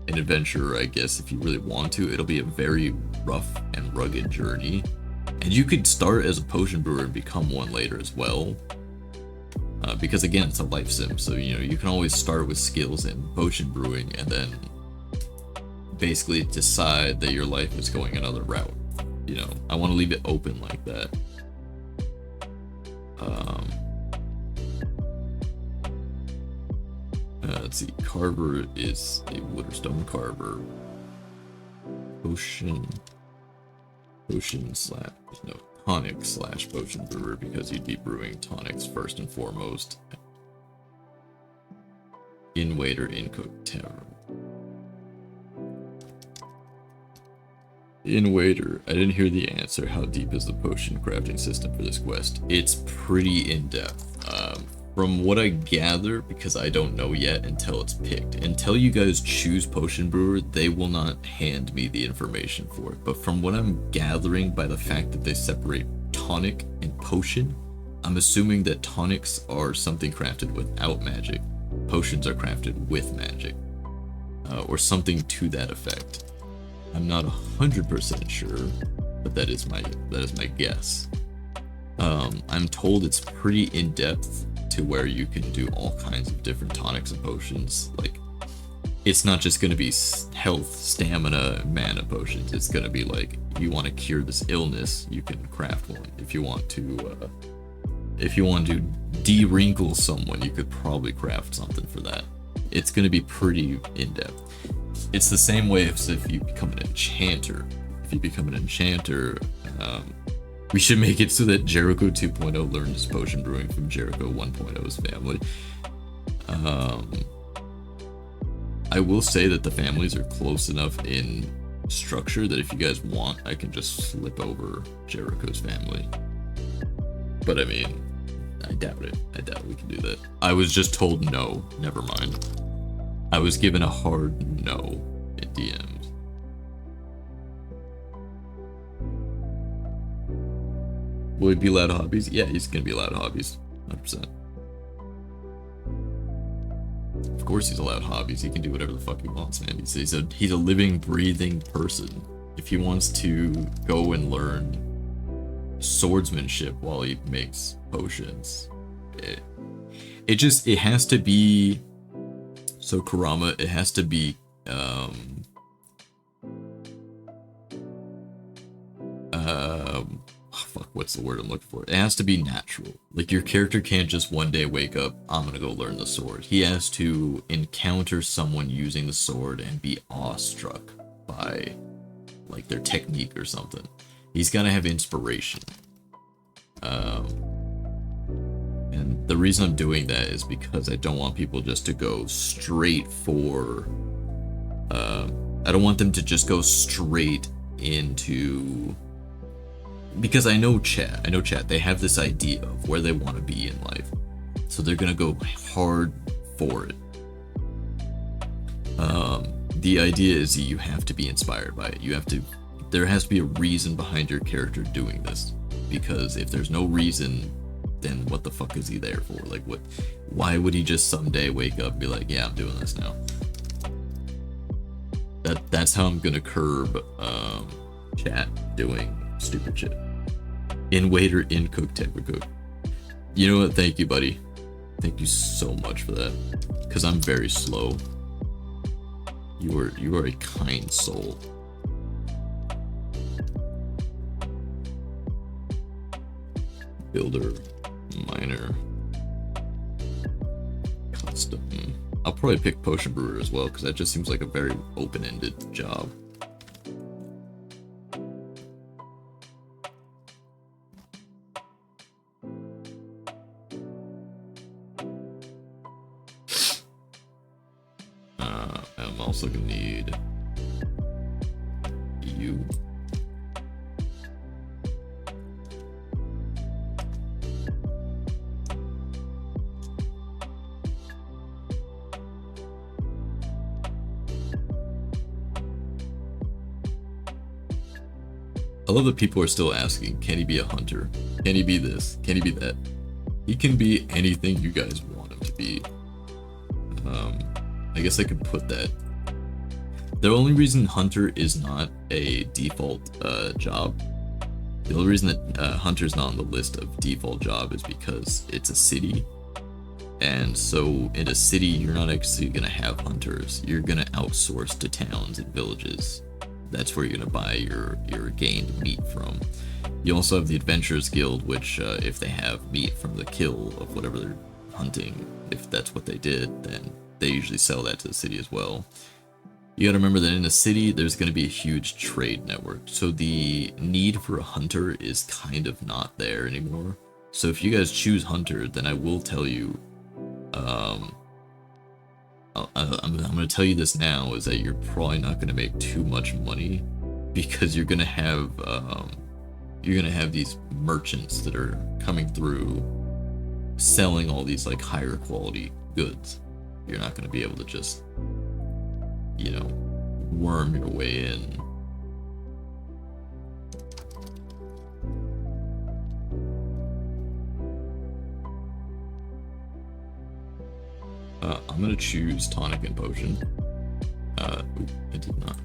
an adventurer, I guess, if you really want to. It'll be a very rough and rugged journey. And you could start as a potion brewer and become one later as well. Because again, it's a life sim, so you know, you can always start with skills in potion brewing and then basically decide that your life is going another route. You know, I want to leave it open like that. Let's see, carver is a wood or stone carver. Potion slash, no, tonic slash potion brewer, because you'd be brewing tonics first and foremost. In waiter, in cook tavern. In waiter, I didn't hear the answer. How deep is the potion crafting system for this quest? It's pretty in-depth. From what I gather, because I don't know yet until it's picked. Until you guys choose potion brewer, they will not hand me the information for it. But from what I'm gathering by the fact that they separate tonic and potion, I'm assuming that tonics are something crafted without magic. Potions are crafted with magic. Or something to that effect. I'm not 100% sure, but that is my guess. I'm told it's pretty in-depth to where you can do all kinds of different tonics and potions. Like, it's not just going to be health, stamina, mana potions. It's going to be like, you want to cure this illness, you can craft one. If you want to de-wrinkle someone, you could probably craft something for that. It's going to be pretty in-depth. It's the same way as if you become an enchanter. If you become an enchanter, we should make it so that Jericho 2.0 learns potion brewing from Jericho 1.0's family. I will say that the families are close enough in structure that if you guys want, I can just slip over Jericho's family. But I mean, I doubt it. I doubt we can do that. I was just told no. Never mind. I was given a hard no in DMs. Will he be allowed hobbies? Yeah, he's gonna be allowed hobbies. 100%. Of course he's allowed hobbies. He can do whatever the fuck he wants, man. He's a living, breathing person. If he wants to go and learn swordsmanship while he makes potions, it has to be. So Kurama, it has to be fuck, what's the word I'm looking for? It has to be natural. Like, your character can't just one day wake up, I'm gonna go learn the sword. He has to encounter someone using the sword and be awestruck by, like, their technique or something. He's gotta have inspiration. And the reason I'm doing that is because I don't want people just to go straight for, I don't want them to just go straight into, because I know chat, they have this idea of where they want to be in life. So they're gonna go hard for it. The idea is that you have to be inspired by it. There has to be a reason behind your character doing this. Because if there's no reason, then what the fuck is he there for? Like, why would he just someday wake up and be like, yeah, I'm doing this now? That's how I'm gonna curb chat doing stupid shit. In waiter, in cook, temper cook. You know what? Thank you, buddy. Thank you so much for that. Because I'm very slow. You are a kind soul. Builder, miner, custom. I'll probably pick potion brewer as well, because that just seems like a very open-ended job. I'm also gonna need you. I love that people are still asking, can he be a hunter? Can he be this? Can he be that? He can be anything you guys want him to be. I guess I could put that. The only reason hunter is not a default job, the only reason that hunter's not on the list of default job is because it's a city. And so in a city, you're not actually gonna have hunters. You're gonna outsource to towns and villages. That's where you're gonna buy your gained meat from. You also have the Adventurers Guild, which if they have meat from the kill of whatever they're hunting, if that's what they did, then they usually sell that to the city as well. You gotta remember that in a city, there's gonna be a huge trade network. So the need for a hunter is kind of not there anymore. So if you guys choose hunter, then I will tell you, I'm gonna tell you this now, is that you're probably not gonna make too much money, because you're gonna have these merchants that are coming through selling all these like higher quality goods. You're not gonna be able to just, you know, worm your way in. I'm gonna choose tonic and potion. I did not.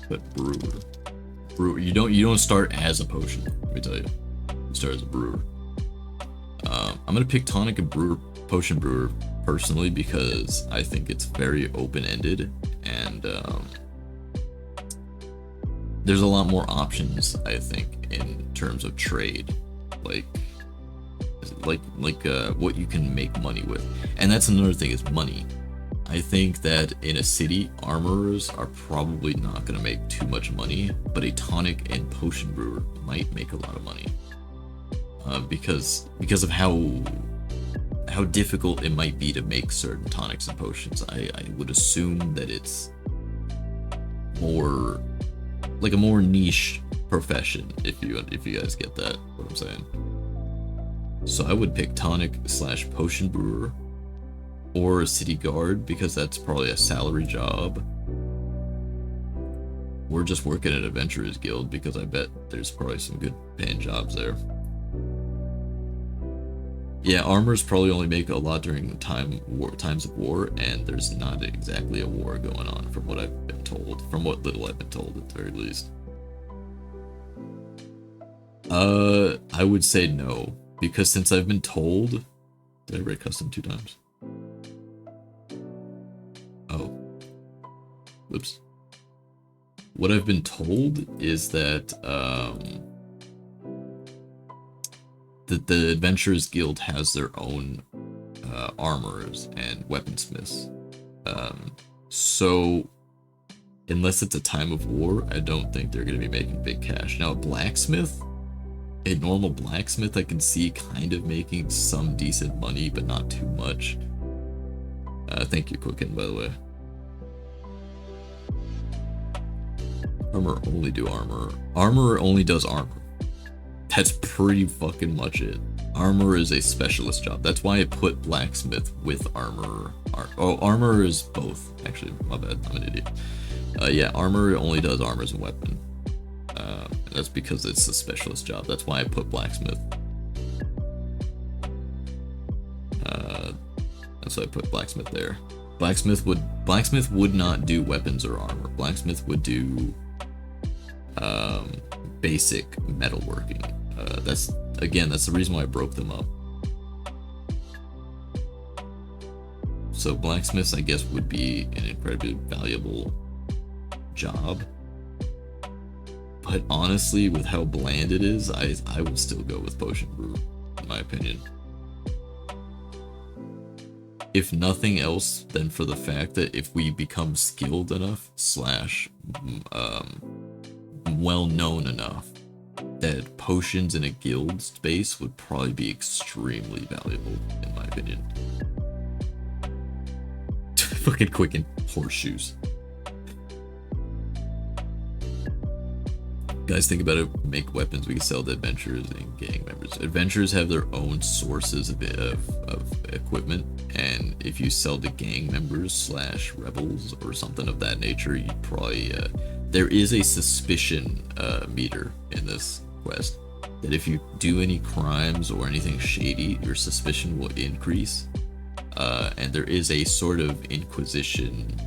But brewer. You don't start as a potion. Let me tell you. You start as a brewer. I'm gonna pick tonic and potion brewer personally because I think it's very open-ended and there's a lot more options. I think in terms of trade, like what you can make money with. And that's another thing, is money. I think that in a city, armorers are probably not going to make too much money, but a tonic and potion brewer might make a lot of money. Because of how difficult it might be to make certain tonics and potions. I would assume that it's more like a more niche profession, if you guys get that, what I'm saying. So I would pick tonic / potion brewer or a city guard, because that's probably a salary job. Or just working at Adventurers Guild, because I bet there's probably some good paying jobs there. Yeah, armors probably only make a lot during times of war, and there's not exactly a war going on, from what I've been told. From what little I've been told, at the very least. I would say no, because since I've been told, did I write custom 2 times? Oh, whoops. What I've been told is that that the Adventurers Guild has their own armorers and weaponsmiths. So unless it's a time of war, I don't think they're going to be making big cash. Now, a normal blacksmith, I can see kind of making some decent money, but not too much. Thank you, Cookin, by the way. Armor only do armor. Armor only does armor. That's pretty fucking much it. Armor is a specialist job. That's why I put blacksmith with armor. Armor is both. Actually, my bad. I'm an idiot. Yeah, armor only does armor as a weapon. That's because it's a specialist job. That's why I put blacksmith. That's why I put blacksmith there. Blacksmith would not do weapons or armor. Blacksmith would do basic metalworking. That's the reason why I broke them up. So blacksmiths, I guess, would be an incredibly valuable job. But honestly, with how bland it is, I would still go with potion brew, in my opinion. If nothing else, then for the fact that if we become skilled enough / well known enough, that potions in a guild space would probably be extremely valuable, in my opinion. Fucking Quicken horseshoes. Guys, think about it. Make weapons we can sell to adventurers and gang members. Adventurers have their own sources of equipment, and if you sell to gang members / rebels or something of that nature, you probably there is a suspicion meter in this quest that if you do any crimes or anything shady, your suspicion will increase, and there is a sort of inquisition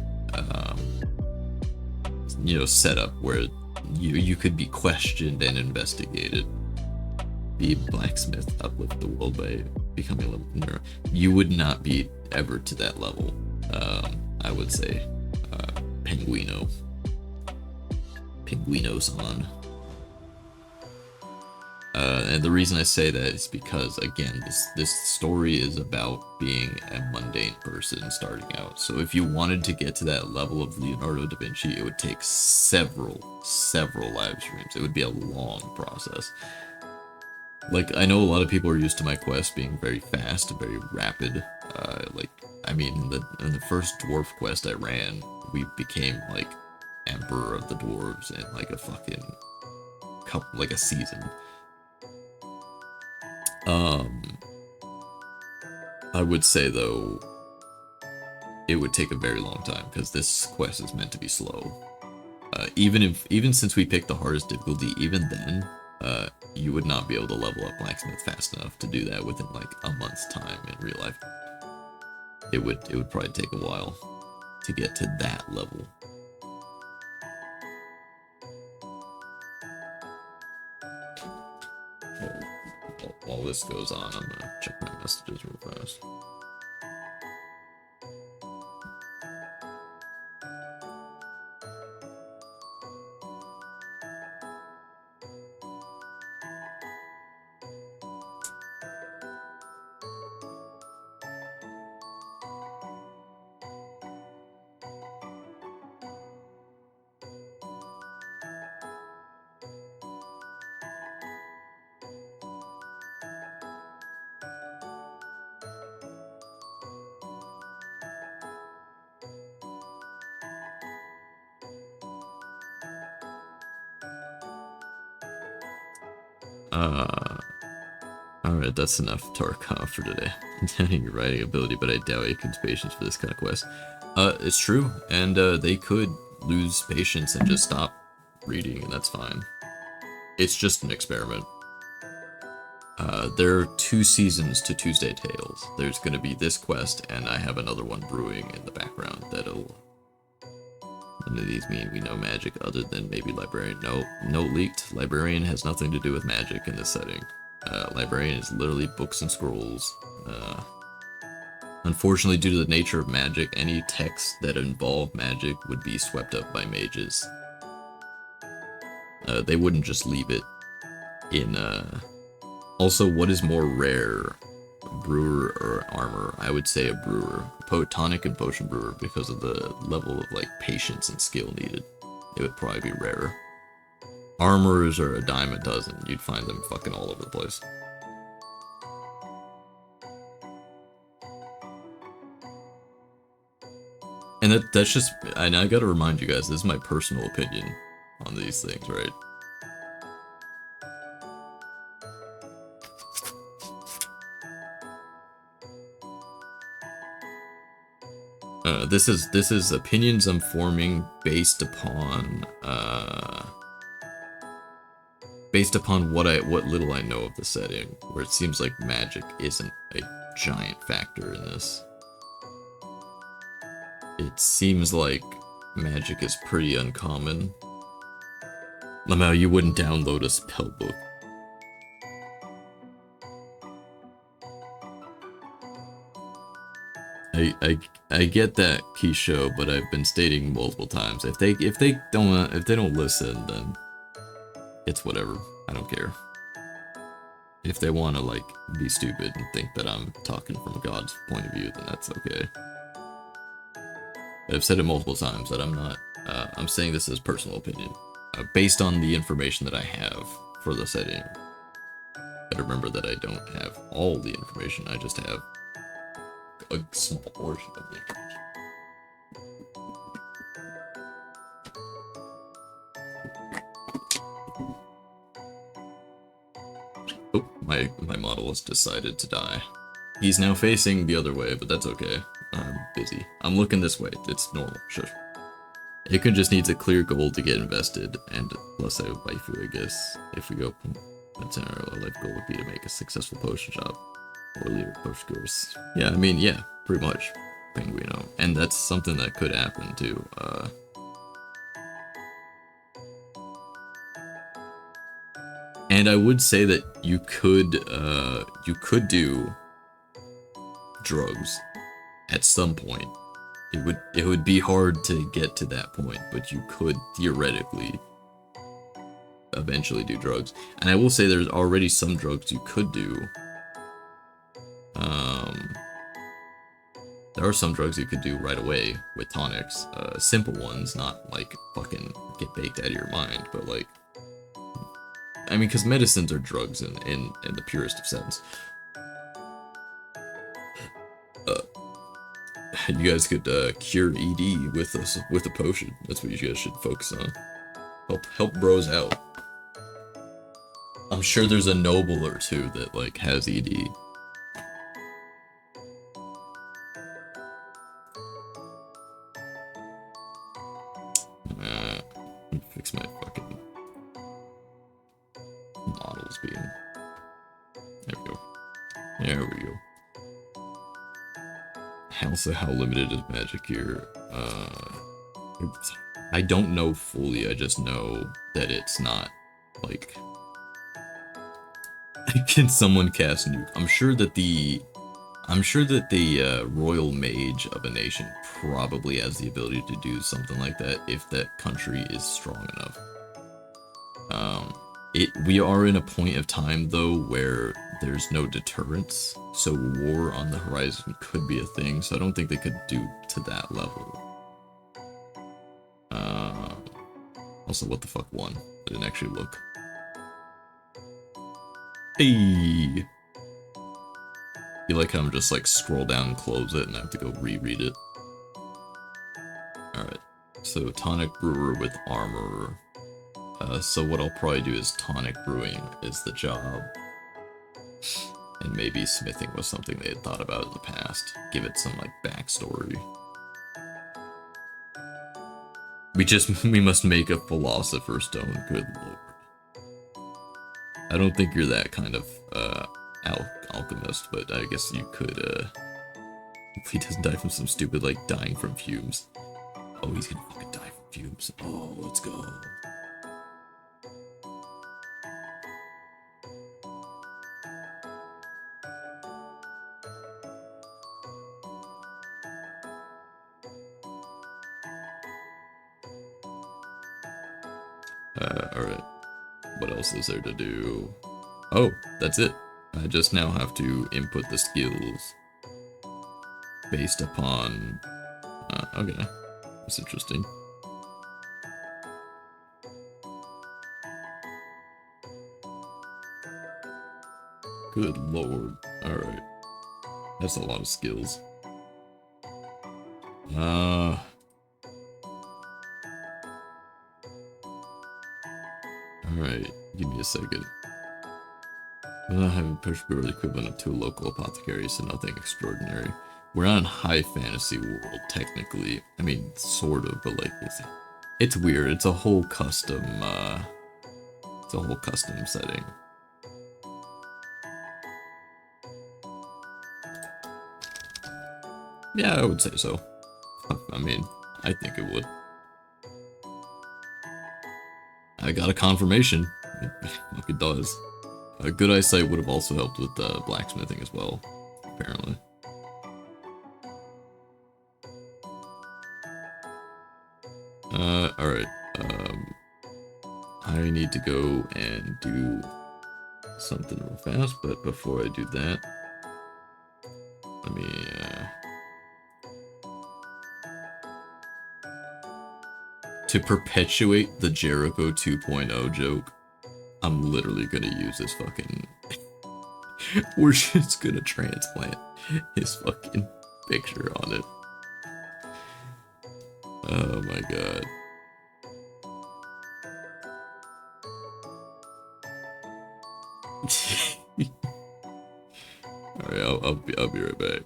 setup where you could be questioned and investigated. Be a blacksmith, uplift the world by becoming a level nerd. You would not be ever to that level. I would say Pinguino-san. And the reason I say that is because, again, this story is about being a mundane person starting out. So if you wanted to get to that level of Leonardo da Vinci, it would take several live streams. It would be a long process. Like, I know a lot of people are used to my quest being very fast and very rapid. In the first dwarf quest I ran, we became like Emperor of the Dwarves in like a fucking a season. I would say though, it would take a very long time because this quest is meant to be slow. Even since we picked the hardest difficulty, even then, you would not be able to level up blacksmith fast enough to do that within like a month's time in real life. It would probably take a while to get to that level. While this goes on, I'm gonna check my messages real fast. Alright, that's enough Tarkov for today. Containing your writing ability, but I doubt Aiken's patience for this kind of quest. It's true, and they could lose patience and just stop reading, and that's fine. It's just an experiment. There are 2 seasons to Tuesday Tales. There's gonna be this quest, and I have another one brewing in the background that'll... None of these mean we know magic other than maybe Librarian. No, note leaked. Librarian has nothing to do with magic in this setting. Librarian is literally books and scrolls. Unfortunately, due to the nature of magic, any texts that involve magic would be swept up by mages. They wouldn't just leave it in, Also, what is more rare? Brewer or armor? I would say a brewer. Tonic and potion brewer, because of the level of, like, patience and skill needed. It would probably be rarer. Armorers are a dime a dozen. You'd find them fucking all over the place. And that's just... And I gotta remind you guys, this is my personal opinion on these things, right? This is opinions I'm forming based upon what little I know of the setting, where it seems like magic isn't a giant factor in this. It seems like magic is pretty uncommon. Lamau, you wouldn't download a spell book. I get that, Keisho, but I've been stating multiple times, if they don't listen, then it's whatever. I don't care. If they want to, like, be stupid and think that I'm talking from God's point of view, then that's okay. I've said it multiple times that I'm not. I'm saying this as personal opinion, based on the information that I have for the setting. But remember that I don't have all the information. I just have a small portion of the information. Oh, my model has decided to die. He's now facing the other way, but that's okay. I'm busy. I'm looking this way. It's normal. Sure. Akon just needs a clear goal to get invested, and plus a waifu, I guess. If we go, that's our life goal would be to make a successful potion shop. Or leader potion course. Yeah, I mean, yeah, pretty much. Penguino. And that's something that could happen too. And I would say that you could do drugs at some point. It would be hard to get to that point, but you could theoretically eventually do drugs. And I will say there's already some drugs you could do. There are some drugs you could do right away with tonics. Simple ones, not like fucking get baked out of your mind, but like, I mean, because medicines are drugs in the purest of sense. You guys could cure ED with a potion. That's what you guys should focus on. Help bros out. I'm sure there's a noble or two that like has ED. Fix my fucking models being. There we go. There we go. Also, how limited is magic here? I don't know fully. I just know that it's not like. Can someone cast nuke? I'm sure that the royal mage of a nation probably has the ability to do something like that if that country is strong enough. We are in a point of time though where there's no deterrence, so war on the horizon could be a thing. So I don't think they could do to that level. Also, what the fuck won? I didn't actually look. Hey. You like how I'm just like scroll down and close it and I have to go reread it. Alright, so tonic brewer with armor. So what I'll probably do is tonic brewing is the job. And maybe smithing was something they had thought about in the past. Give it some like backstory. We must make a philosopher's stone, good lord. I don't think you're that kind of alchemist, but I guess you could. If he doesn't die from some stupid like dying from fumes. Oh, he's gonna fucking die from fumes. Oh, let's go. Alright. What else is there to do? Oh, that's it. I just now have to input the skills based upon... okay. That's interesting. Good lord. Alright. That's a lot of skills. Alright, give me a second. Without having perishable the equivalent to a local apothecary, so nothing extraordinary. We're not in high fantasy world, technically. I mean, sort of, but like, it's weird. It's a whole custom, setting. Yeah, I would say so. I mean, I think it would. I got a confirmation. Like it does. A good eyesight would have also helped with blacksmithing as well, apparently. Alright. I need to go and do something real fast, but before I do that, let me, to perpetuate the Jericho 2.0 joke, I'm literally gonna use this fucking... We're just gonna transplant his fucking picture on it. Oh my god. Alright, I'll be right back.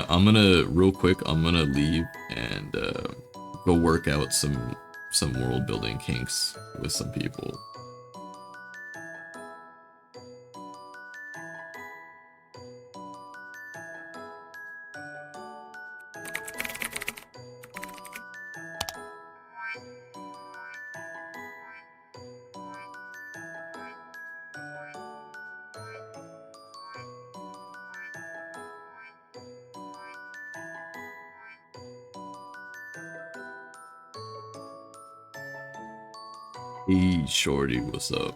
I'm gonna, real quick, I'm gonna leave and go work out some world building kinks with some people. Hey, Shorty, what's up?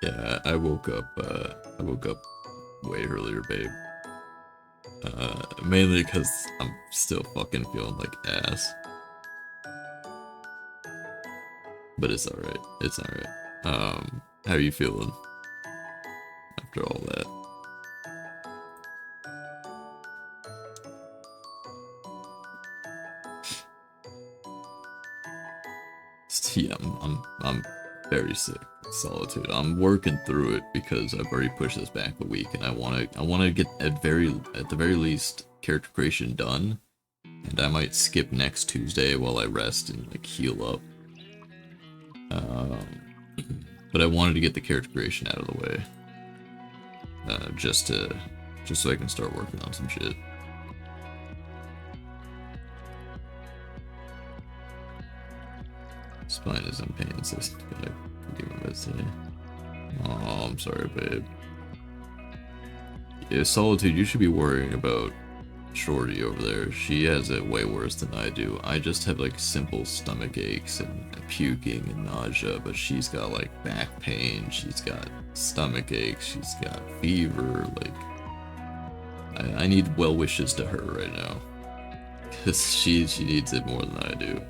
Yeah, I woke up way earlier, babe. Mainly because I'm still fucking feeling like ass. But it's alright. It's alright. How are you feeling after all that? Yeah, I'm very sick. Solitude. I'm working through it because I've already pushed this back a week, and I wanna get at the very least character creation done, and I might skip next Tuesday while I rest and like heal up. But I wanted to get the character creation out of the way, just so I can start working on some shit. Spine is in pain, so gotta give him a today. Oh, I'm sorry, babe. Yeah, Solitude, you should be worrying about Shorty over there. She has it way worse than I do. I just have like simple stomach aches and puking and nausea, but she's got like back pain, she's got stomach aches, she's got fever. Like, I need well wishes to her right now, because she needs it more than I do.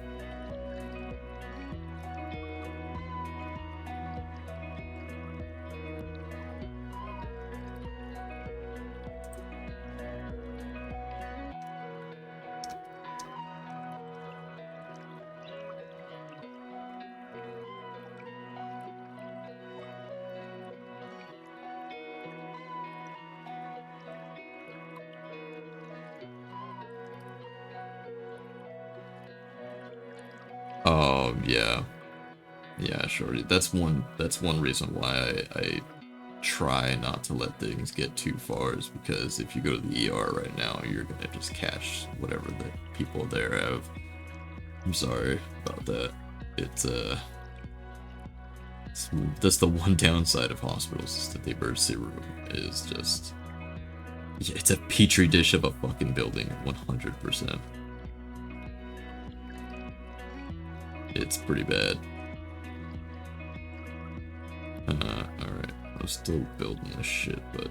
Oh yeah, yeah, sure. That's one reason why I try not to let things get too far, is because if you go to the ER right now, you're gonna just catch whatever the people there have. I'm sorry about that. It's that's the one downside of hospitals, is that the emergency room is just, yeah, it's a petri dish of a fucking building, 100%. It's pretty bad. Alright. I'm still building this shit, but...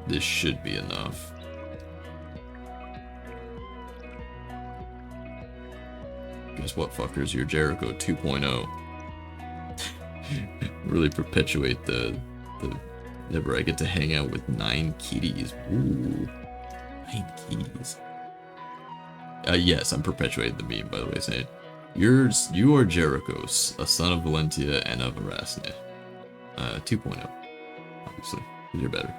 this should be enough. Guess what, fuckers? You're Jericho 2.0. Really perpetuate the... Never I get to hang out with 9 kitties. Ooh. 9 kitties. Yes, I'm perpetuating the meme, by the way, saying, you are Jericho, a son of Valentia and of Erasne. 2.0, obviously, because you're better.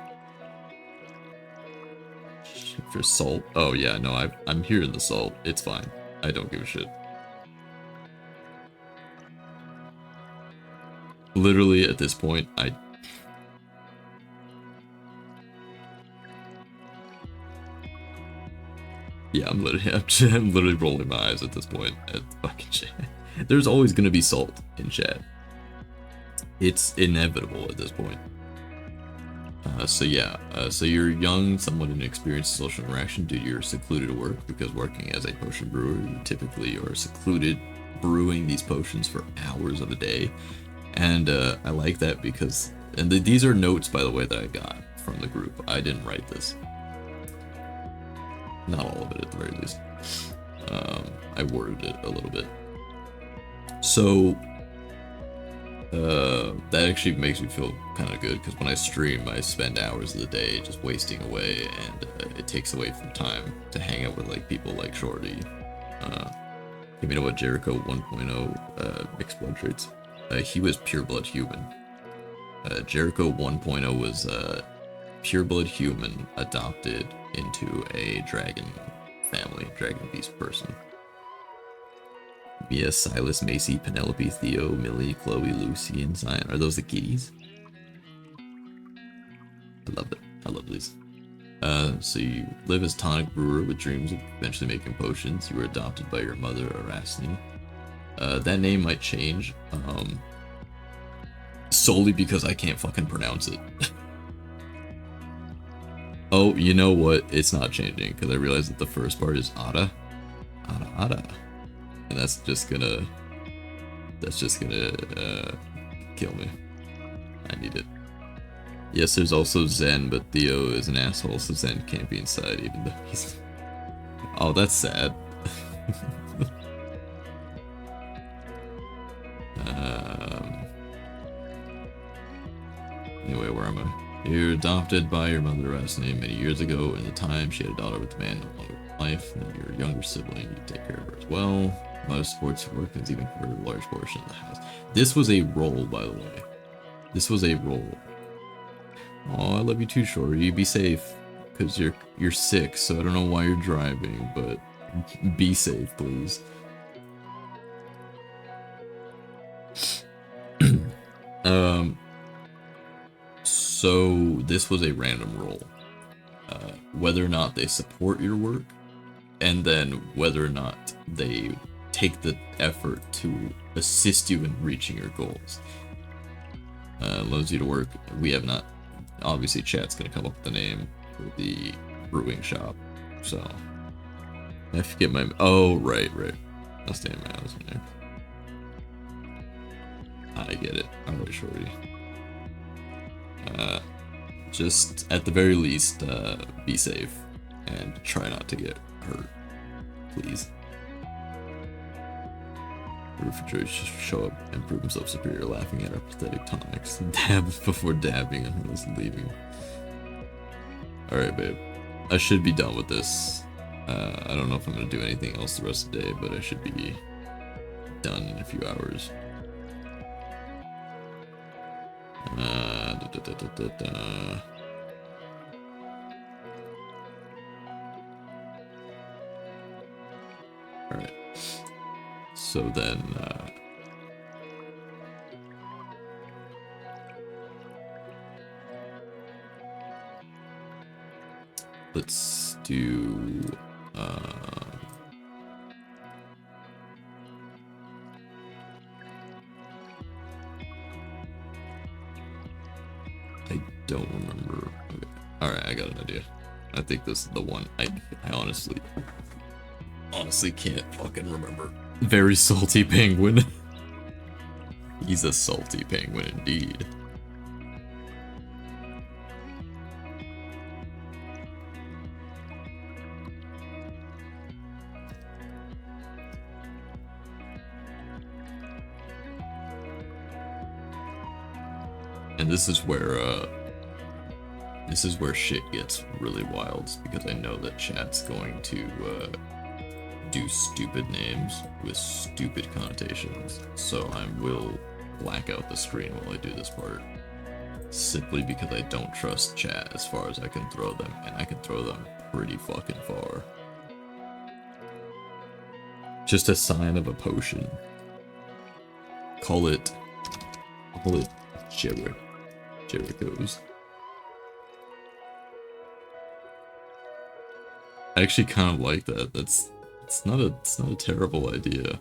For salt? Oh yeah, no, I'm here in the salt. It's fine. I don't give a shit. Literally, at this point, yeah, I'm literally rolling my eyes at this point at fucking chat. There's always gonna be salt in chat. It's inevitable at this point. So yeah, so you're young, somewhat inexperienced in social interaction due to your secluded work, because working as a potion brewer, you typically are secluded brewing these potions for hours of a day. And I like that because, and these are notes, by the way, that I got from the group. I didn't write this. Not all of it, at the very least. I worded it a little bit. So, that actually makes me feel kind of good, because when I stream, I spend hours of the day just wasting away, and it takes away from time to hang out with like people like Shorty. You know what, Jericho 1.0 mixed blood traits. He was pureblood human. Jericho 1.0 was pureblood human adopted into a dragon family, dragon beast person. Mia, Silas, Macy, Penelope, Theo, Millie, Chloe, Lucy, and Zion. Are those the kitties? I love it. I love these. So you live as tonic brewer with dreams of eventually making potions. You were adopted by your mother, Erasne. That name might change, solely because I can't fucking pronounce it. Oh, you know what? It's not changing, because I realized that the first part is Ada. Ada. And that's just gonna kill me. I need it. Yes, there's also Zen, but Theo is an asshole, so Zen can't be inside, even though he's... Oh, that's sad. Anyway, where am I? You're adopted by your mother, Erasne, many years ago. In the time, she had a daughter with a man no longer in life, and your younger sibling, you take care of her as well. A lot of sports work is even for a large portion of the house. This was a roll, by the way. This was a roll. Oh, I love you too, Shorty. You be safe, because you're sick, so I don't know why you're driving, but be safe, please. So this was a random roll. Whether or not they support your work, and then whether or not they take the effort to assist you in reaching your goals. Loads you to work. We have not. Obviously, chat's gonna come up with the name for the brewing shop. So I forget my. Oh, right. I'll stand my house in there. I get it. Alright, Shorty. Just at the very least, be safe and try not to get hurt, please. The refrigerator show up and prove himself superior, laughing at our pathetic tonics. Dab before dabbing and was leaving. Alright, babe. I should be done with this. I don't know if I'm gonna do anything else the rest of the day, but I should be done in a few hours. Alright. So then, let's do, I don't remember. Okay. Alright, I got an idea. I think this is the one. I honestly can't fucking remember. Very salty penguin. He's a salty penguin indeed. And this is where shit gets really wild, because I know that chat's going to do stupid names with stupid connotations, so I will black out the screen while I do this part, simply because I don't trust chat as far as I can throw them, and I can throw them pretty fucking far. Just a sign of a potion. Call it Jericho's. I actually kind of like that. It's not a terrible idea.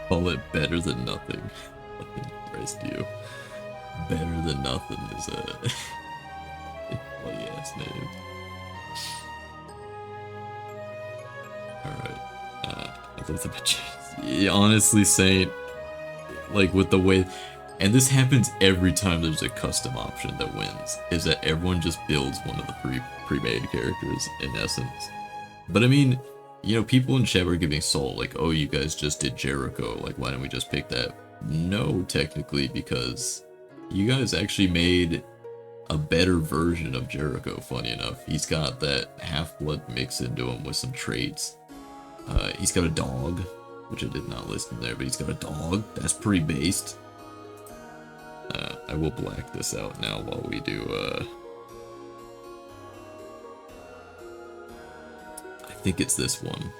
Call it better than nothing. Fucking Christ, you. Better than nothing is a funny ass name. Alright. I love the bitches. Honestly, Saint, like with the way, and this happens every time there's a custom option that wins, is that everyone just builds one of the pre-made characters in essence. But I mean, you know, people in chat were giving Soul, like, oh, you guys just did Jericho, like, why don't we just pick that? No, technically, because you guys actually made a better version of Jericho, funny enough. He's got that half-blood mix into him with some traits. He's got a dog, which I did not list in there, but he's got a dog. That's pretty based. I will black this out now while we do, I think it's this one.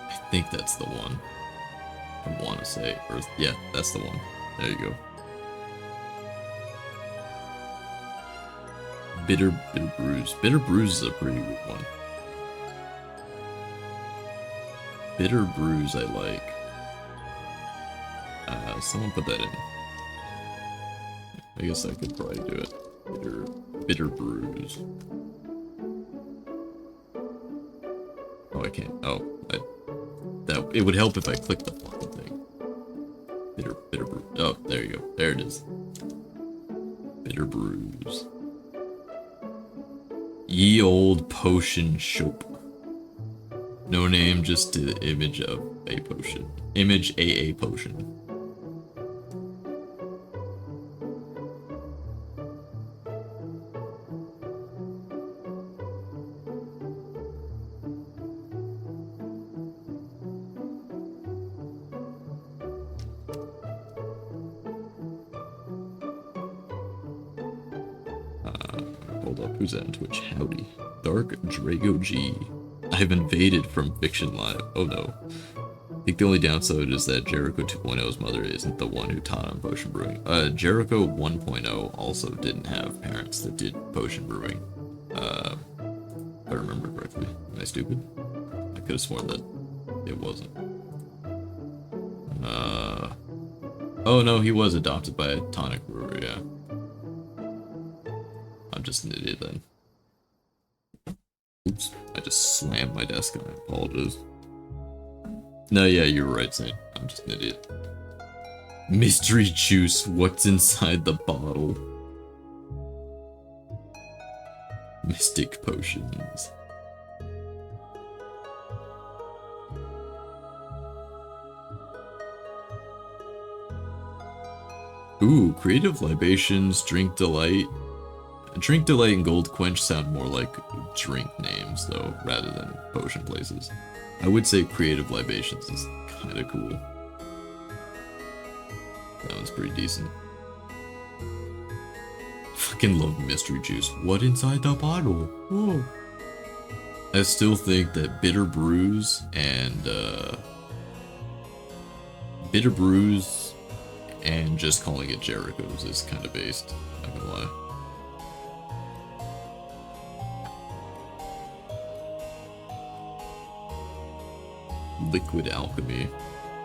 I think that's the one. I want to say, or yeah, that's the one. There you go. Bitter Brews. Bitter Brews is a pretty good one. Bitter Brews I like. Someone put that in. I guess I could probably do it. Bitter Brews. Oh, I can't. Oh, that it would help if I clicked the fucking thing. Bitter Brews. Oh, there you go. There it is. Bitter Brews. Ye old potion shop. No name, just the image of a potion. Image AA potion. hold up. Who's that on Twitch? Howdy. Dark Drago G. I've invaded from Fiction.Live. Oh no. I think the only downside is that Jericho 2.0's mother isn't the one who taught him potion brewing. Jericho 1.0 also didn't have parents that did potion brewing. If I remember correctly. Am I stupid? I could have sworn that it wasn't. Oh no, he was adopted by a tonic brewer, yeah. I'm just an idiot then. Oops, I just slammed my desk and I apologize. No, yeah, you're right, Saint. I'm just an idiot. Mystery juice, what's inside the bottle? Mystic potions. Ooh, creative libations, drink delight. Drink delight and gold quench sound more like drink names though, rather than potion places. I would say creative libations is kind of cool. That one's pretty decent. Fucking love mystery juice. What inside the bottle? Oh. I still think that bitter brews and just calling it Jericho's is kind of based. Not gonna lie. Liquid Alchemy.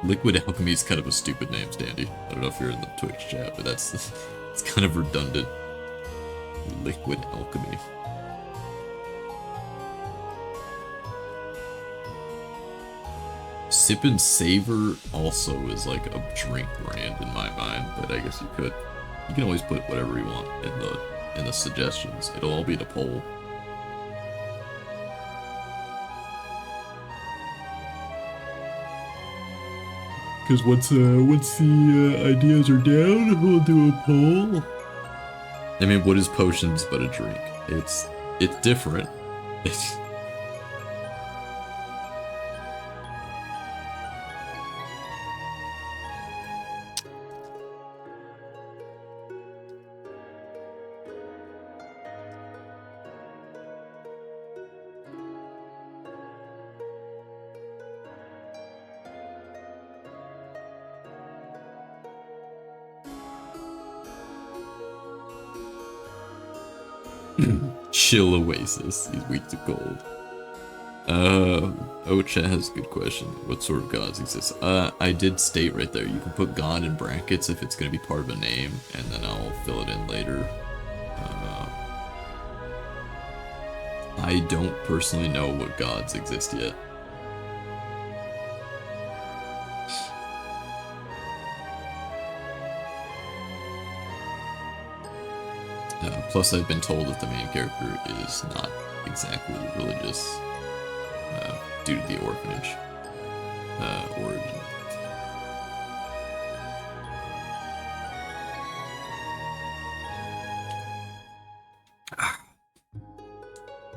Liquid Alchemy is kind of a stupid name, Standy. I don't know if you're in the Twitch chat, but it's kind of redundant. Liquid Alchemy. Sip and Savor also is like a drink brand in my mind, but I guess you can always put whatever you want in the suggestions. It'll all be the poll. Because once the ideas are down, we'll do a poll. I mean, what is potions but a drink? It's different. It's Chill Oasis. He's weak to cold. Ocha has a good question. What sort of gods exist? I did state right there, you can put god in brackets if it's going to be part of a name, and then I'll fill it in later. I don't personally know what gods exist yet. Plus, I've been told that the main character is not exactly religious due to the orphanage origin.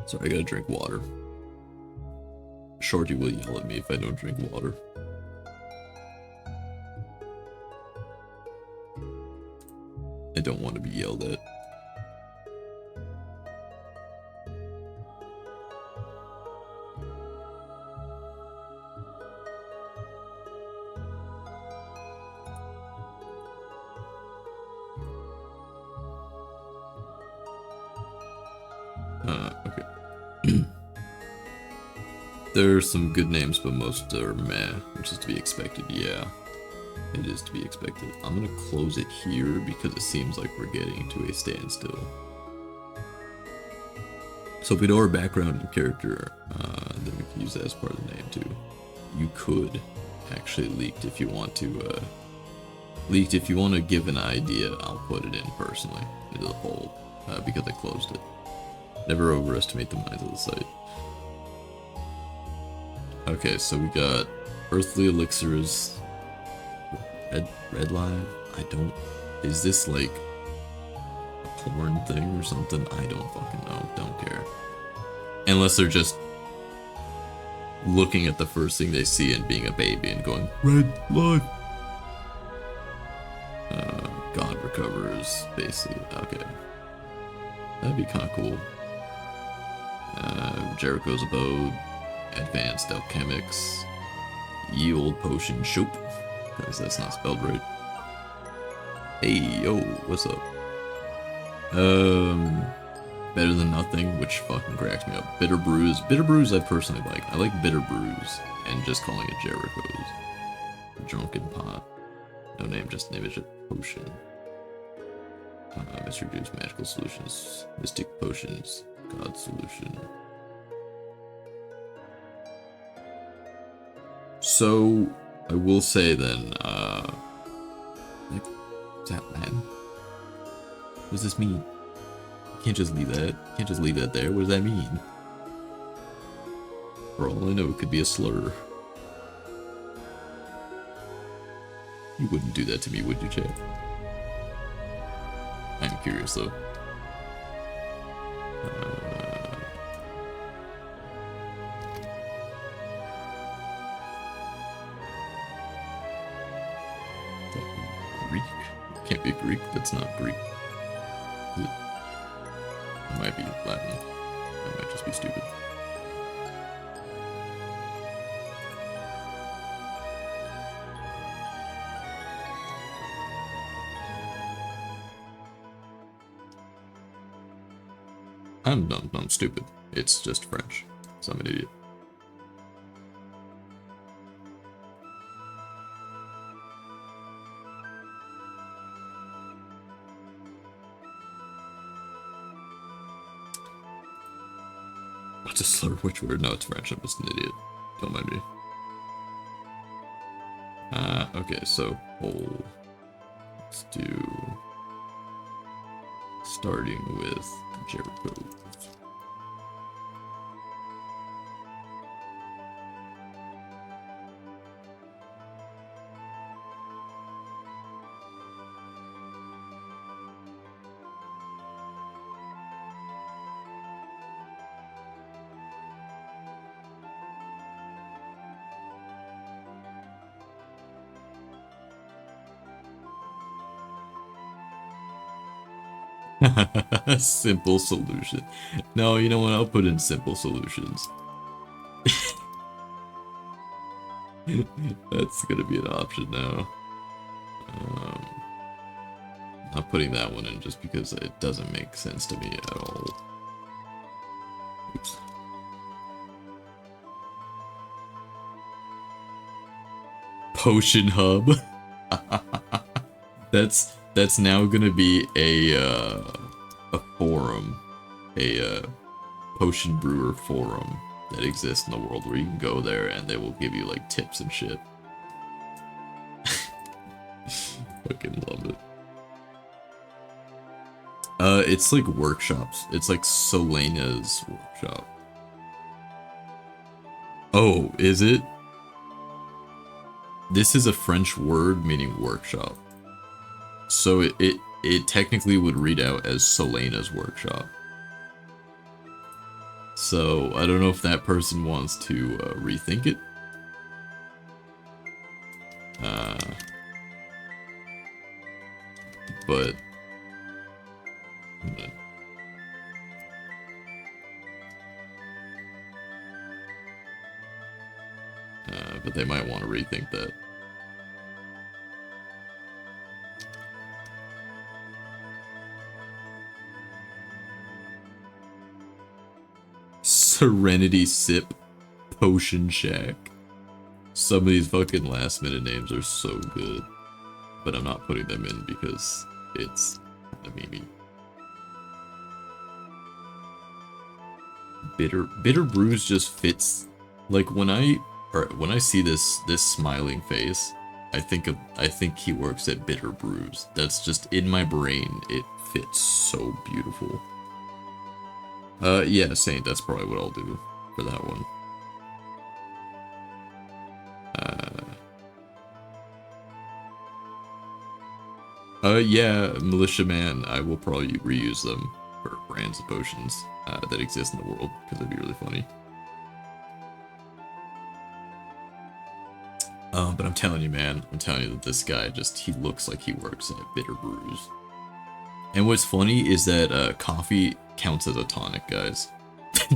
Sorry, I gotta drink water. Shorty will yell at me if I don't drink water. I don't want to be yelled at. Okay. There are some good names, but most are meh, which is to be expected. Yeah, it is to be expected. I'm gonna close it here because it seems like we're getting to a standstill. So if we know our background and character, then we can use that as part of the name too. You could actually leaked if you want to. Leaked if you want to give an idea, I'll put it in personally into the poll because I closed it. Never overestimate the minds of the site. Okay, so we got Earthly Elixirs, Red Live. I don't. Is this like a porn thing or something? I don't fucking know. Don't care. Unless they're just looking at the first thing they see and being a baby and going, Red Live. God recovers, basically. Okay. That'd be kind of cool. Jericho's Abode, Advanced Alchemics, Ye Old Potion Shop, because that's not spelled right. Hey, yo, what's up? Better Than Nothing, which fucking cracks me up. Bitter Brews. Bitter Brews I personally like. I like Bitter Brews, and just calling it Jericho's. Drunken Pot. No name, just an image of potion. Mr. Juice, Magical Solutions, Mystic Potions, God Solution. So, I will say then, like, is that Latin? What does this mean? You can't just leave that. You can't just leave that there. What does that mean? For all I know, it could be a slur. You wouldn't do that to me, would you, Chad? I'm curious, though. Greek? Can't be Greek. That's not Greek. It might be Latin. It might just be stupid. I'm stupid. It's just French. So I'm an idiot. What's a slur? Which word? No, it's French. I'm just an idiot. Don't mind me. Okay, so whole. Let's do. Starting with Jericho. Simple solution. No, you know what? I'll put in simple solutions. That's gonna be an option now. Not putting that one in just because it doesn't make sense to me at all. Oops. Potion Hub. That's now gonna be a forum, a potion brewer forum that exists in the world where you can go there and they will give you like tips and shit. Fucking love it. It's like workshops. It's like Selena's workshop. Oh, is it? This is a French word meaning workshop. So it technically would read out as Selena's workshop. So I don't know if that person wants to rethink it. But but they might want to rethink that. Serenity Sip Potion Shack. Some of these fucking last minute names are so good. But I'm not putting them in because it's a meme. Bitter Brews just fits. Like when I see this smiling face, I think he works at Bitter Brews. That's just in my brain. It fits so beautiful. Yeah, Saint, that's probably what I'll do for that one. Yeah, Militia Man, I will probably reuse them for brands of potions that exist in the world, because it'd be really funny. But I'm telling you, man, I'm telling you that this guy he looks like he works at Bitter Brews. And what's funny is that coffee counts as a tonic, guys.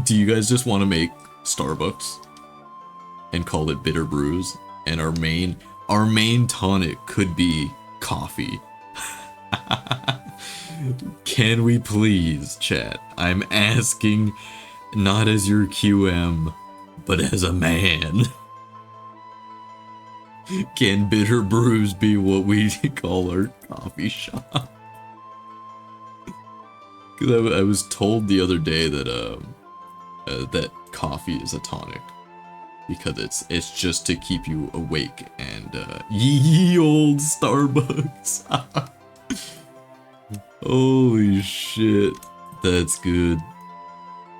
Do you guys just want to make Starbucks and call it bitter brews? And our main tonic could be coffee. Can we please, chat? I'm asking, not as your QM, but as a man. Can bitter brews be what we call our coffee shop? Because I was told the other day that that coffee is a tonic because it's just to keep you awake and ye old Starbucks. Holy shit, that's good.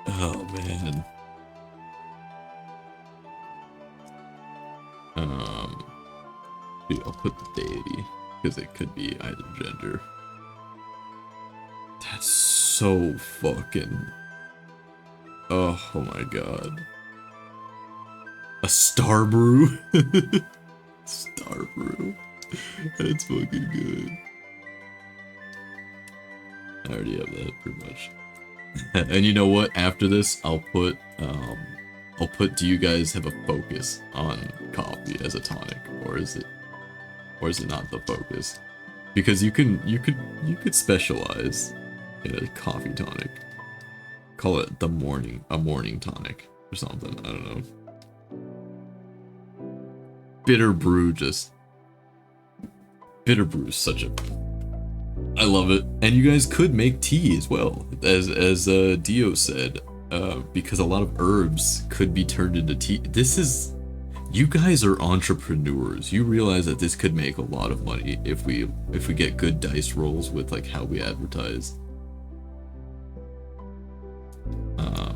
Oh man. Dude, I'll put the deity because it could be either gender. That's so fucking. Oh my god. A star brew? Star brew. That's fucking good. I already have that pretty much. And you know what? After this, I'll put do you guys have a focus on coffee as a tonic, or is it not the focus? Because you could specialize in a coffee tonic. Call it a morning tonic or something. I don't know. Bitter brew is such a. I love it, and you guys could make tea as well, as Dio said, because a lot of herbs could be turned into tea. You guys are entrepreneurs. You realize that this could make a lot of money if we get good dice rolls with like how we advertise.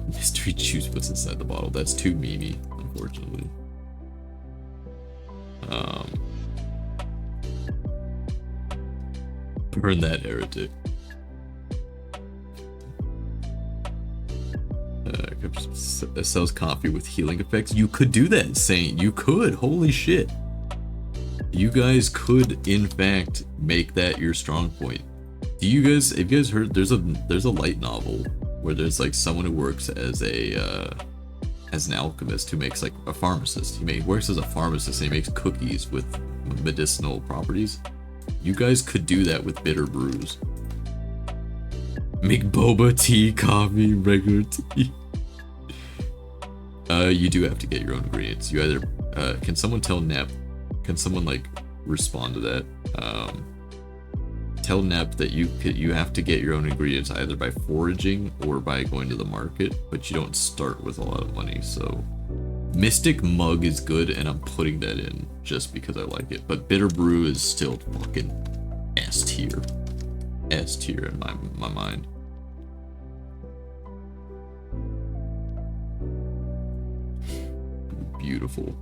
Mystery juice, what's inside the bottle? That's too memey, unfortunately. Burn that heretic. Sells coffee with healing effects. You could do that, Saint. You could. Holy shit. You guys could, in fact, make that your strong point. Have you guys heard? There's a light novel where there's like someone who works as an alchemist who makes like a pharmacist. He works as a pharmacist and he makes cookies with medicinal properties. You guys could do that with bitter brews. Make boba tea, coffee, regular tea. You do have to get your own ingredients. You either can someone tell Nep? Can someone like respond to that? Tell Nep that you have to get your own ingredients either by foraging or by going to the market, but you don't start with a lot of money. So Mystic Mug is good, and I'm putting that in just because I like it. But Bitter Brew is still fucking S tier. S tier in my mind. Beautiful.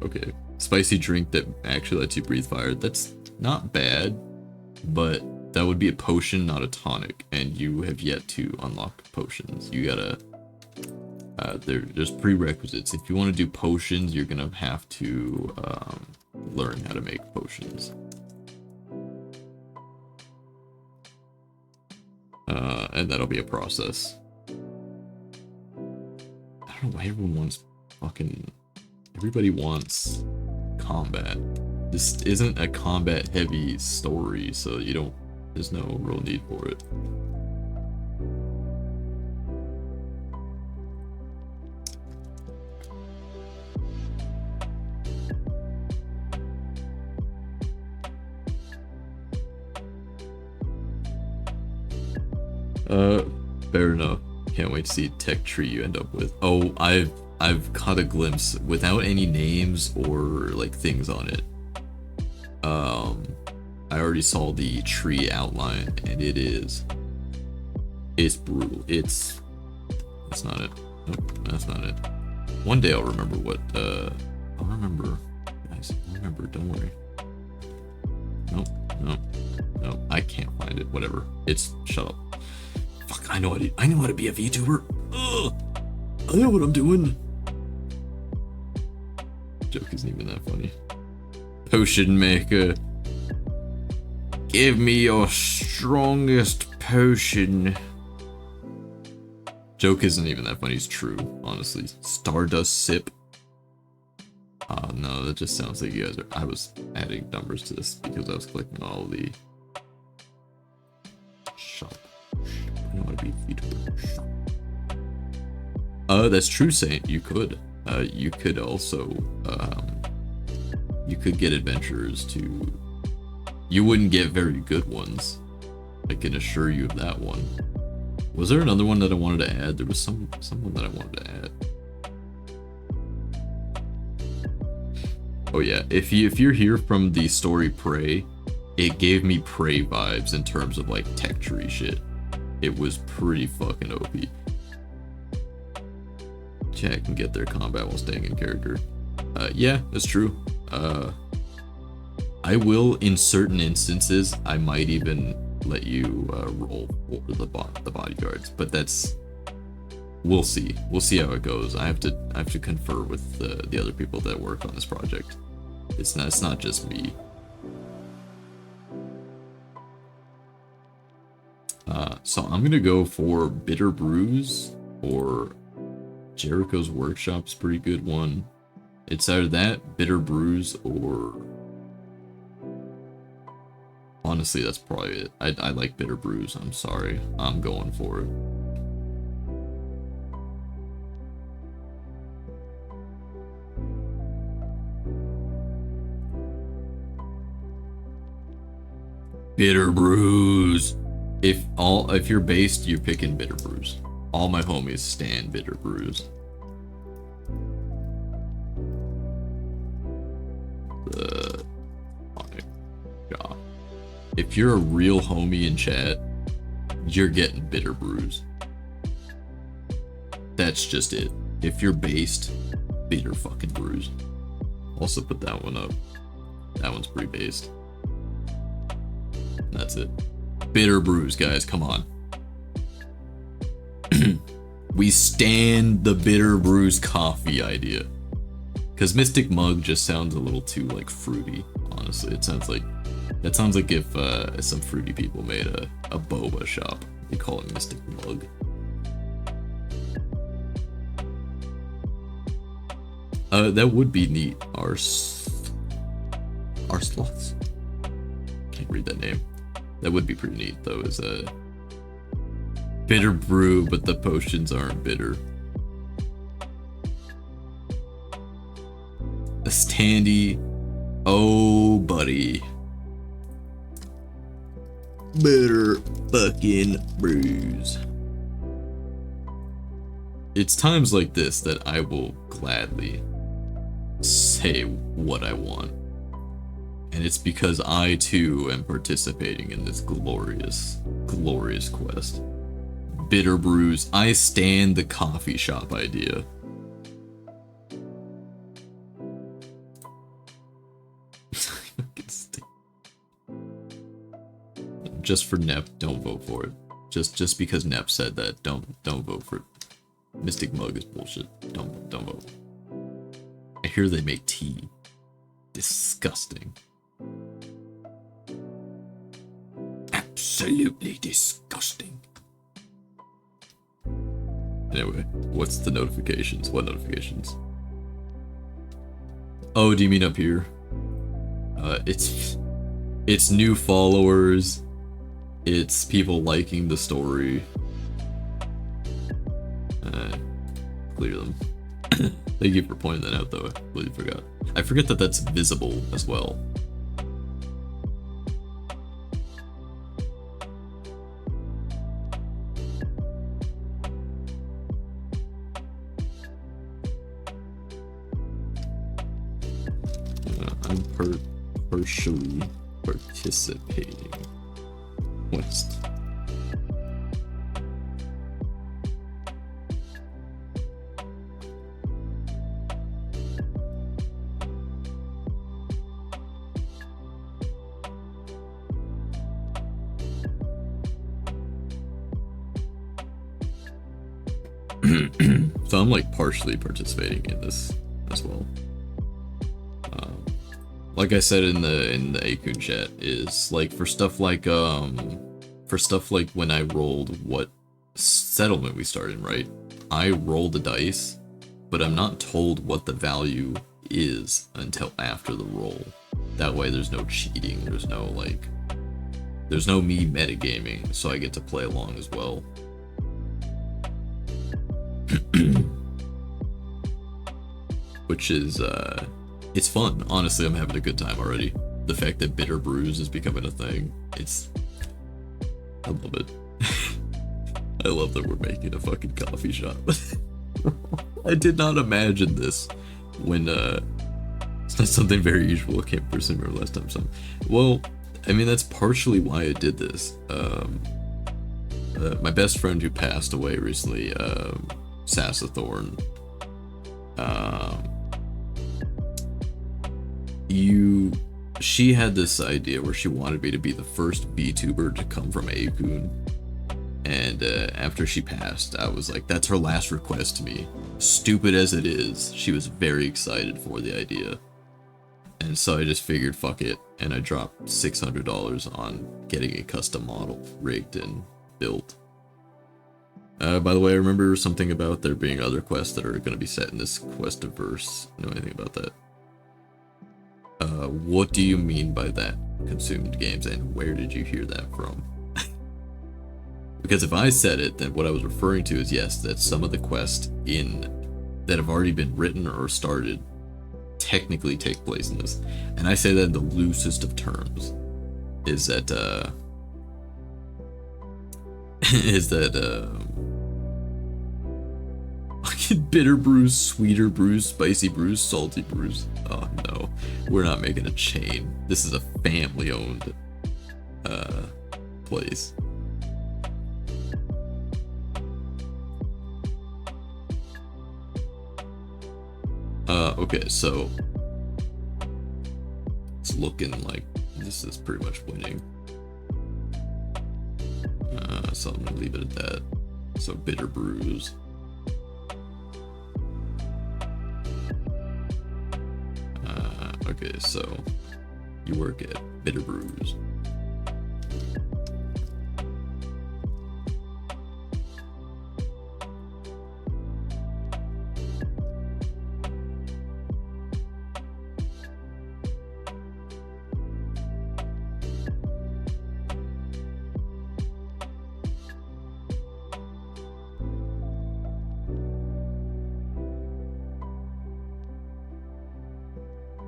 Okay. Spicy drink that actually lets you breathe fire. That's not bad, but that would be a potion, not a tonic, and you have yet to unlock potions. You gotta there's prerequisites. If you want to do potions, you're gonna have to learn how to make potions. And that'll be a process. I don't know why everyone wants fucking. Everybody wants combat. This isn't a combat heavy story, so there's no real need for it. Fair enough. Can't wait to see tech tree you end up with. Oh, I've caught a glimpse without any names or like things on it. I already saw the tree outline and it's brutal. That's not it. Nope, that's not it. One day I'll remember what I'll remember, guys. I'll remember, don't worry. Nope, I can't find it. Whatever. Shut up. Fuck, I know how to be a VTuber. Ugh. I know what I'm doing. Joke isn't even that funny. Potion maker. Give me your strongest potion. Joke isn't even that funny, it's true, honestly. Stardust sip. No, that just sounds like you guys are. I was adding numbers to this because I was clicking all the shop. I don't want to be VTuber. Shop. That's true, Saint. You could. You could also. You could get adventurers to. You wouldn't get very good ones. I can assure you of that one. Was there another one that I wanted to add? There was someone that I wanted to add. Oh yeah, if you're here from the story Prey, it gave me Prey vibes in terms of like tech tree shit. It was pretty fucking OP. Chat can get their combat while staying in character. Yeah, that's true. I will, in certain instances, I might even let you roll for the bodyguards, but that's. We'll see. We'll see how it goes. I have to confer with the other people that work on this project. It's not just me. So I'm gonna go for Bitter Brews or Jericho's Workshop's pretty good one. It's either that, Bitter Brews, or honestly, that's probably it. I like Bitter Brews. I'm sorry. I'm going for it. Bitter Brews. If you're based, you're picking Bitter Brews. All my homies stand Bitter Brews. My God. If you're a real homie in chat, you're getting Bitter Brews. That's just it. If you're based, Bitter fucking Brews. Also put that one up. That one's pretty based. That's it. Bitter Brews, guys, come on. We stand the Bitter Brews coffee idea. Because Mystic Mug just sounds a little too, like, fruity, honestly. That sounds like if some fruity people made a boba shop. They call it Mystic Mug. That would be neat. Our sloths. Can't read that name. That would be pretty neat, though, is a bitter brew, but the potions aren't bitter. A standy. Oh, buddy. Bitter fucking brews. It's times like this that I will gladly say what I want. And it's because I too am participating in this glorious, glorious quest. Bitter Brews. I stand the coffee shop idea. Just for Nep, don't vote for it. Just because Nep said that, don't vote for it. Mystic Mug is bullshit. Don't vote. I hear they make tea. Disgusting. Absolutely disgusting. Anyway, what's the notifications? What notifications? Oh, do you mean up here? It's new followers. It's people liking the story. Clear them. Thank you for pointing that out, though. I completely forgot. I forget that that's visible as well. I'm partially participating. West. So I'm like partially participating in this as well. like I said in the Akun chat, is like for stuff like when I rolled what settlement we started, right? I roll the dice, but I'm not told what the value is until after the roll. That way there's no cheating, there's no me metagaming, so I get to play along as well. Which is, it's fun. Honestly, I'm having a good time already. The fact that Bitter Brews is becoming a thing, I love it. I love that we're making a fucking coffee shop. I did not imagine this when, it's not something very usual. I can't personally remember last time. So, well, I mean, that's partially why I did this. My best friend who passed away recently, Sassathorn, she had this idea where she wanted me to be the first VTuber to come from Akun. And after she passed, I was like, that's her last request to me. Stupid as it is, she was very excited for the idea. And so I just figured, fuck it, and I dropped $600 on getting a custom model rigged and built. By the way, I remember something about there being other quests that are going to be set in this quest-averse. Know anything about that? What do you mean by that? Consumed games, and where did you hear that from? Because if I said it, then what I was referring to is, yes, that some of the quests that have already been written or started technically take place in this. And I say that in the loosest of terms. Is that bitter brews, sweeter brews, spicy brews, salty brews. Oh no, we're not making a chain. This is a family-owned place. Okay, so it's looking like this is pretty much winning. So I'm gonna leave it at that. So bitter brews. Okay, so you work at Bitter Brews.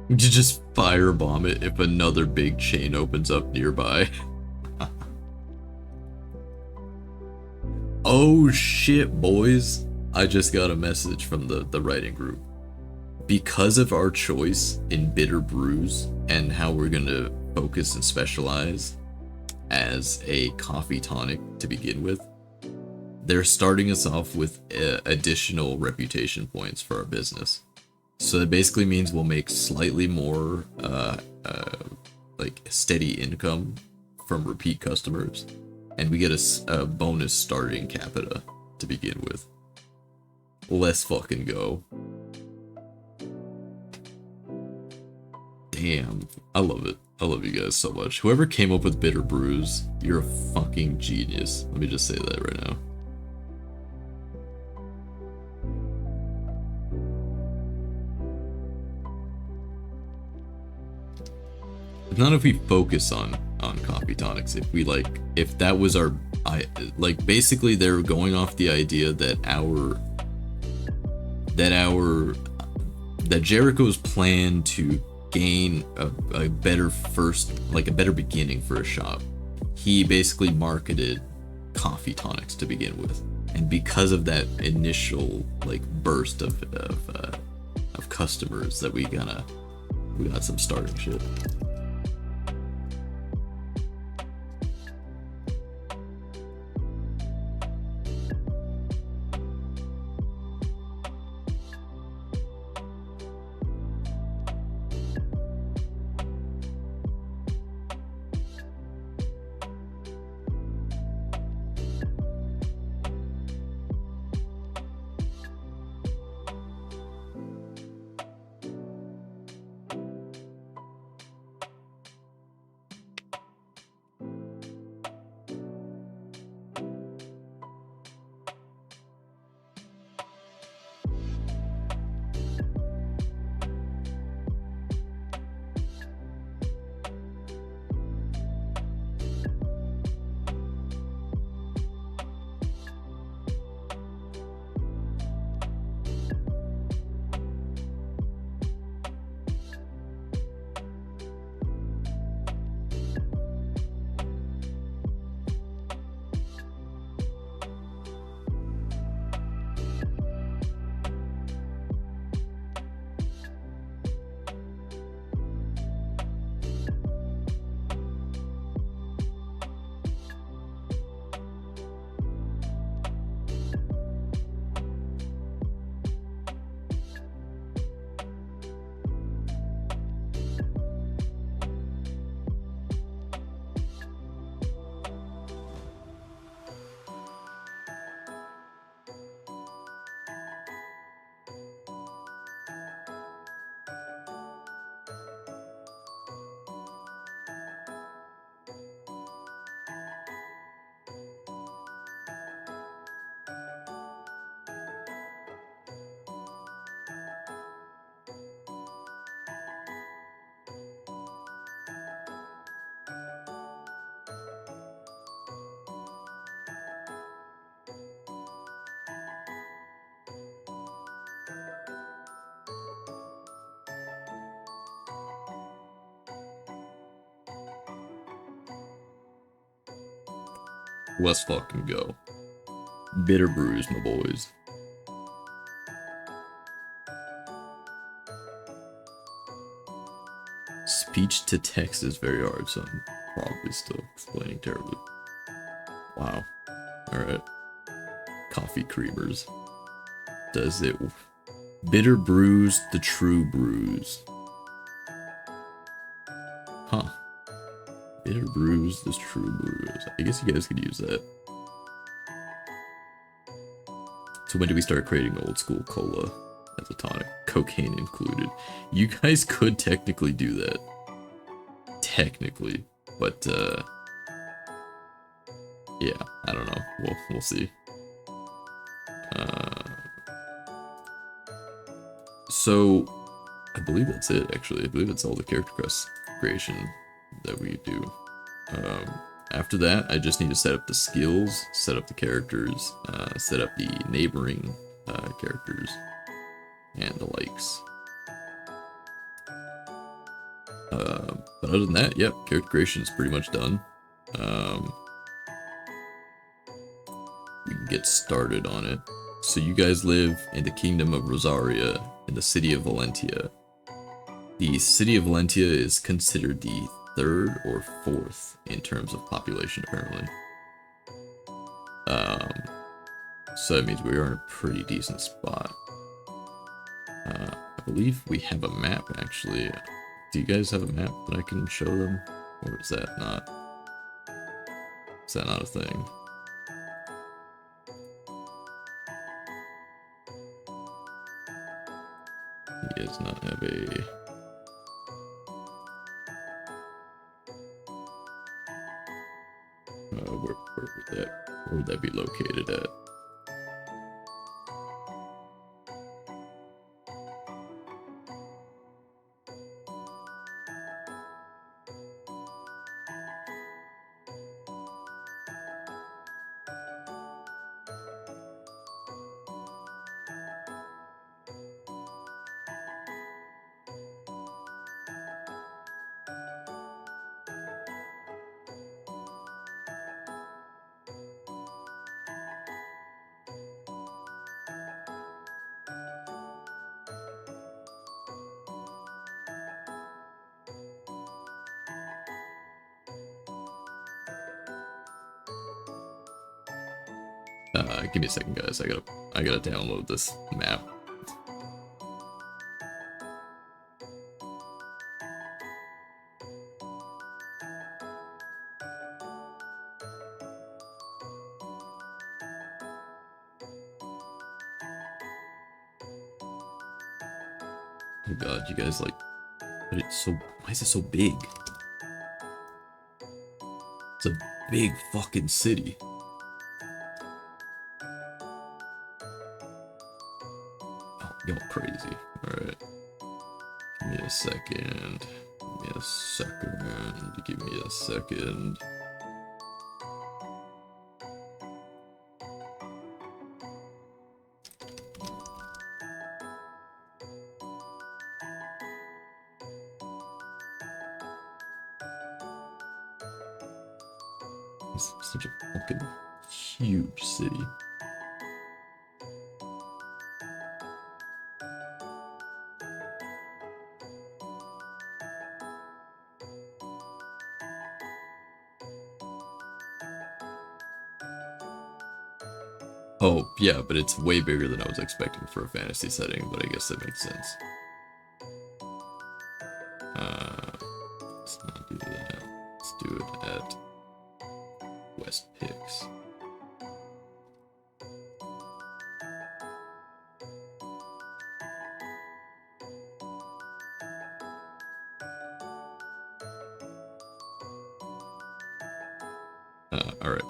Would you just firebomb it if another big chain opens up nearby? Oh shit, boys. I just got a message from the writing group. Because of our choice in Bitter Brews and how we're gonna focus and specialize as a coffee tonic to begin with, they're starting us off with additional reputation points for our business. So that basically means we'll make slightly more like steady income from repeat customers, and we get a bonus starting capita to begin with. Let's fucking go. Damn, I love it. I love you guys so much. Whoever came up with Bitter Brews, you're a fucking genius. Let me just say that right now. Not if we focus on coffee tonics. If that was our, basically they're going off the idea that Jericho's plan to gain a better a better beginning for a shop. He basically marketed coffee tonics to begin with, and because of that initial burst of customers that we got some starting shit. Let's fucking go. Bitter Brews, my boys. Speech to text is very hard, so I'm probably still explaining terribly. Wow. Alright. Coffee creamers. Does it... Bitter Brews, the true brews. Huh. Bitter Brews, the true brews. I guess you guys could use that. So when do we start creating old school cola as a tonic? Cocaine included. You guys could technically do that. Technically. But, yeah, I don't know. We'll see. So, I believe that's it, actually. I believe that's all the character crest creation that we do. After that, I just need to set up the skills, set up the characters, set up the neighboring characters, and the likes. But other than that, yep, character creation is pretty much done. We can get started on it. So you guys live in the Kingdom of Rosaria, in the city of Valentia. The city of Valentia is considered the 3rd or 4th in terms of population, apparently. So that means we are in a pretty decent spot. I believe we have a map, actually. Do you guys have a map that I can show them? Or is that not? Is that not a thing? He does not have a... where would that be located at? Give me a second, guys. I gotta download this map. Oh god, you guys like... But it's so... Why is it so big? It's a big fucking city. Oh, you're crazy. Alright. Give me a second. Give me a second. Give me a second. It's such a fucking huge city. Oh, yeah, but it's way bigger than I was expecting for a fantasy setting, but I guess that makes sense. Let's not do that. Let's do it at West Picks. Alright.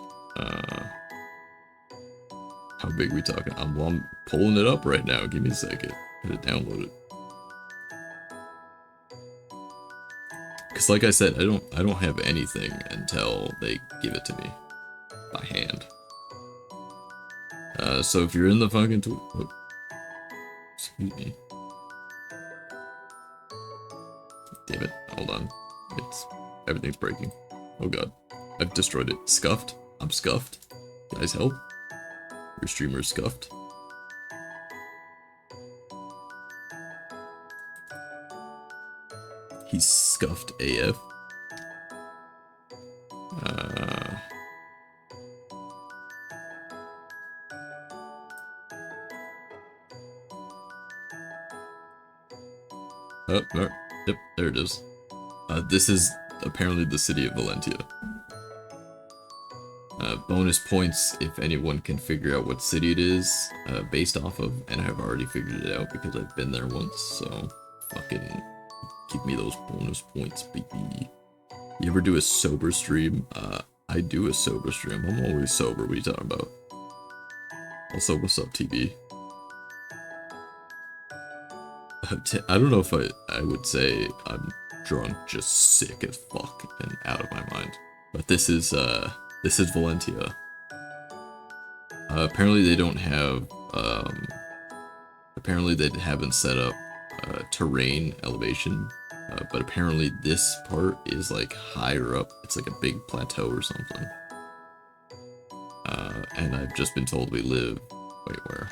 How big are we talking? I'm pulling it up right now. Give me a second. I gotta download it. Cause like I said, I don't have anything until they give it to me by hand. So if you're in the fucking oh, excuse me. Damn it! Hold on. Everything's breaking. Oh god, I've destroyed it. Scuffed. I'm scuffed. Guys, help. Your streamer is scuffed. He's scuffed AF. Oh, yep, there it is. This is apparently the city of Valentia. Bonus points if anyone can figure out what city it is, based off of, and I've already figured it out because I've been there once, so fucking give me those bonus points, baby. You ever do a sober stream? I do a sober stream. I'm always sober. What are you talking about? Also, what's up, TB? I don't know if I would say I'm drunk, just sick as fuck and out of my mind. But this is Valentia. Apparently they don't have, apparently they haven't set up terrain elevation, but apparently this part is like higher up. It's like a big plateau or something. And I've just been told we live, wait, where?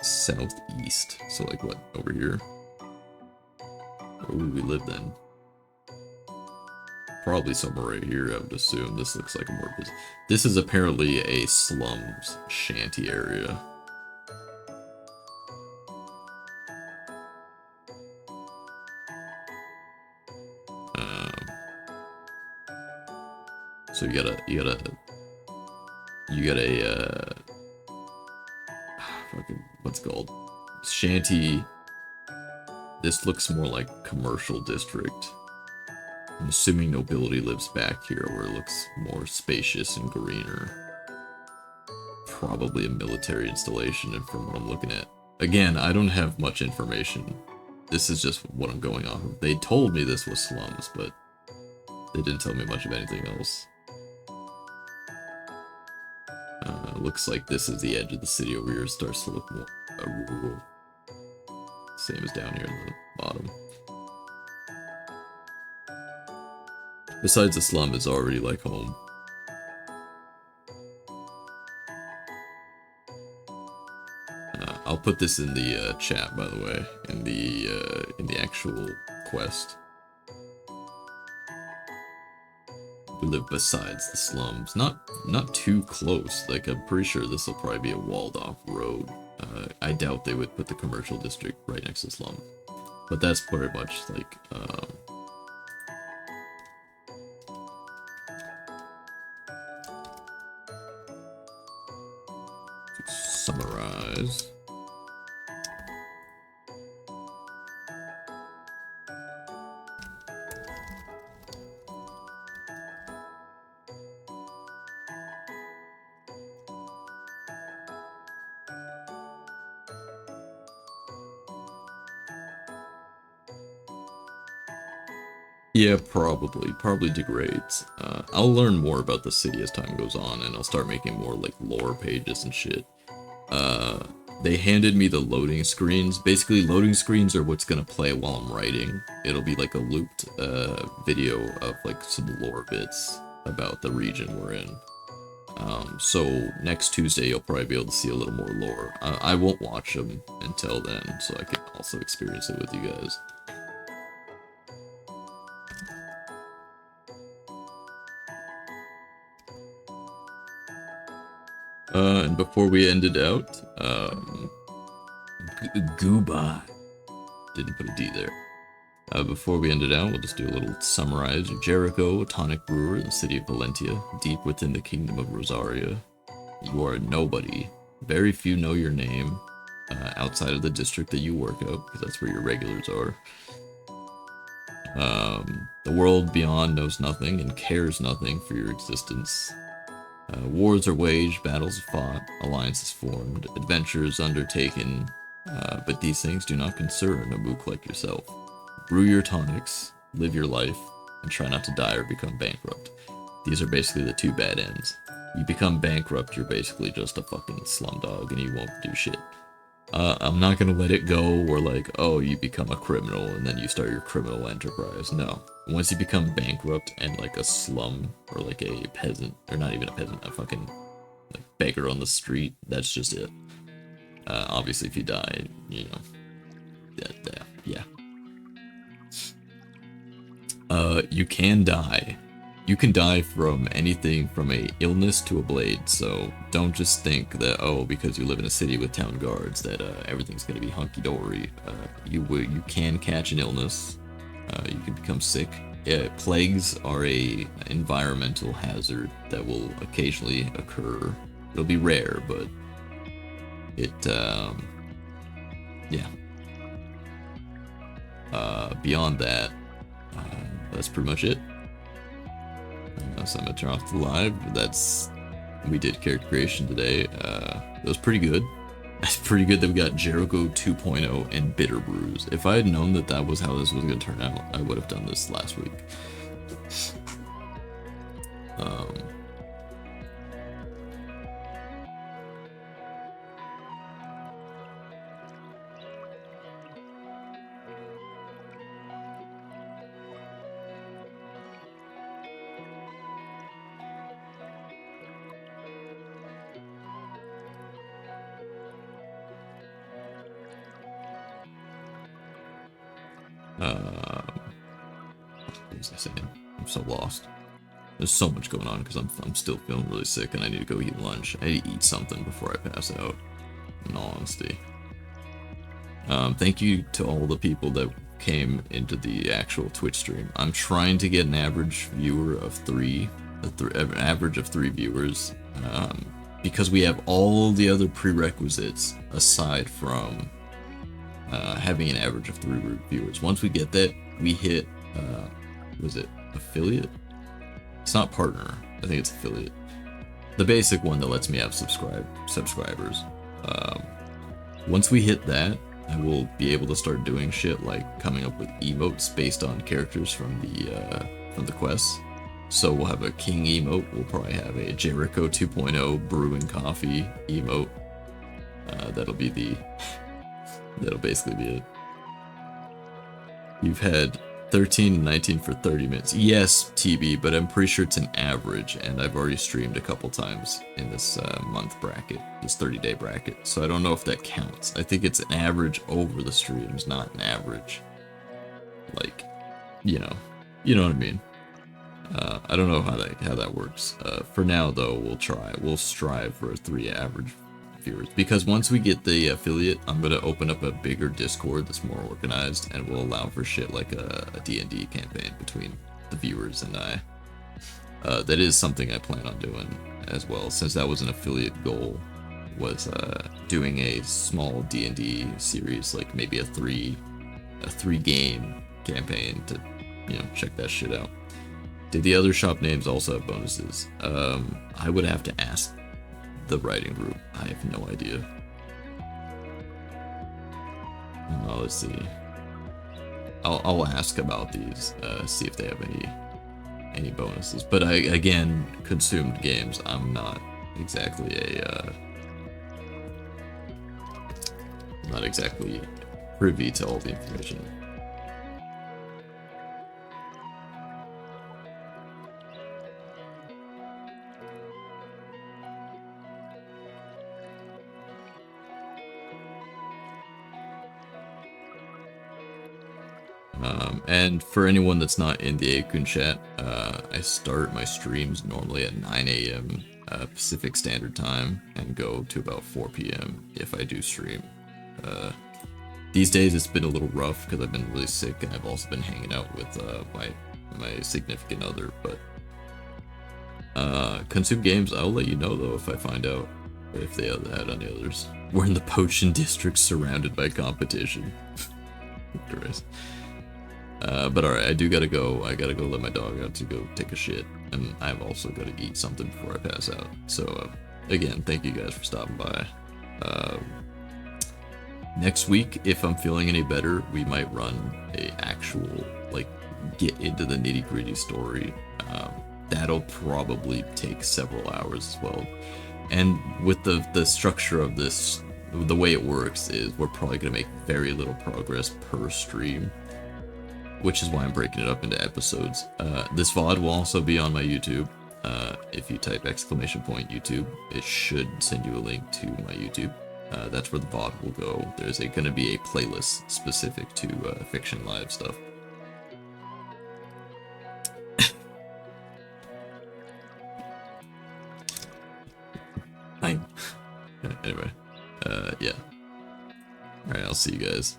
Southeast, so like what, over here? Where would we live then? Probably somewhere right here, I would assume. This looks like a more busy. This is apparently a slums shanty area. So you got a fucking, what's it called? Shanty. This looks more like commercial district. I'm assuming nobility lives back here where it looks more spacious and greener. Probably a military installation, and from what I'm looking at. Again, I don't have much information. This is just what I'm going off of. They told me this was slums, but they didn't tell me much of anything else. Looks like this is the edge of the city over here. It starts to look more rural. Same as down here in the bottom. Besides, the slum is already like home. I'll put this in the chat, by the way, in the actual quest. We live besides the slums, not too close. Like, I'm pretty sure this will probably be a walled off road. I doubt they would put the commercial district right next to slum, but that's pretty much like summarize. Yeah, probably degrades. I'll learn more about the city as time goes on, and I'll start making more like lore pages and shit. They handed me the loading screens. Basically, loading screens are what's gonna play while I'm writing. It'll be like a looped video of like some lore bits about the region we're in. So next Tuesday you'll probably be able to see a little more lore. I won't watch them until then, so I can also experience it with you guys. And before we end it out, goodbye. Didn't put a D there. Before we end it out, we'll just do a little summarize. Jericho, a tonic brewer in the city of Valentia, deep within the kingdom of Rosaria. You are a nobody. Very few know your name, outside of the district that you work out, because that's where your regulars are. The world beyond knows nothing and cares nothing for your existence. Wars are waged, battles are fought, alliances formed, adventures undertaken, but these things do not concern a mook like yourself. Brew your tonics, live your life, and try not to die or become bankrupt. These are basically the two bad ends. You become bankrupt, you're basically just a fucking slumdog and you won't do shit. I'm not gonna let it go where like, oh, you become a criminal and then you start your criminal enterprise. No. once you become bankrupt and like a slum or like a peasant, or not even a peasant, a fucking like beggar on the street, that's just it. Obviously, if you die, you know, yeah. You can die. You can die from anything from a illness to a blade, so don't just think that, oh, because you live in a city with town guards that everything's gonna be hunky-dory. You can catch an illness. You can become sick. Plagues are a environmental hazard that will occasionally occur. It'll be rare, but it, yeah. Beyond that, that's pretty much it. So I'm gonna turn off the live. We did character creation today. It was pretty good. It's pretty good that we got Jericho 2.0 and Bitter Brews. If I had known that that was how this was gonna turn out, I would have done this last week. What was I saying? I'm so lost. There's so much going on because I'm still feeling really sick and I need to go eat lunch. I need to eat something before I pass out, in all honesty. Thank you to all the people that came into the actual Twitch stream. I'm trying to get an average viewer of an average of 3 viewers, because we have all the other prerequisites aside from having an average of 3 viewers. Once we get that, we hit, was it affiliate? It's not partner. I think it's affiliate. The basic one that lets me have subscribers. Once we hit that, I will be able to start doing shit like coming up with emotes based on characters from the quests. So we'll have a king emote. We'll probably have a Jericho 2.0 brewing coffee emote. That'll basically be it. You've had 13 and 19 for 30 minutes. Yes, TB, but I'm pretty sure it's an average, and I've already streamed a couple times in this month bracket, this 30-day bracket, so I don't know if that counts. I think it's an average over the streams, not an average. Like, you know what I mean. I don't know how that works. For now, though, we'll strive for a 3 average viewers, because once we get the affiliate, I'm gonna open up a bigger Discord that's more organized and will allow for shit like a D&D campaign between the viewers and I. That is something I plan on doing as well, since that was an affiliate goal, was doing a small D&D series, like maybe a three game campaign to, check that shit out. Did the other shop names also have bonuses? I would have to ask the writing group. I have no idea. Let's see. I'll ask about these, see if they have any bonuses. But I, again, consumed games. I'm not exactly privy to all the information. And for anyone that's not in the Akun chat, I start my streams normally at 9 a.m. Pacific Standard Time and go to about 4 p.m. if I do stream. These days it's been a little rough because I've been really sick and I've also been hanging out with my significant other, but consume games, I'll let you know though if I find out if they had any others. We're in the Potion District surrounded by competition. Christ. But alright, I do gotta go. I gotta go let my dog out to go take a shit, and I've also gotta eat something before I pass out. So, again, thank you guys for stopping by. Next week, if I'm feeling any better, we might run a actual, like, get into the nitty-gritty story. That'll probably take several hours as well. And with the structure of this, the way it works is we're probably gonna make very little progress per stream. which is why I'm breaking it up into episodes. This VOD will also be on my YouTube. If you type !YouTube, it should send you a link to my YouTube. That's where the VOD will go. There's going to be a playlist specific to Fiction.Live stuff. Hi. Anyway, yeah. Alright, I'll see you guys.